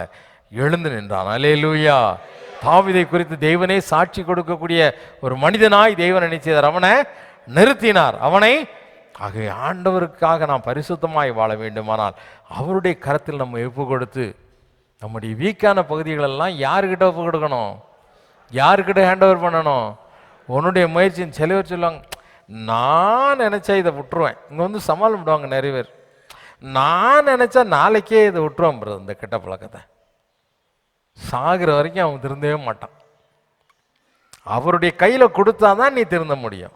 எழுந்து நின்றான். அல்லேலூயா. தாவீதை குறித்து தேவனே சாட்சி கொடுக்கக்கூடிய ஒரு மனிதனாய் தேவன் என்ன செய்தார்? அவனை நிறுத்தினார். அவனை ஆகவே ஆண்டவருக்காக நாம் பரிசுத்தமாய் வாழ வேண்டுமானால் அவருடைய கரத்தில் நம்ம ஒப்பு கொடுத்து நம்முடைய வீக்கான பகுதிகளெல்லாம் யாருக்கிட்ட ஒப்பு கொடுக்கணும்? யாருக்கிட்ட ஹேண்ட் ஓவர் பண்ணணும்? உன்னுடைய முயற்சியின் சிலவர் சொல்லுவாங்க, நான் நினச்சா இதை விட்டுருவேன். இங்கே சமாளம் விடுவாங்க நிறைய பேர். நான் நினச்சா நாளைக்கே இதை விட்டுருவேன் ப்ரோ. இந்த கெட்ட பழக்கத்தை சாகிற வரைக்கும் அவன் திருந்தவே மாட்டான். அவருடைய கையில் கொடுத்தாதான் நீ திருந்த முடியும்.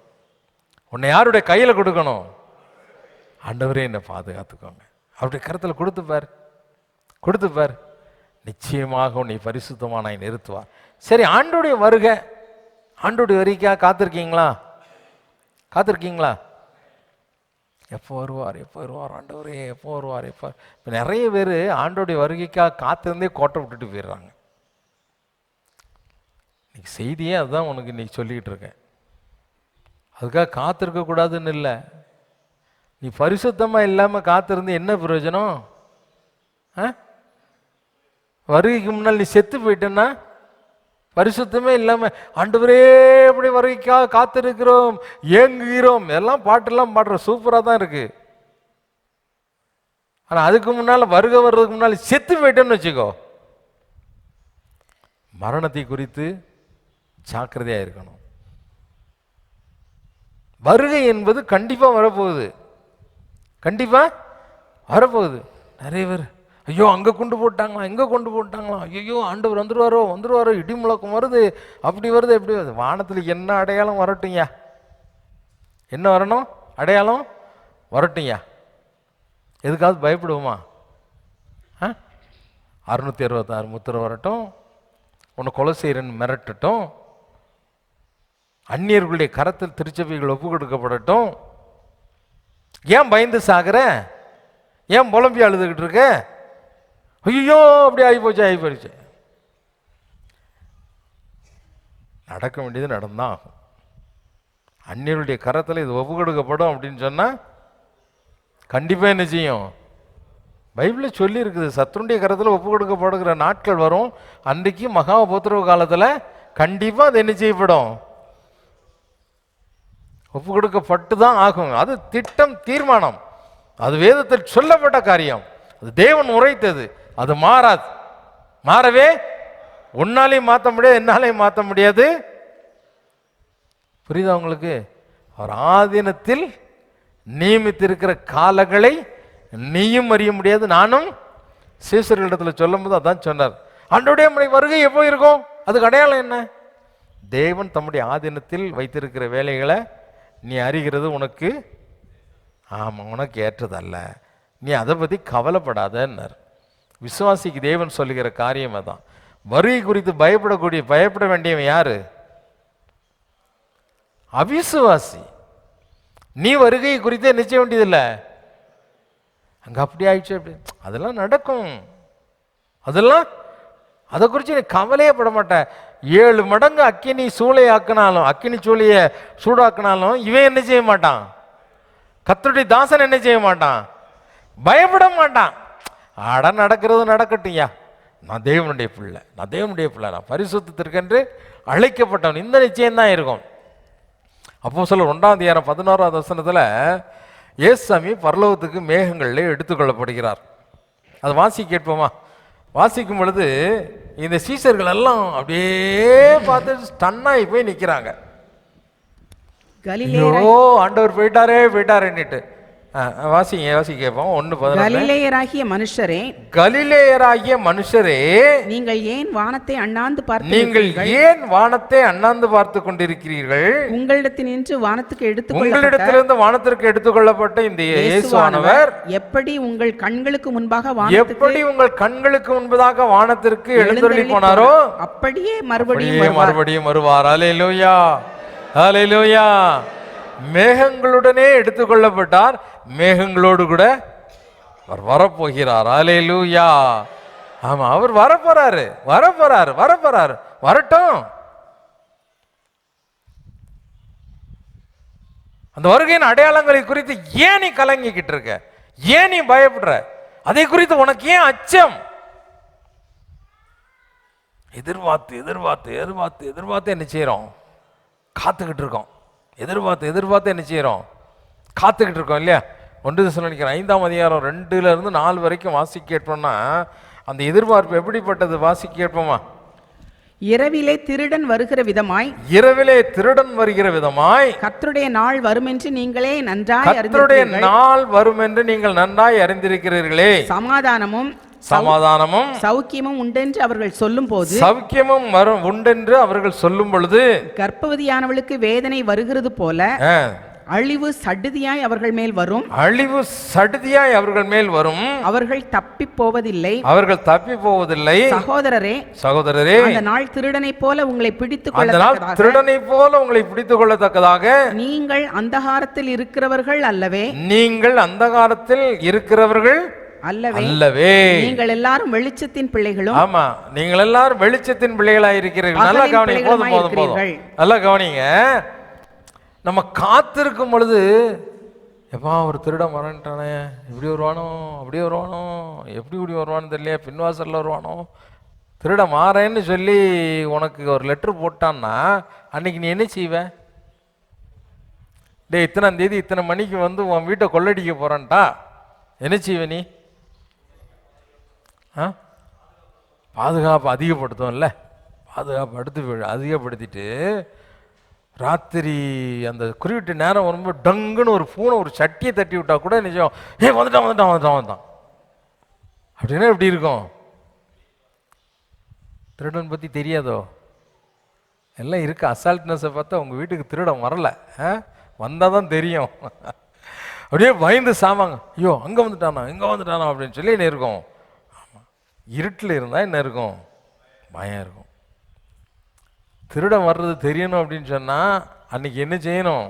உன்னை யாருடைய கையில் கொடுக்கணும்? ஆண்டவரே என்னை பாதுகாத்துக்கோங்க, அவருடைய கருத்தில் கொடுத்துப்பார், கொடுத்துப்பார். நிச்சயமாக உன்னை பரிசுத்தமானாய் நிறுத்துவார். சரி, ஆண்டோடைய வருகை, ஆண்டோடைய வருகைக்காக காத்திருக்கீங்களா? காத்திருக்கீங்களா? எப்போ வருவார், எப்போ வருவார் ஆண்டவரே, எப்போ வருவார், எப்போ? இப்போ நிறைய பேர் ஆண்டோடைய வருகைக்காக காத்திருந்தே கோட்டை விட்டுட்டு போயிடுறாங்க. இன்னைக்கு செய்தியே அதுதான் உனக்கு இன்னைக்கு சொல்லிக்கிட்டு இருக்கேன். அதுக்காக காத்திருக்கக்கூடாதுன்னு இல்லை. நீ பரிசுத்தமாக இல்லாமல் காத்திருந்து என்ன பிரயோஜனம்? வருகைக்கு முன்னால் நீ செத்து போயிட்டேன்னா, பரிசுத்தமே இல்லாமல் ஆண்டவரே எப்படி வருகைக்காக காத்திருக்கிறோம், ஏங்குகிறோம், எல்லாம் பாட்டெல்லாம் பாடுற சூப்பராக தான் இருக்கு. ஆனால் அதுக்கு முன்னால் வருகை வர்றதுக்கு முன்னால் செத்து போயிட்டேன்னு வச்சுக்கோ, மரணத்தை குறித்து ஜாக்கிரதையாக இருக்கணும். வருகை என்பது கண்டிப்பாக வரப்போகுது, கண்டிப்பாக வரப்போகுது. நிறைய பேர் ஐயோ அங்கே கொண்டு போட்டாங்களா, எங்கே கொண்டு போட்டாங்களா, ஐயோ ஆண்டவர் வந்துடுவாரோ வந்துடுவாரோ, இடி முழக்கம் வருது, அப்படி வருது, எப்படி வருது. வானத்தில் என்ன அடையாளம் வரட்டும்யா, என்ன வரணும்? அடையாளம் வரட்டும்யா. எதுக்காவது பயப்படுவோமா? 666 முத்திரை வரட்டும், உன்னை கொலை செய்கிறன்னு மிரட்டட்டும், அந்நியர்களுடைய கரத்தில் திருச்சபைகள் ஒப்பு கொடுக்கப்படட்டும், ஏன் பயந்து சாகிற? ஏன் புலம்பி அழுதுகிட்டு இருக்க? ஐயோ அப்படி ஆகிப்போச்சு, ஆகிப்போச்சு. நடக்க வேண்டியது நடந்தான் ஆகும். அந்நியருடைய கரத்தில் இது ஒப்பு கொடுக்கப்படும் அப்படின்னு சொன்னால் கண்டிப்பாக என்ன செய்யும்? பைபிளில் சொல்லி இருக்குது, சத்துருடைய கரத்தில் ஒப்பு கொடுக்கப்படுகிற நாட்கள் வரும். அன்றைக்கு மகா உபத்திரவ காலத்தில் கண்டிப்பாக அது என்ன செய்யப்படும்? ஒப்பு கொடுக்கப்பட்டு தான் ஆகும். அது திட்டம், தீர்மானம். அது வேதத்தில் சொல்லப்பட்ட காரியம். அது தேவன் உரைத்தது. அது மாறாது. மாறவே உன்னாலையும் மாற்ற முடியாது, என்னாலையும் மாற்ற முடியாது. புரியுதா உங்களுக்கு? அவர் ஆதீனத்தில் நியமித்திருக்கிற காலங்களை நீயும் அறிய முடியாது, நானும். சீசர்களிடத்தில் சொல்லும் போது அதான் சொன்னார். ஆண்டவருடைய வருகை எப்போ இருக்கும்? அதுக்கு அடையாளம் என்ன? தேவன் தம்முடைய ஆதீனத்தில் வைத்திருக்கிற வேலைகளை நீ அறிகிறது உனக்கு உனக்கு ஏற்றதல்ல. நீ அதை பற்றி கவலைப்படாதன்னார். விசுவாசிக்கு தேவன் சொல்லுகிற காரியம் அதான். வருகை குறித்து பயப்பட வேண்டியவன் யாரு? அவிசுவாசி. நீ வருகை குறித்து நிச்சய வேண்டியதில்லை. அங்கே அப்படி ஆயிடுச்சு, அப்படி அதெல்லாம் நடக்கும். அதெல்லாம் அதை குறித்து நீ கவலையே பட மாட்டேன். 7 மடங்கு அக்கினி சூளை ஆக்கினாலும், அக்கினி சூளையை சூடாக்கினாலும் இவன் என்ன செய்ய மாட்டான்? கர்த்தருடைய தாசன் என்ன செய்ய மாட்டான்? பயப்பட மாட்டான். நடக்கிறது நடக்கட்டும்யா, நான் தேவனுடைய பிள்ளை, நான் பரிசுத்தத்திற்கென்று அழைக்கப்பட்டவன். இந்த நிச்சயம் தான் இருக்கும். அப்போஸ்தலர் 1:16 இயேசுசாமி பரலோகத்துக்கு மேகங்களில் எடுத்துக்கொள்ளப்படுகிறார். அது வாசி கேட்போமா? வாசிக்கும் பொழுது இந்த சீசர்கள் எல்லாம் அப்படியே பார்த்து ஸ்டன்னாகி போய் நிற்கிறாங்க. ஆண்டவர் போயிட்டாரேன்னுட்டு. வாசி கேட்போம். 1:14.
கலிலேயராகிய மனுஷரே, நீங்கள் ஏன் வானத்தை அண்ணாந்து பார்த்து கொண்டிருக்கிறீர்கள்? உங்களிடத்திலிருந்து
வானத்திற்கு எடுத்துக்கொள்ளப்பட்ட இந்த இயேசுவானவர்
எப்படி உங்கள் கண்களுக்கு முன்பாக
வானத்திற்கு எழுந்தருளி போனாரோ
அப்படியே மறுபடியும்
வருவார். அல்லேலூயா, அல்லேலூயா. மேகங்களுடனே எடுத்துக்கொள்ளப்பட்டார், மேகங்களோடு கூட அவர் வரப்போகிறார். அல்லேலூயா. ஆமா, அவர் வரப்போறாரு. வரட்டும். அந்த வருகையின் அடையாளங்களை குறித்து ஏன் நீ கலங்கிக்கிட்டு இருக்க? ஏன் நீ பயப்படுற? அதை குறித்து உனக்கு ஏன் அச்சம்? எதிர்பார்த்து என்ன செய்யறோம்? காத்துக்கிட்டு இருக்கோம். எதிர்பார்த்து என்ன செய்யறோம்? காத்துக்கிட்டு இருக்கோம் இல்லையா? 1 தெசலோனிக்கர் 5:2-4 வரைக்கும் வாசி கேட்போம்னா அந்த எதிர்பார்ப்பு எப்படிப்பட்டது? வாசி கேட்போமா?
இரவிலே திருடன் வருகிற விதமாய் கர்த்தருடைய நாள் வரும் என்று நீங்கள் நன்றாய் அறிந்திருக்கிறீர்களே. சமாதானமும் சௌக்கியமும் உண்டென்று அவர்கள் சொல்லும் பொழுது கர்ப்பவதியானவளுக்கு வேதனை வருகிறது போல அழிவு சடுதியாய் அவர்கள் மேல் வரும். அவர்கள் தப்பி போவதில்லை. சகோதரரே, அந்த நாள் திருடனை போல உங்களை பிடித்துக் கொள்ளத்தக்கதாக நீங்கள் அந்தகாரத்தில் இருக்கிறவர்கள் அல்லவே. நீங்கள் எல்லாரும் வெளிச்சத்தின் பிள்ளைகளும்.
ஆமா, நீங்கள் எல்லாரும் வெளிச்சத்தின் பிள்ளைகளாக இருக்கிறீர்கள். நல்லா கவனிங்க. போதும். நல்லா கவனிங்க. நம்ம காத்திருக்கும் பொழுது எப்பா ஒரு திருடம் வரன்ட்டானே, இப்படி வருவானோ அப்படி வருவானோ, எப்படி இப்படி வருவான்னு தெரியல, பின்வாசலில் வருவானோ, திருட மாறேன்னு சொல்லி உனக்கு ஒரு லெட்ரு போட்டான்னா அன்னைக்கு நீ என்ன செய்வ? இத்தனாம் தேதி இத்தனை மணிக்கு உன் வீட்டை கொள்ளடிக்க போறான்ட்டா என்ன செய்வ நீ? பாதுகாப்பு அதிகப்படுத்தும்ல, அதிகப்படுத்திட்டு ராத்திரி அந்த குறிப்பிட்ட நேரம் வரும்போது டங்குன்னு ஒரு பூனை ஒரு சட்டியை தட்டி விட்டா கூட நிஜம், வந்துட்டான் அப்படின்னா எப்படி இருக்கும்? திருடன் பற்றி தெரியாதோ? எல்லாம் இருக்கு. அசால்ட்னஸை பார்த்தா உங்கள் வீட்டுக்கு திருடன் வரல, வந்தால் தான் தெரியும். அப்படியே பயந்து சாமாங்க, ஐயோ அங்கே வந்துட்டானா அப்படின்னு சொல்லி என்ன இருக்கும்? இருட்டில் இருந்தால் என்ன இருக்கும்? பயம் இருக்கும். திருடன் வர்றது தெரியணும் அப்படின்னு சொன்னால் அன்னைக்கு என்ன செய்யணும்?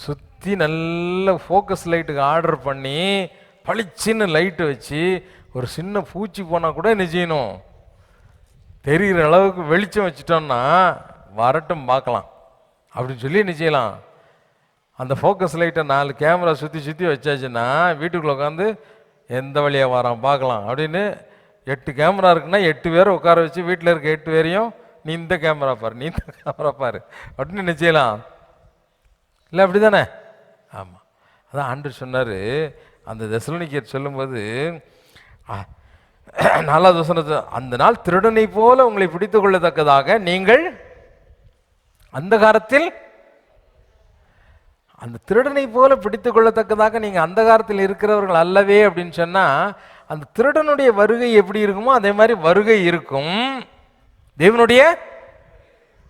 சுற்றி நல்ல ஃபோக்கஸ் லைட்டுக்கு ஆர்டர் பண்ணி பளிச்சின்னு லைட்டு வச்சு ஒரு சின்ன பூச்சி போனால் கூட என்ன செய்யணும்? தெரிகிற அளவுக்கு வெளிச்சம் வச்சுட்டோம்னா வரட்டும் பார்க்கலாம் அப்படின்னு சொல்லி என்ன செய்யலாம்?
அந்த ஃபோக்கஸ் லைட்டை 4 கேமரா சுற்றி சுற்றி வச்சாச்சுன்னா வீட்டுக்குள்ளே உட்காந்து எந்த வழியாக வரான் பார்க்கலாம் அப்படின்னு 8 கேமரா இருக்குன்னா 8 பேரை உட்கார வச்சு வீட்டில் இருக்க 8 பேரையும் நீ இந்த கேமரா பாரு, நீ இந்த கேமரா பாரு அப்படின்னு என்ன செய்யலாம்? இல்லை அப்படி தானே? ஆமாம். அதான் ஆண்டவர் சொன்னார் அந்த தெசலோனிக்கேயர் சொல்லும்போது 4வது வசனத்தை, அந்த நாள் திருடனை போல உங்களை பிடித்து கொள்ளத்தக்கதாக நீங்கள் அந்தகாரத்தில், அந்த திருடனை போல பிடித்து கொள்ளத்தக்கதாக நீங்கள் அந்தகாரத்தில் இருக்கிறவர்கள் அல்லவே அப்படின்னு சொன்னால், அந்த திருடனுடைய வருகை எப்படி இருக்குமோ அதே மாதிரி வருகை இருக்கும் தேவனுடைய.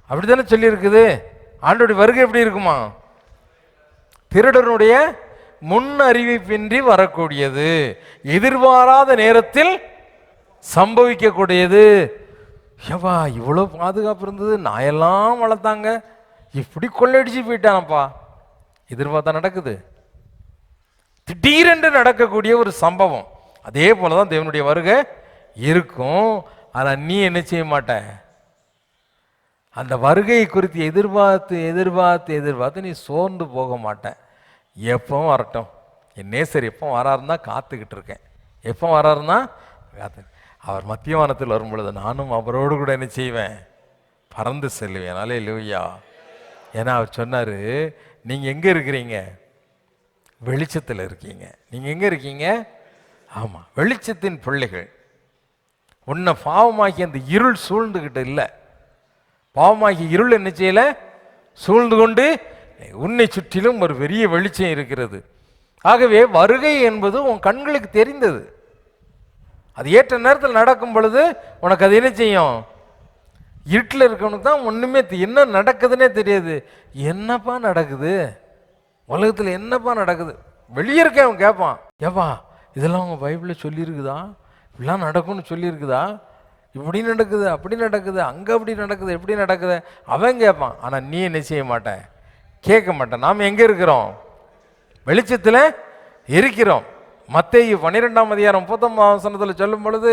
அப்படி தானே சொல்லியிருக்குது. ஆண்டோடைய வருகை எப்படி இருக்குமா? திருடனுடைய முன் அறிவிப்பின்றி வரக்கூடியது, எதிர்பாராத நேரத்தில் சம்பவிக்கக்கூடியது. ஏவா இவ்வளோ பாதுகாப்பு இருந்தது, நாயெல்லாம் வளர்த்தாங்க, இப்படி கொள்ளடிச்சு போயிட்டானப்பா. எதிர்பார்த்தா நடக்குது, திடீரென்று நடக்கக்கூடிய ஒரு சம்பவம். அதே போல தான் தேவனுடைய வருகை இருக்கும். ஆனால் நீ என்ன செய்ய மாட்ட? அந்த வருகையை குறித்து எதிர்பார்த்து எதிர்பார்த்து எதிர்பார்த்து நீ சோர்ந்து போக மாட்டேன். எப்பவும் வரட்டும், என் நேசர் எப்போ வராருன்னா காத்துக்கிட்டு இருக்கேன், எப்போ வராருன்னா காத்து. அவர் மத்திய வானத்தில் வரும் பொழுது நானும் அவரோடு கூட என்ன செய்வேன்? பறந்து செல்லுவேன். அல்லேலூயா. ஏன்னா அவர் சொன்னார், நீங்கள் எங்கே இருக்கிறீங்க? வெளிச்சத்தில் இருக்கீங்க. நீங்கள் எங்கே இருக்கீங்க? ஆமாம், வெளிச்சத்தின் பிள்ளைகள். உன்னை பாவமாக்கி அந்த இருள் சூழ்ந்துக்கிட்டு இல்லை, பாவமாக்கி இருள் என்ன செய்யல? சூழ்ந்து கொண்டு உன்னை சுற்றிலும் ஒரு பெரிய வெளிச்சம் இருக்கிறது. ஆகவே வருகை என்பது உன் கண்களுக்கு தெரிந்தது. அது ஏற்ற நேரத்தில் நடக்கும் பொழுது உனக்கு அது என்ன செய்யும்? இருட்டில் இருக்கவனுக்கு தான் ஒன்றுமே என்ன நடக்குதுன்னே தெரியாது. என்னப்பா நடக்குது உலகத்தில், என்னப்பா நடக்குது? வெளியே இருக்க அவன் கேட்பான், ஏப்பா இதெல்லாம் உங்கள் பைபிளில் சொல்லியிருக்குதா? இப்படிலாம் நடக்கும்னு சொல்லியிருக்குதா? இப்படி நடக்குது, அப்படி நடக்குது, அங்கே அப்படி நடக்குது, எப்படி நடக்குது அவன் கேட்பான். ஆனால் நீ என்ன செய்ய மாட்டேன்? கேட்க மாட்டேன். நாம் எங்கே இருக்கிறோம்? வெளிச்சத்தில் இருக்கிறோம். மத்தேயு 12ஆம் அதிகாரம் 19ஆம் வசனத்தில் சொல்லும் பொழுது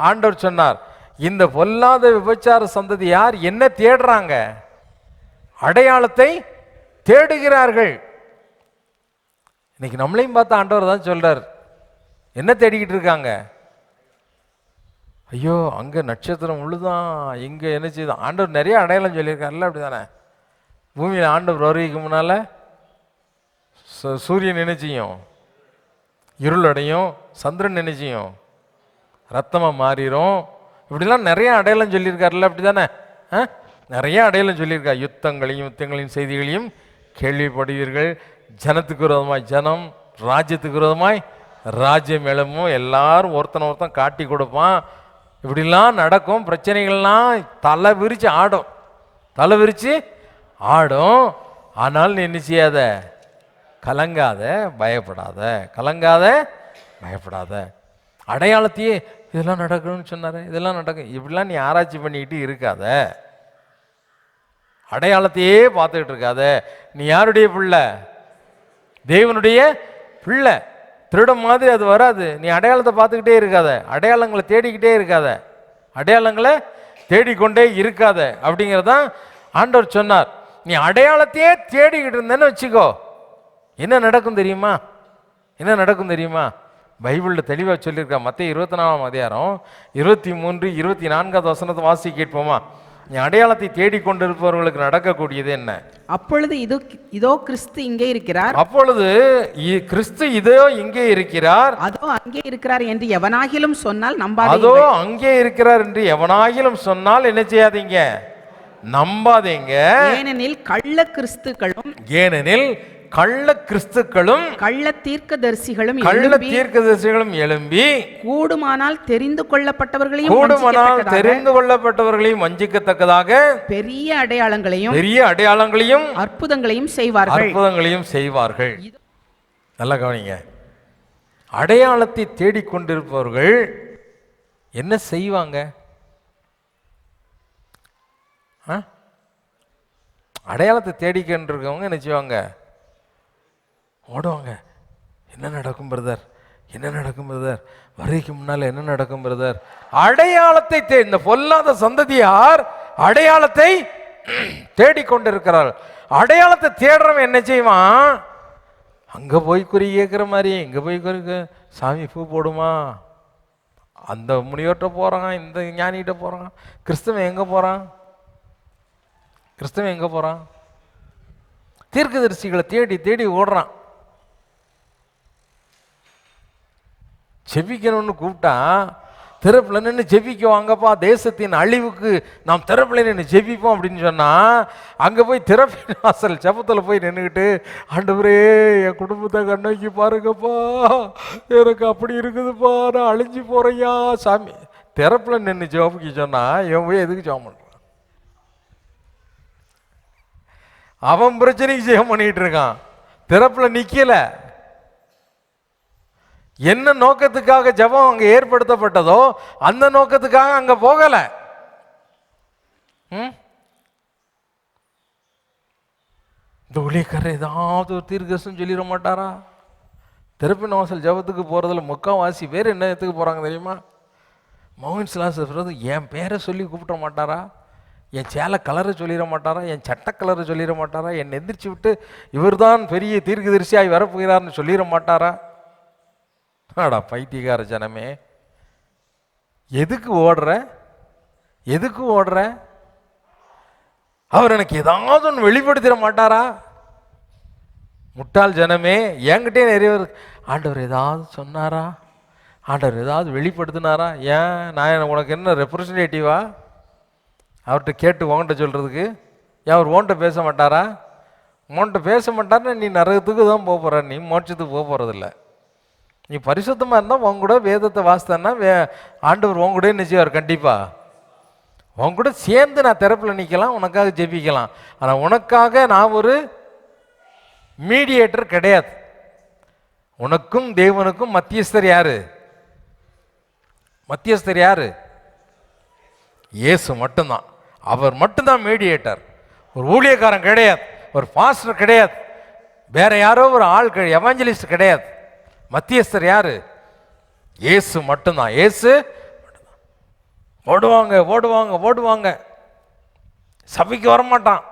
ஆண்டவர் சொன்னார், இந்த பொல்லாத விபச்சார சந்ததி யார் என்ன தேடுறாங்க? அடையாளத்தை தேடுகிறார்கள். இன்னைக்கு நம்மளையும் பார்த்து ஆண்டவர் தான் சொல்றார், என்ன தேடிக்கிட்டு இருக்காங்க? ஐயோ அங்கே நட்சத்திரம் உழுதான், இங்கே என்ன செய்யுதான்? ஆண்டவர் நிறைய அடையாளம் சொல்லியிருக்காருல்ல, அப்படி தானே? பூமியில் ஆண்டவர் வருகைக்கு முன்னால் சூரியன் என்ன செய்யும்? இருள் அடையும். சந்திரன் என்ன செய்யும்? ரத்தமாக மாறிடும். இப்படிலாம் நிறைய அடையாளம் சொல்லியிருக்காருல்ல, அப்படி தானே? நிறைய அடையாளம் சொல்லியிருக்கார். யுத்தங்களையும் செய்திகளையும் கேள்விப்படுவீர்கள். ஜனத்துக்கு விரோதமாய் ஜனம், ராஜ்யத்துக்கு விரோதமாய் ராஜ்யம் எழும்பும். எல்லாரும் ஒருத்தன் காட்டி கொடுப்பான். இப்படிலாம் நடக்கும். பிரச்சனைகள்லாம் தலை விரித்து ஆடும், தலை விரித்து ஆடும். ஆனால் நீ என்ன செய்யாத? கலங்காத, பயப்படாத. கலங்காத, பயப்படாத. அடையாளத்தையே இதெல்லாம் நடக்கணும்னு சொன்னார், இதெல்லாம் நடக்கும், இப்படிலாம் நீ ஆராய்ச்சி பண்ணிக்கிட்டு இருக்காத. அடையாளத்தையே பார்த்துக்கிட்டு இருக்காத. நீ யாருடைய பிள்ளை? தேவனுடைய பிள்ளை. திருடம் மாதிரி அது வராது. நீ அடையாளத்தை பார்த்துக்கிட்டே இருக்காத, அடையாளங்களை தேடிக்கிட்டே இருக்காத, அடையாளங்களை தேடிக்கொண்டே இருக்காத அப்படிங்கிறதான் ஆண்டவர் சொன்னார். நீ அடையாளத்தையே தேடிக்கிட்டு இருந்தேன்னு வச்சுக்கோ, என்ன நடக்கும் தெரியுமா? என்ன நடக்கும் தெரியுமா? பைபிளில் தெளிவாக சொல்லியிருக்கா. மத்தேயு 24ஆம் அதிகாரம் 23, 24 வசனத்தை வாசி கேட்போமா? நீ அடையாளத்தை தேடிக்கொண்டிருப்பவர்களுக்கு நடக்கக்கூடியது என்ன?
அப்பொழுது இதோ கிறிஸ்து இங்கே இருக்கிறார்,
அப்பொழுது கிறிஸ்து இதோ இங்கே இருக்கிறார்,
அதோ அங்கே இருக்கிறார் என்று எவனாகிலும் சொன்னால்
அதோ
நம்பாதீர்கள்.
அங்கே இருக்கிறார் என்று எவனாகிலும் சொன்னால் என்ன செய்யாதீங்க? நம்பாதீங்க.
ஏனெனில் கள்ள கிறிஸ்துக்களும்
கள்ள கிறிஸ்துக்களும்
கள்ள தீர்க்கதரிசிகளும்
எழும்பி
கூடுமானால் தெரிந்து கொள்ளப்பட்டவர்களையும்
வஞ்சிக்கத்தக்கதாக
பெரிய அடையாளங்களையும் அற்புதங்களையும்
செய்வார்கள். நல்லா கவனிங்க. அடையாளத்தை தேடிக்கொண்டிருப்பவர்கள் என்ன செய்வாங்க? அடையாளத்தை தேடிக்கொண்டிருக்கவங்க என்ன செய்வாங்க? ஓடுவாங்க. என்ன நடக்கும் பிரதர், என்ன நடக்கும் பிரதர், வருகைக்கு முன்னால் என்ன நடக்கும் பிரதர்? அடையாளத்தை இந்த பொல்லாத சந்ததியார் அடையாளத்தை தேடிக்கொண்டிருக்கிறார்கள். அடையாளத்தை தேடுறவன் என்ன செய்வான்? அங்க போய் குறி கேட்குற மாதிரி, இங்க போய் சாமி பூ போடுமா, அந்த முனிவர்கிட்ட போறான், இந்த ஞானிகிட்ட போறான். கிறிஸ்தவன் எங்க போறான்? கிறிஸ்தவன் எங்க போறான்? தீர்க்கதரிசிகளை தேடி தேடி ஓடுறான். செபிக்கணும்னு கூப்பிட்டா திறப்பில் நின்று ஜெபிக்க வாங்கப்பா, தேசத்தின் அழிவுக்கு நாம் திறப்பில் நின்று ஜெபிப்போம் அப்படின்னு சொன்னா, அங்கே போய் திறப்பின் வாசல் ஜெபத்தில் போய் நின்றுக்கிட்டு, ஆண்டவரே என் குடும்பத்தை கண்ணோக்கி பாருங்கப்பா, எனக்கு அப்படி இருக்குதுப்பா, நான் அழிஞ்சு போறையா சாமி, திறப்பில் நின்று ஜெபிக்க சொன்னா இவன் போய் எதுக்கு ஜெபம் பண்ணுறான்? அவன் பிரச்சனைக்கு ஜெபம் பண்ணிட்டு இருக்கான், திறப்பில் நிற்கல. என்ன நோக்கத்துக்காக ஜெபம் அங்க ஏற்படுத்தப்பட்டதோ அந்த நோக்கத்துக்காக அங்க போகல. இந்த ஊழியக்காரர் ஏதாவது ஒரு தீர்க்கதரிசனம் சொல்லிட மாட்டாரா? திறப்பின் வாசல் ஜெபத்துக்கு போறதுல முக்காவாசி பேர் என்ன இடத்துக்கு போறாங்க தெரியுமா? மோகன் சிலாஸ் என் பேரை சொல்லி கூப்பிட மாட்டாரா? என் சேலை கலரை சொல்லிட மாட்டாரா? என் சட்டை கலரை சொல்லிட மாட்டாரா? என்னை எந்திரிச்சு விட்டு இவர்தான் பெரிய தீர்க்கதரிசியாய் வரப்போகிறார்னு சொல்லிட மாட்டாரா? ஆடா பைத்தியக்கார ஜனமே, எதுக்கு ஓடுற? எதுக்கு ஓடுற? அவர் எனக்கு ஏதாவது ஒன்று வெளிப்படுத்திட மாட்டாரா? முட்டாள் ஜனமே, என்கிட்டே நிறைய பேர் ஆண்டவர் ஏதாவது சொன்னாரா, ஆண்டவர் ஏதாவது வெளிப்படுத்தினாரா? ஏன் நான் உனக்கு என்ன ரெப்ரசன்டேட்டிவா அவர்கிட்ட கேட்டு உன்கிட்ட சொல்கிறதுக்கு? ஏன் அவர் ஓன்ட்ட பேச மாட்டாரா? உன்கிட்ட பேச மாட்டார்னா நீ நரகத்துக்கு தான் போக போகிற, நீ மோட்சத்துக்கு போக போகிறதில்ல. நீ பரிசுத்தமாக இருந்தால் உன் கூட வேதத்தை வாசித்தன்னா ஆண்டவர் உன் கூட என்ன செய்வார்? கண்டிப்பாக உன் கூட சேர்ந்து நான் திறப்பில் நிற்கலாம், உனக்காக ஜெபிக்கலாம். ஆனால் உனக்காக நான் ஒரு மீடியேட்டர் கிடையாது. உனக்கும் தேவனுக்கும் மத்தியஸ்தர் யாரு? மத்தியஸ்தர் யாரு? இயேசு மட்டும்தான். அவர் மட்டும்தான் மீடியேட்டர். ஒரு ஊழியக்காரன் கிடையாது, ஒரு பாஸ்டர் கிடையாது, வேற யாரோ ஒரு ஆள் எவாஞ்சலிஸ்ட் கிடையாது. மத்தியஸ்தர் யாரு? இயேசு மட்டும்தான். இயேசு ஓடுவாங்க ஓடுவாங்க ஓடுவாங்க, சபைக்கு வரமாட்டான்.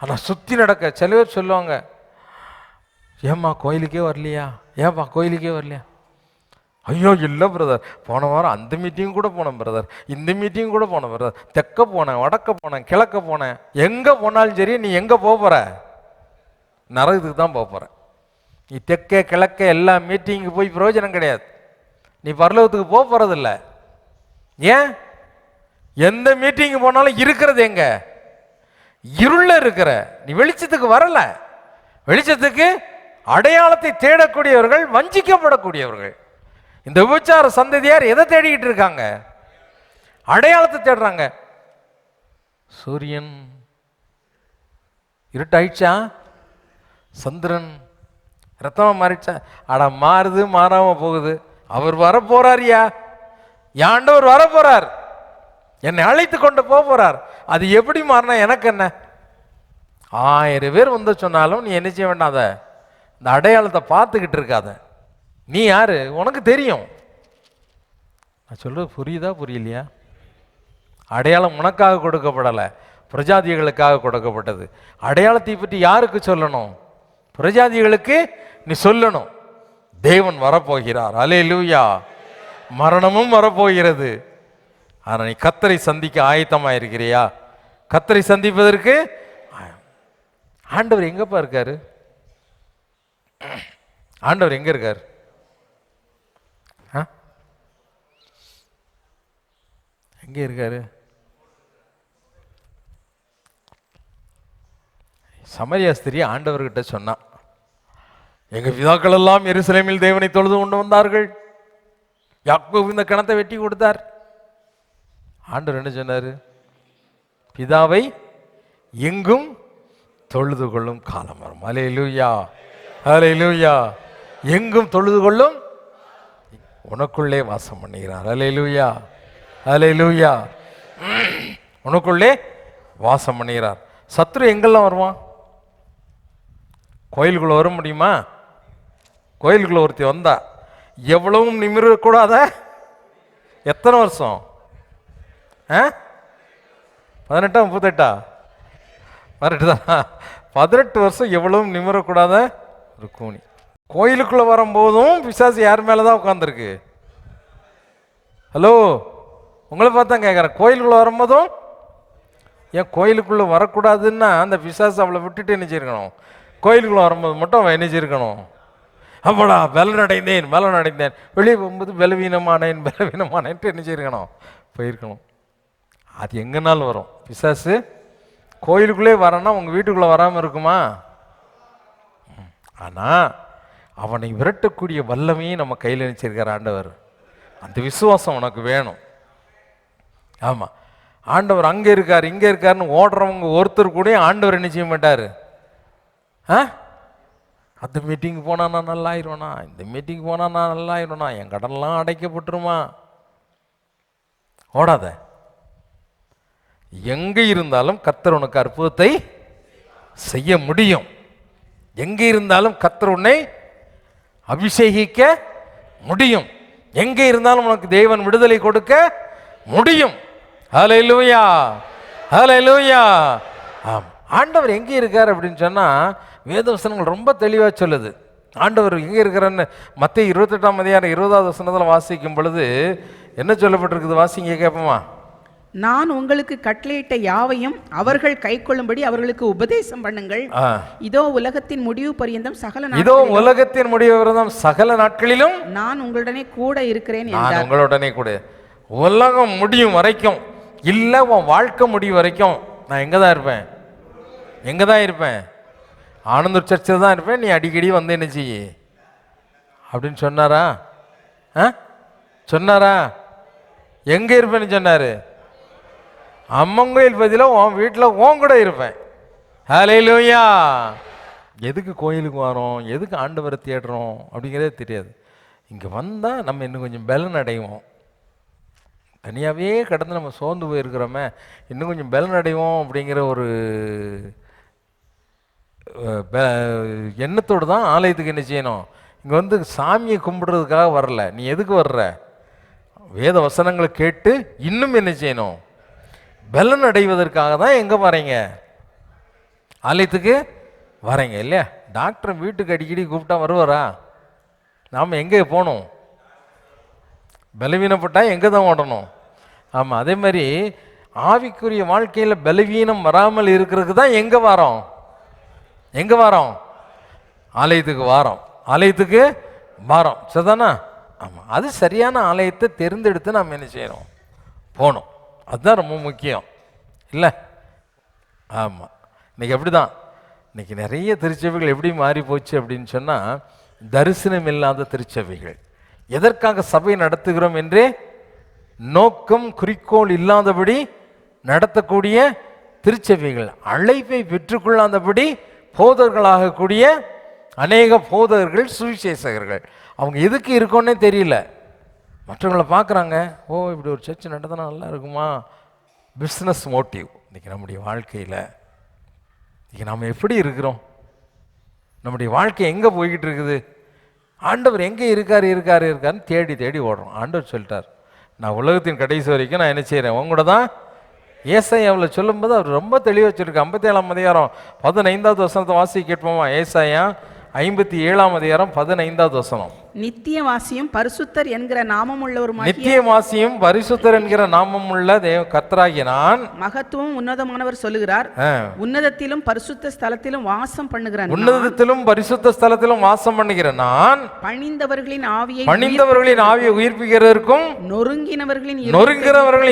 ஆனால் சுற்றி நடக்க சில பேர் சொல்லுவாங்க, ஏம்மா கோயிலுக்கே வரலையா, ஏன்பா கோயிலுக்கே வரலையா? ஐயோ இல்லை பிரதர், போன வாரம் அந்த மீட்டிங் கூட போனேன் பிரதர், இந்த மீட்டிங் கூட போனேன் பிரதர், தெற்க போனேன், வடக்க போனேன், கிழக்க போனேன். எங்கே போனாலும் சரி நீ எங்கே போக போகிற? நரகத்துக்கு தான் போக போகிற. நீ தெற்க கிழக்க எல்லா மீட்டிங்கு போய் பிரயோஜனம் கிடையாது. நீ பரலோகத்துக்கு போக போகிறதில்ல. ஏன்? எந்த மீட்டிங்கு போனாலும் இருக்கிறது எங்க? இருள இருக்கிற. நீ வெளிச்சத்துக்கு வரல. வெளிச்சத்துக்கு அடையாளத்தை தேடக்கூடியவர்கள் வஞ்சிக்கப்படக்கூடியவர்கள். இந்த விபச்சார சந்ததியார் எதை தேடிக்கிட்டு இருக்காங்க? அடையாளத்தை தேடுறாங்க. சூரியன் இருட்டாயிடுச்சா, சந்திரன் ரத்தமா மாறிடுச்சா? அட மாறுது, மாறாம போகுது. அவர் வர போறாரியா, ஆண்டவர் வர போறார், என்னை அழைத்து கொண்டு போக போறார். அது எப்படி மாறினா எனக்கு என்ன? 1000 பேர் வந்து சொன்னாலும் நீ என்ன செய்ய வேண்டாம், இந்த அடையாளத்தை பார்த்துக்கிட்டு இருக்காத. நீ யாரு உனக்கு தெரியும். நான் சொல்றது புரியுதா புரியலையா? அடையாளம் உனக்காக கொடுக்கப்படலை, பிரஜாதிகளுக்காக கொடுக்கப்பட்டது. அடையாளத்தை பற்றி யாருக்கு சொல்லணும்? பிரஜாதிகளுக்கு நீ சொல்லணும். தேவன் வரப்போகிறார், அல்லேலூயா. மரணமும் வரப்போகிறது. ஆனா நீ கர்த்தரை சந்திக்க ஆயத்தமா இருக்கிறியா? கர்த்தரை சந்திப்பதற்கு ஆண்டவர் எங்கப்பா இருக்காரு? ஆண்டவர் எங்க இருக்காரு? எங்க இருக்காரு? சமரியா ஸ்திரீ ஆண்டவர்கிட்ட சொன்னா, எங்க பிதாக்கள் எல்லாம் எருசலேமில் தேவனை தொழுது கொண்டு வந்தார்கள், யாக்கோபு இந்த கிணத்தை வெட்டி கொடுத்தார். ஆண்டவர் என்ன சொன்னாரு? பிதாவை எங்கும் தொழுது கொள்ளும் காலம் வரும். அல்லேலூயா, அல்லேலூயா. எங்கும் தொழுது கொள்ளும், உனக்குள்ளே வாசம் பண்ணுகிறார். அல்லேலூயா, அல்லேலூயா. உனக்குள்ளே வாசம் பண்ணுகிறார். சத்ரு எங்கெல்லாம் வருவான்? கோயிலுக்குள்ள வர முடியுமா? கோயிலுக்குள்ள ஒருத்தி வந்தா எவ்வளவும் நிமிரக்கூடாத. எத்தனை வருஷம்? 18 38
வரட்டுதான். 18 வருஷம் எவ்வளவு நிமிரக்கூடாத ஒரு கூனி. கோயிலுக்குள்ளே வரும்போதும் பிசாசு யார் மேலே தான் உட்காந்துருக்கு? ஹலோ, உங்களை பார்த்தா கேட்குறேன். கோயிலுக்குள்ளே வரும்போதும் ஏன் கோயிலுக்குள்ளே வரக்கூடாதுன்னா அந்த பிசாசு அவளை விட்டுட்டு என்ன செய்யணும்? கோயிலுக்குள்ளே வரும்போது மட்டும் அவன் என்ன செய்யணும்? அப்படா பலன் அடைந்தேன், வெளியே போகும்போது பலவீனமானேன்ட்டு என்ன செய்யணும்? போயிருக்கணும். அது எங்கேனாலும் வரும். பிசாசு கோயிலுக்குள்ளே வரனா உங்கள் வீட்டுக்குள்ளே வராமல் இருக்குமா? ஆனால் அவனை விரட்டக்கூடிய வல்லமையும் நம்ம கையில் நினைச்சிருக்கிற ஆண்டவர். அந்த விசுவாசம் உனக்கு வேணும். ஆமாம், ஆண்டவர் அங்கே இருக்கார் இங்கே இருக்காருன்னு ஓடுறவங்க ஒருத்தர் கூட ஆண்டவர் என்ன செய்ய மாட்டார். அந்த மீட்டிங் போனால் நான் நல்லா ஆயிடுவேனா, இந்த மீட்டிங் போனால் நான் நல்லா ஆயிடுவேனா, என் கடன்லாம் அடைக்கப்பட்டுருமா? ஓடாத. எங்கே இருந்தாலும் கர்த்தர் உனக்கு அற்புதத்தை செய்ய முடியும். எங்கே இருந்தாலும் கர்த்தர் உன்னை அபிஷேகிக்க முடியும். எங்கே இருந்தாலும் உனக்கு தேவன் விடுதலை கொடுக்க முடியும். ஹல்லேலூயா, ஹல்லேலூயா. ஆம், ஆண்டவர் எங்கே இருக்கார் அப்படின்னு சொன்னால் வேதவசனங்கள் ரொம்ப தெளிவாக சொல்லுது. ஆண்டவர் எங்கே இருக்கிறான்னு மத்தேயு 28ஆம் அதிகாரம் 20வது வசனத்தில் வாசிக்கும் பொழுது என்ன சொல்லப்பட்டிருக்குது? வாசிங்க கேட்போமா?
நான் உங்களுக்கு கட்டளையிட்ட யாவையும் அவர்கள் கைக்கொள்ளும்படி அவர்களுக்கு உபதேசம் பண்ணுங்கள். இதோ உலகத்தின் முடிவு பரியந்தம் சகல நாட்களிலும் நான் உங்களுடனே கூட இருக்கிறேன். நான்
உங்களுடனே கூட. உலகம் முடியும் வரைக்கும் இல்லை, உன் வாழ்க்கை முடியும் வரைக்கும் நான் எங்கே தான் இருப்பேன்? ஆனந்தூர் சர்ச்சில் தான் இருப்பேன். நீ அடிக்கடி வந்து என்ன செய்ய அப்படின்னு சொன்னாரா? எங்கே இருப்பேன்னு சொன்னார்? அம்மங்கோயில் பதிலாக உன் வீட்டில் உன் கூட இருப்பேன். ஹல்லேலூயா. எதுக்கு கோயிலுக்கு வரோம், எதுக்கு ஆண்டவரை தேடுறோம் அப்படிங்கிறதே தெரியாது. இங்கே வந்தால் நம்ம இன்னும் கொஞ்சம் பலன் அடைவோம். தனியாகவே கடந்து நம்ம சோர்ந்து போயிருக்கிறோமே, இன்னும் கொஞ்சம் பலன் அடைவோம் அப்படிங்கிற ஒரு எண்ணத்தோடு தான் ஆலயத்துக்கு என்ன செய்யணும். இங்கே வந்து சாமியை கும்பிடுறதுக்காக வரல. நீ எதுக்கு வர்ற? வேத வசனங்களை கேட்டு இன்னும் என்ன செய்யணும்? பலன் அடைவதற்காக தான் எங்கே வரீங்க? ஆலயத்துக்கு வரீங்க இல்லையா? டாக்டர் வீட்டுக்கு அடிக்கடி கூப்பிட்டா வருவாரா? நாம் எங்கே போகணும்? பலவீனப்பட்டால் எங்கே தான் ஓடணும்? ஆமாம், அதே மாதிரி ஆவிக்குரிய வாழ்க்கையில் பலவீனம் வராமல் இருக்கிறதுக்கு தான் எங்கே வரோம்? ஆலயத்துக்கு வரோம். சரிதானா? ஆமாம், அது சரியான ஆலயத்தை தேர்ந்தெடுத்து நாம் என்ன செய்யணும்? போகணும். அதுதான் ரொம்ப முக்கியம் இல்லை? ஆமாம், இன்றைக்கி அப்படி தான். இன்றைக்கி நிறைய திருச்சபைகள் எப்படி மாறி போச்சு அப்படின்னு சொன்னால், தரிசனம் இல்லாத திருச்சபைகள். எதற்காக சபை நடத்துகிறோம் என்றே நோக்கம் குறிக்கோள் இல்லாதபடி நடத்தக்கூடிய திருச்சபைகள். அழைப்பை பெற்றுக்கொள்ளாதபடி போதகர்களாகக்கூடிய அநேக போதகர்கள், சுவிசேஷகர்கள். அவங்க எதுக்கு இருக்கோன்னே தெரியல. மற்றவங்களை பார்க்குறாங்க, ஓ இப்படி ஒரு சர்ச் நடத்தினா நல்லா இருக்குமா? Business motive. இன்றைக்கி நம்முடைய வாழ்க்கையில் இன்றைக்கி நாம் எப்படி இருக்கிறோம்? நம்முடைய வாழ்க்கை எங்கே போய்கிட்டு இருக்குது? ஆண்டவர் எங்கே இருக்காருன்னு தேடி ஓடுறோம். ஆண்டவர் சொல்லிட்டார், நான் உலகத்தின் கடைசி வரைக்கும் நான் என்ன செய்கிறேன்? உங்களோட தான். ஏசாயாவில் சொல்லும்போது அவர் ரொம்ப தெளிவாக சொல்லியிருக்கு. 57ஆம் அதிகாரம் 15வது வசனத்தை வாசி கேட்போமா? ஏசாயா 57ஆம் அதிகாரம் 15வது வசனம்.
நித்தியவாசியும் பரிசுத்தர் என்கிற நாமம் உள்ளவருமாகிய
நித்தியவாசியும் பரிசுத்தர் என்கிற நாமம் உள்ள கர்த்தராகிய நான்
மகத்துவம் உன்னதமானவர் சொல்லுகிறார், உன்னதத்திலும் பரிசுத்த ஸ்தலத்திலும் வாசம் பண்ணுகிற
நான்
பணிந்தவர்களின்
ஆவியை உயிர்ப்பிக்கிறதற்கும்
நொறுங்கினவர்களின்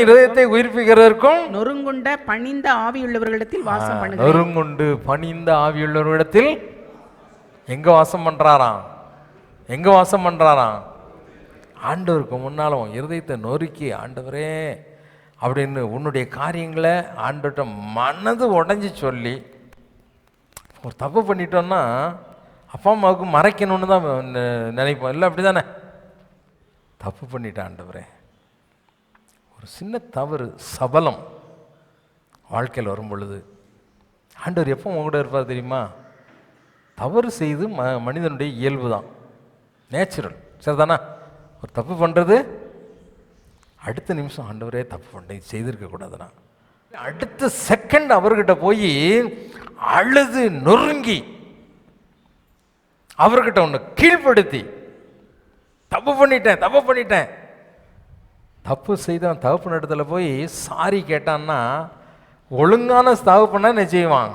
இதயத்தை உயிர்ப்பிக்கிறதற்கும்
நொறுங்குண்ட பணிந்த ஆவியுள்ளவர்களிடத்தில் வாசம் பண்ணுகிறார்.
நொறுங்குண்டு பணிந்த ஆவியுள்ளவர்களிடத்தில் எங்க வாசம் பண்றாராம்? ஆண்டவருக்கு முன்னாலும் இருதயத்தை நொறுக்கி, ஆண்டவரே அப்படின்னு உன்னுடைய காரியங்களை ஆண்டவர்கிட்ட மனது உடஞ்சி சொல்லி, ஒரு தப்பு பண்ணிட்டோன்னா அப்பா அம்மாவுக்கு மறைக்கணும்னு தான் நினைப்போம் இல்லை? அப்படி தானே? தப்பு பண்ணிட்டேன் ஆண்டவரே, ஒரு சின்ன தவறு சபலம் வாழ்க்கையில் வரும் பொழுது ஆண்டவர் எப்போ உங்கள்கிட்ட இருப்பார் தெரியுமா? தவறு செய்து மனிதனுடைய இயல்பு தான், நேச்சுரல். சரிதானா? ஒரு தப்பு பண்ணுறது அடுத்த நிமிஷம் ஆண்டவரே தப்பு பண்ண செய்திருக்கக்கூடாதுண்ணா, அடுத்த செகண்ட் அவர்கிட்ட போய்
அழுது நொறுங்கி அவர்கிட்ட ஒன்று கீழ்ப்படுத்தி, தப்பு பண்ணிட்டேன். தப்பு செய்தான் தகப்பன் இடத்துல போய் சாரி கேட்டான்னா ஒழுங்கான தகப்பனா என்ன செய்வான்?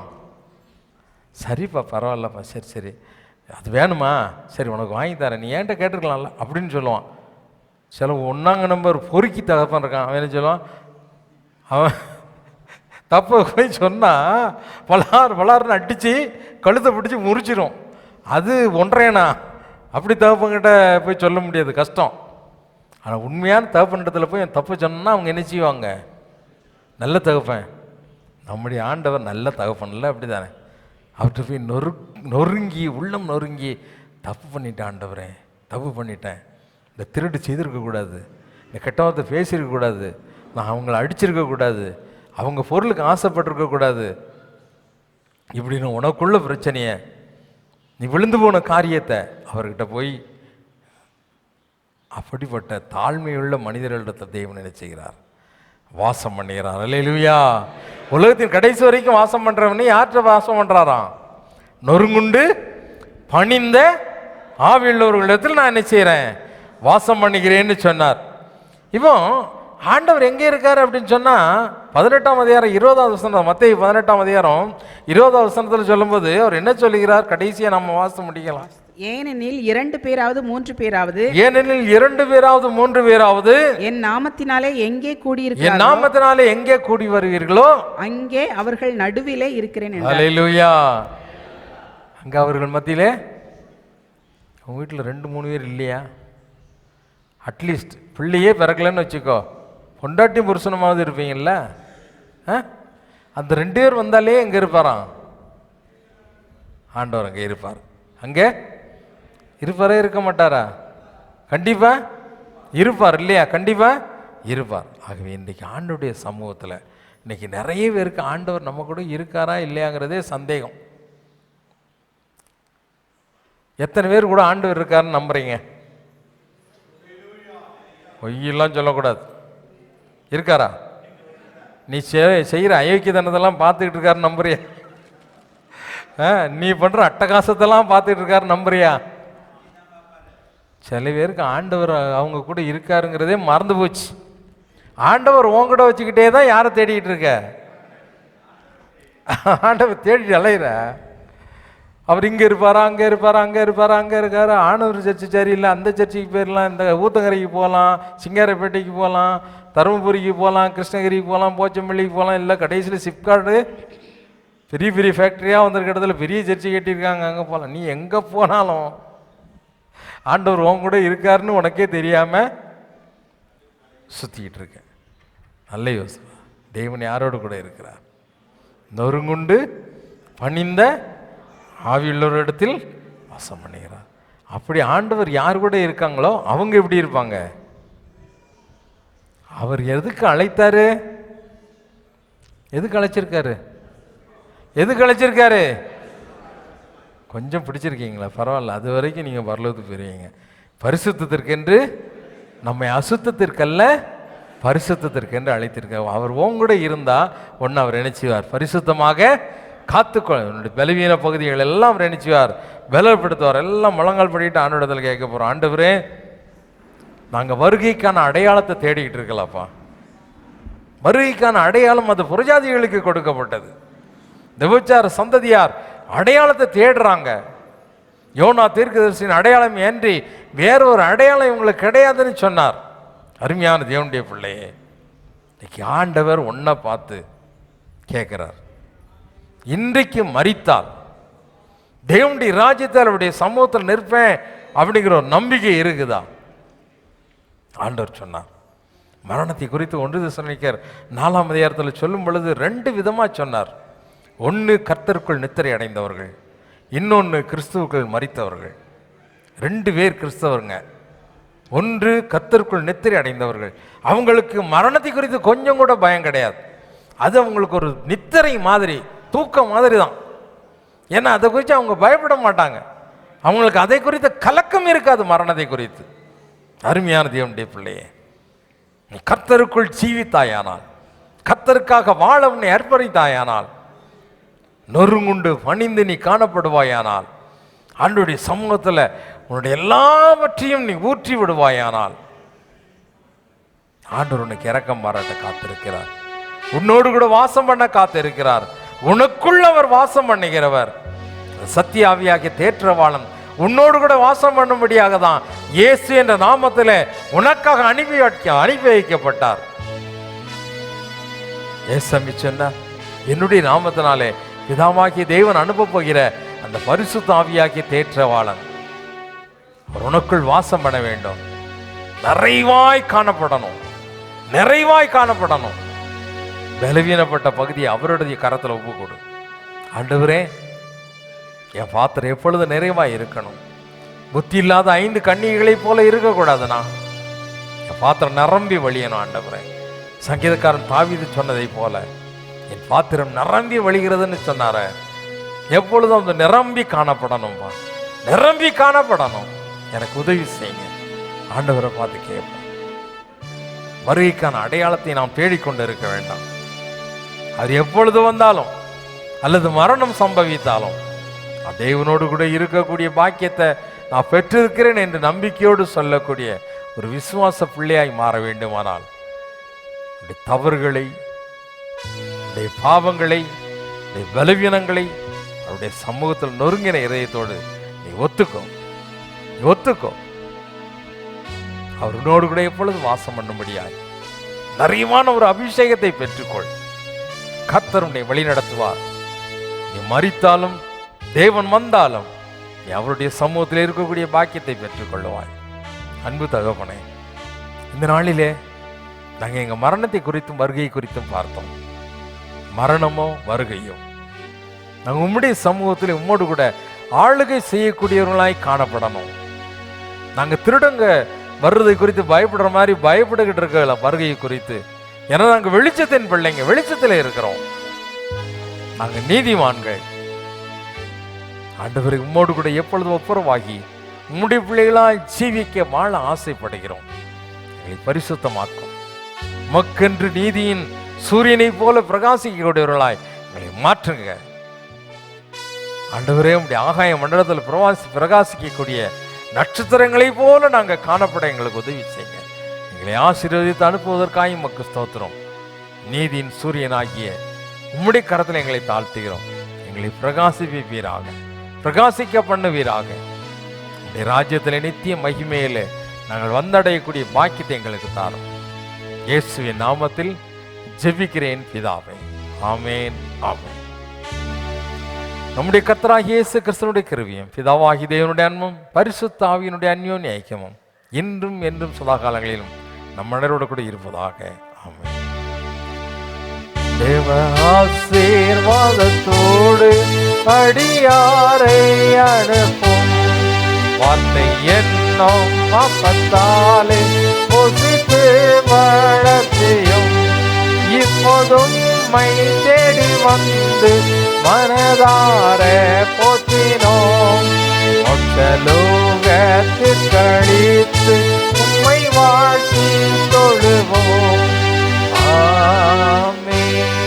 சரிப்பா பரவாயில்லப்பா, சரி அது வேணுமா, சரி உனக்கு வாங்கி தரேன், நீ ஏன்ட்ட கேட்டுருக்கலாம்ல அப்படின்னு சொல்லுவான். சில 1ஆம் நம்பர் பொறுக்கி தகப்பன் இருக்கான், அவன் என்ன சொல்லுவான், அவன் தப்பை போய் சொன்னால் பலார்னு அடித்து கழுத்தை பிடிச்சி முறிச்சிடும். அது ஒன்றையனா அப்படி தகப்பங்கிட்ட போய் சொல்ல முடியாது, கஷ்டம். ஆனால் உண்மையான தகப்பனிடத்தில் போய் என் தப்பு சொன்னால் அவங்க என்ன செய்வாங்க? நல்ல தகப்பன். நம்முடைய ஆண்டவர் நல்ல தகப்பன் இல்லை, அப்படி தானே? அவர்கிட்ட போய் நொறுங்கி உள்ளம் நொறுங்கி, தப்பு பண்ணிட்டேன் ஆண்டவரே, தப்பு பண்ணிட்டேன், இந்த திருட்டு செய்திருக்கக்கூடாது, இந்த கெட்டவத்தை பேசியிருக்கக்கூடாது, நான் அவங்கள அடிச்சிருக்கக்கூடாது, அவங்க பொருளுக்கு ஆசைப்பட்டிருக்கக்கூடாது, இப்படின்னு உனக்குள்ள பிரச்சனையை, நீ விழுந்து போன காரியத்தை அவர்கிட்ட போய் அப்படிப்பட்ட தாழ்மையுள்ள மனிதர்களிடத்தை தேவன் நினைச்சுகிறார், வாசம் பண்ணுகிறார். அல்லேலூயா. உலகத்தின் கடைசி வரைக்கும் வாசம் பண்றவனே யார்கிட்ட வாசம் பண்றாராம்? நொறுங்குண்டு பணிந்த ஆவியுள்ளவர்களிடத்தில் நான் என்ன செய்கிறேன்? வாசம் பண்ணுகிறேன்னு சொன்னார். இப்போ ஆண்டவர் எங்கே இருக்காரு அப்படின்னு சொன்னால் 18ஆம் அதிகாரம் 20வது வசனம், மத்தேயு 18ஆம் அதிகாரம் 20வது வசனத்தில் சொல்லும்போது அவர் என்ன சொல்லுகிறார்? கடைசியாக நம்ம வாசம் முடிக்கலாம்.
ஏனெனில் 2 பேராவது 3 பேராவது,
ஏனெனில் 2 பேராவது 3 பேராவது
என் நாமத்தினாலே எங்கே கூடியிருக்கிறார்களோ,
என் நாமத்தினாலே எங்கே கூடி வருவீர்களோ
அங்கே அவர்கள் நடுவிலே இருக்கிறேன் என்றார்.
அல்லேலூயா. அங்கே அவர்கள் மத்தியிலே. உங்கள் வீட்டில் 2-3 பேர் இல்லையா? அட்லீஸ்ட் பிள்ளையே பிறக்கலன்னு வச்சுக்கோ, பொண்டாட்டி புருஷனமாவது இருப்பீங்கள்ல. அந்த 2 பேர் வந்தாலே எங்கே இருப்பாராம்? ஆண்டவர் அங்கே இருப்பார். அங்கே இருப்பாரே, இருக்க மாட்டாரா? கண்டிப்பாக இருப்பார் இல்லையா? கண்டிப்பாக இருப்பார். ஆகவே இன்றைக்கி ஆண்டவருடைய சமூகத்தில் இன்றைக்கி நிறைய பேருக்கு ஆண்டவர் நம்ம கூட இருக்காரா இல்லையாங்கிறதே சந்தேகம். எத்தனை பேர் கூட ஆண்டவர் இருக்காருன்னு நம்புறீங்க? பொய்யெல்லாம் சொல்லக்கூடாது. இருக்காரா? நீ செய்கிற அயோக்கியத்தனத்தெல்லாம் பார்த்துக்கிட்டு இருக்காரு நம்புறியா? நீ பண்ணுற அட்டகாசத்தெல்லாம் பார்த்துக்கிட்டு இருக்காரு நம்புறியா? சில பேருக்கு ஆண்டவர் அவங்க கூட இருக்காருங்கிறதே மறந்து போச்சு. ஆண்டவர் உங்ககிட்ட வச்சுக்கிட்டே தான் யாரை தேடிக்கிட்டு இருக்க? ஆண்டவர் தேடிட்டு அலையிற. அவர் இங்கே இருப்பாரா, அங்கே இருப்பாரா, அங்கே இருப்பாரா, அங்கே இருக்காரு. ஆண்டவர் சர்ச்சு சரியில்லை, அந்த சர்ச்சுக்கு போயிடலாம், இந்த ஊத்தங்கரைக்கு போகலாம், சிங்காரப்பேட்டைக்கு போகலாம், தருமபுரிக்கு போகலாம், கிருஷ்ணகிரிக்கு போகலாம், போச்சம்பள்ளிக்கு போகலாம், இல்லை கடைசியில் சிப்கார்டு பெரிய பெரிய ஃபேக்ட்ரியாக வந்திருக்க இடத்துல பெரிய சர்ச்சை கட்டியிருக்காங்க, அங்கே போகலாம். நீ எங்கே போனாலும் ஆண்டவர் உன் கூட இருக்காருன்னு உனக்கே தெரியாமல் சுற்றிக்கிட்டு இருக்க. நல்ல யோசனை. தேவன் யாரோடு கூட இருக்கிறார்? நொறுங்குண்டு பணிந்த ஆவியுள்ளோர் இடத்தில் வாசம் பண்ணுகிறார். அப்படி ஆண்டவர் யார் கூட இருக்காங்களோ அவங்க எப்படி இருப்பாங்க? அவர் எதுக்கு அழைத்தாரு? எதுக்கு அழைச்சிருக்காரு? எதுக்கு அழைச்சிருக்காரு? கொஞ்சம் பிடிச்சிருக்கீங்களா? பரவாயில்ல, அது வரைக்கும் நீங்கள் பரலோகத்துக்கு போயிருவீங்க. பரிசுத்தத்திற்கென்று, நம்மை அசுத்தத்திற்கல்ல பரிசுத்தத்திற்கென்று அழைத்திருக்கார். அவர் உங்கூட இருந்தால் ஒன்று அவர் நினைச்சுவார், பரிசுத்தமாக காத்துக்கொள்ள, என்னுடைய பலவீன பகுதிகள் எல்லாம் நினைச்சுவார், பலப்படுத்துவார். எல்லாம் முழங்கால் படிட்டு ஆண்டவரிடத்தில் கேட்க போகிறோம், ஆண்டவரே நாங்கள் வருகைக்கான அடையாளத்தை தேடிக்கிட்டு இருக்கலாம்ப்பா. வருகைக்கான அடையாளம் அது புறஜாதிகளுக்கு கொடுக்கப்பட்டது. விபச்சார சந்ததியார் அடையாளத்தை தேடுறாங்க. யோனா தீர்க்கதரிசியின் அடையாளம் ஏன்றி வேறொரு அடையாளம் இவங்களுக்கு கிடையாதுன்னு சொன்னார். அருமையான தேவனுடைய பிள்ளையே, இன்னைக்கு ஆண்டவர் ஒன்றை பார்த்து கேட்கிறார், இன்றைக்கு மரித்தால் தேவனுடைய ராஜ்யத்தில் அவருடைய சமூகத்தில் நிற்பேன் அப்படிங்கிற ஒரு நம்பிக்கை இருக்குதா? ஆண்டவர் சொன்னார். மரணத்தை குறித்து 1 தெசலோனிக்கேயர் 4ஆம் அதிகாரத்தில் சொல்லும் பொழுது 2 விதமாக சொன்னார். ஒன்று கர்த்தருக்குள் நித்திரை அடைந்தவர்கள், இன்னொன்று கிறிஸ்துவுக்குள் மரித்தவர்கள். 2 பேர் கிறிஸ்தவருங்க. ஒன்று கர்த்தருக்குள் நித்திரை அடைந்தவர்கள், அவங்களுக்கு மரணத்தை குறித்து கொஞ்சம் கூட பயம் கிடையாது. அது அவங்களுக்கு ஒரு நித்திரை மாதிரி, தூக்கம் மாதிரி தான். ஏன்னா அதை குறித்து அவங்க பயப்பட மாட்டாங்க, அவங்களுக்கு அதை குறித்த கலக்கம் இருக்காது மரணத்தை குறித்து. அருமையான தேவனுடைய பிள்ளையே, நீ கர்த்தருக்குள் ஜீவித்தாயானால், கர்த்தருக்காக வாழ உன்னை அர்ப்பணித்தாயானால், நொறுங்குண்டு பணிந்து நீ காணப்படுவாயானால், ஆண்டவருடைய சமூகத்தில் உன்னுடைய எல்லாவற்றையும் நீ ஊற்றி விடுவாயானால், ஆண்டவர் உனக்கு இரக்கம் பாராட்ட காத்திருக்கிறார். உன்னோடு கூட வாசம் பண்ண காத்திருக்கிறார். உனக்குள் அவர் வாசம் பண்ணுகிறவர். சத்திய ஆவியாகிய தேற்றவாளன் உன்னோடு கூட வாசம் பண்ணும்படியாக தான் இயேசு என்ற நாமத்தில் உனக்காக அனுப்பி வைக்கப்பட்டார். ஏசமி சொன்னார், என்னுடைய நாமத்தினாலே பிதாவாகிய தேவன் அனுப்ப போகிற அந்த பரிசுத்த ஆவியாகிய தேற்றவாளன் அவர் உனக்குள் வாசம் பண்ண வேண்டும். நிறைவாய் காணப்படணும், நிறைவாய் காணப்படணும். பலவீனப்பட்ட பகுதியை அவருடைய கரத்தில் ஒப்பு கொடு. ஆண்டவரே, என் பாத்திரம் எப்பொழுது நிறைவாய் இருக்கணும். புத்தி இல்லாத 5 கன்னிகைகளைப் போல இருக்கக்கூடாதுண்ணா. என் பாத்திரம் நிரம்பி வழியணும் ஆண்டவரே. சங்கீதக்காரன் தாவீது சொன்னதை போல என் பாத்திரம் நிரம்பி வழிகிறதுன்னு சொன்னார. எப்பொழுதும் அந்த நிரம்பி காணப்படணும்பா, நிரம்பி காணப்படணும். எனக்கு உதவி செய்யுங்க. ஆண்டவரை பார்த்து கேட்போம். வருகைக்கான அடையாளத்தை நாம் தேடிக்கொண்டு இருக்க வேண்டாம். அது எப்பொழுது வந்தாலும் அல்லது மரணம் சம்பவித்தாலும் தேவனோடு கூட இருக்கக்கூடிய பாக்கியத்தை நான் பெற்றிருக்கிறேன் என்று நம்பிக்கையோடு சொல்லக்கூடிய ஒரு விசுவாச பிள்ளையாய் மாற வேண்டுமானால் தவறுகளை, பாவங்களை, பலவீனங்களை அவருடைய சமூகத்தில் நொறுங்கின இதயத்தோடு நீ ஒத்துக்கோ. அவரோடு கூட எப்பொழுது வாசம் பண்ணும்படியாய் நிறைவான ஒரு அபிஷேகத்தை பெற்றுக்கொள். கர்த்தர் உன்னை வழி நடத்துவார். நீ மரித்தாலும் தேவன் வந்தாலும் நீ அவருடைய சமூகத்தில் இருக்கக்கூடிய பாக்கியத்தை பெற்றுக்கொள்ளுவாய். அன்பு தகப்பனே, இந்த நாளிலே நாங்கள் எங்கள் மரணத்தை குறித்தும் வருகை குறித்தும் பார்த்தோம். மரணமோ வருகையோ நாங்கள் உம்முடைய சமூகத்தில் உம்மோடு கூட ஆளுகை செய்யக்கூடியவர்களாய் காணப்படணும். நாங்கள் திருடங்க வர்றதை குறித்து பயப்படுற மாதிரி பயப்பட்டுக்கிட்டு இருக்கல வருகையை குறித்து. ஏன்னா நாங்கள் வெளிச்சத்தின் பிள்ளைங்க, வெளிச்சத்தில் இருக்கிறோம். நாங்கள் நீதிமான்கள். ஆண்டவரை உம்மோடு கூட எப்பொழுது ஒப்புரவாகி உம்முடைய பிள்ளைகளாய் ஜீவிக்க வாழ ஆசைப்படுகிறோம். எங்களை பரிசுத்தமாக்கும். மக்கென்று நீதியின் சூரியனை போல பிரகாசிக்கக்கூடியவர்களாய் எங்களை மாற்றுங்க. ஆண்டவரே, உம்முடைய ஆகாய மண்டலத்தில் பிரகாசிக்கக்கூடிய நட்சத்திரங்களை போல நாங்கள் காணப்பட எங்களுக்கு உதவி செய்யுங்க. எங்களை ஆசீர்வதித்து அனுப்புவதற்காக உமக்கு ஸ்தோத்திரம். நீதியின் சூரியனாகிய உம்முடைய கரத்தில் எங்களை தாழ்த்துகிறோம். எங்களை பிரகாசிப்பீராக, பிரகாசிக்க பண்ணுவீராக. இந்த ராஜ்யத்தில் நித்திய மகிமையில நாங்கள் வந்தடையக்கூடிய பாக்கியத்தை எங்களுக்கு தாரும். இயேசுவின் நாமத்தில் ஜெபிக்கிறேன் பிதாவே, ஆமேன், ஆமேன். நம்முடைய கர்த்தராகிய இயேசு கிறிஸ்துவினுடைய கிருபையும் பிதாவாகிய தேவனுடைய அன்பும் பரிசுத்த ஆவியினுடைய அந்யோன்ய ஐக்கியமும் இன்றும் என்றும் சதா காலங்களிலும் நம்மளோட கூட இருப்பதாக. ஆமென். தேவ ஆசீர்வாதத்தோடு அடியாரை அனுப்பும் வார்த்தை என்னும் அப்பத்தாலே பொசித்து வளர்த்தியும் இப்போதும் மை தேடி வந்து மனதார போற்றினோம். மொத்தலோகத்தில் கழித்து உம்மை வாழ்த்தி தொழுவோம். ஆமென்.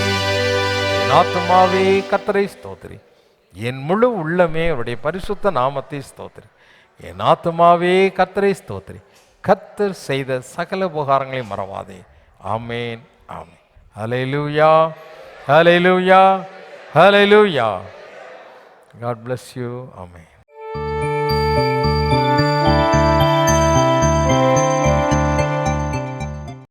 என் ஆத்துமாவே கர்த்தரை ஸ்தோத்திரி, என் முழு உள்ளமே அவருடைய பரிசுத்த நாமத்தை ஸ்தோத்திரி. என் ஆத்துமாவே கர்த்தரை ஸ்தோத்திரி, கர்த்தர் செய்த சகல உபகாரங்களை மறவாதே. ஆமென், ஆமென். ஹல்லேலூயா, ஹல்லேலூயா, ஹல்லேலூயா. God bless you. Amen.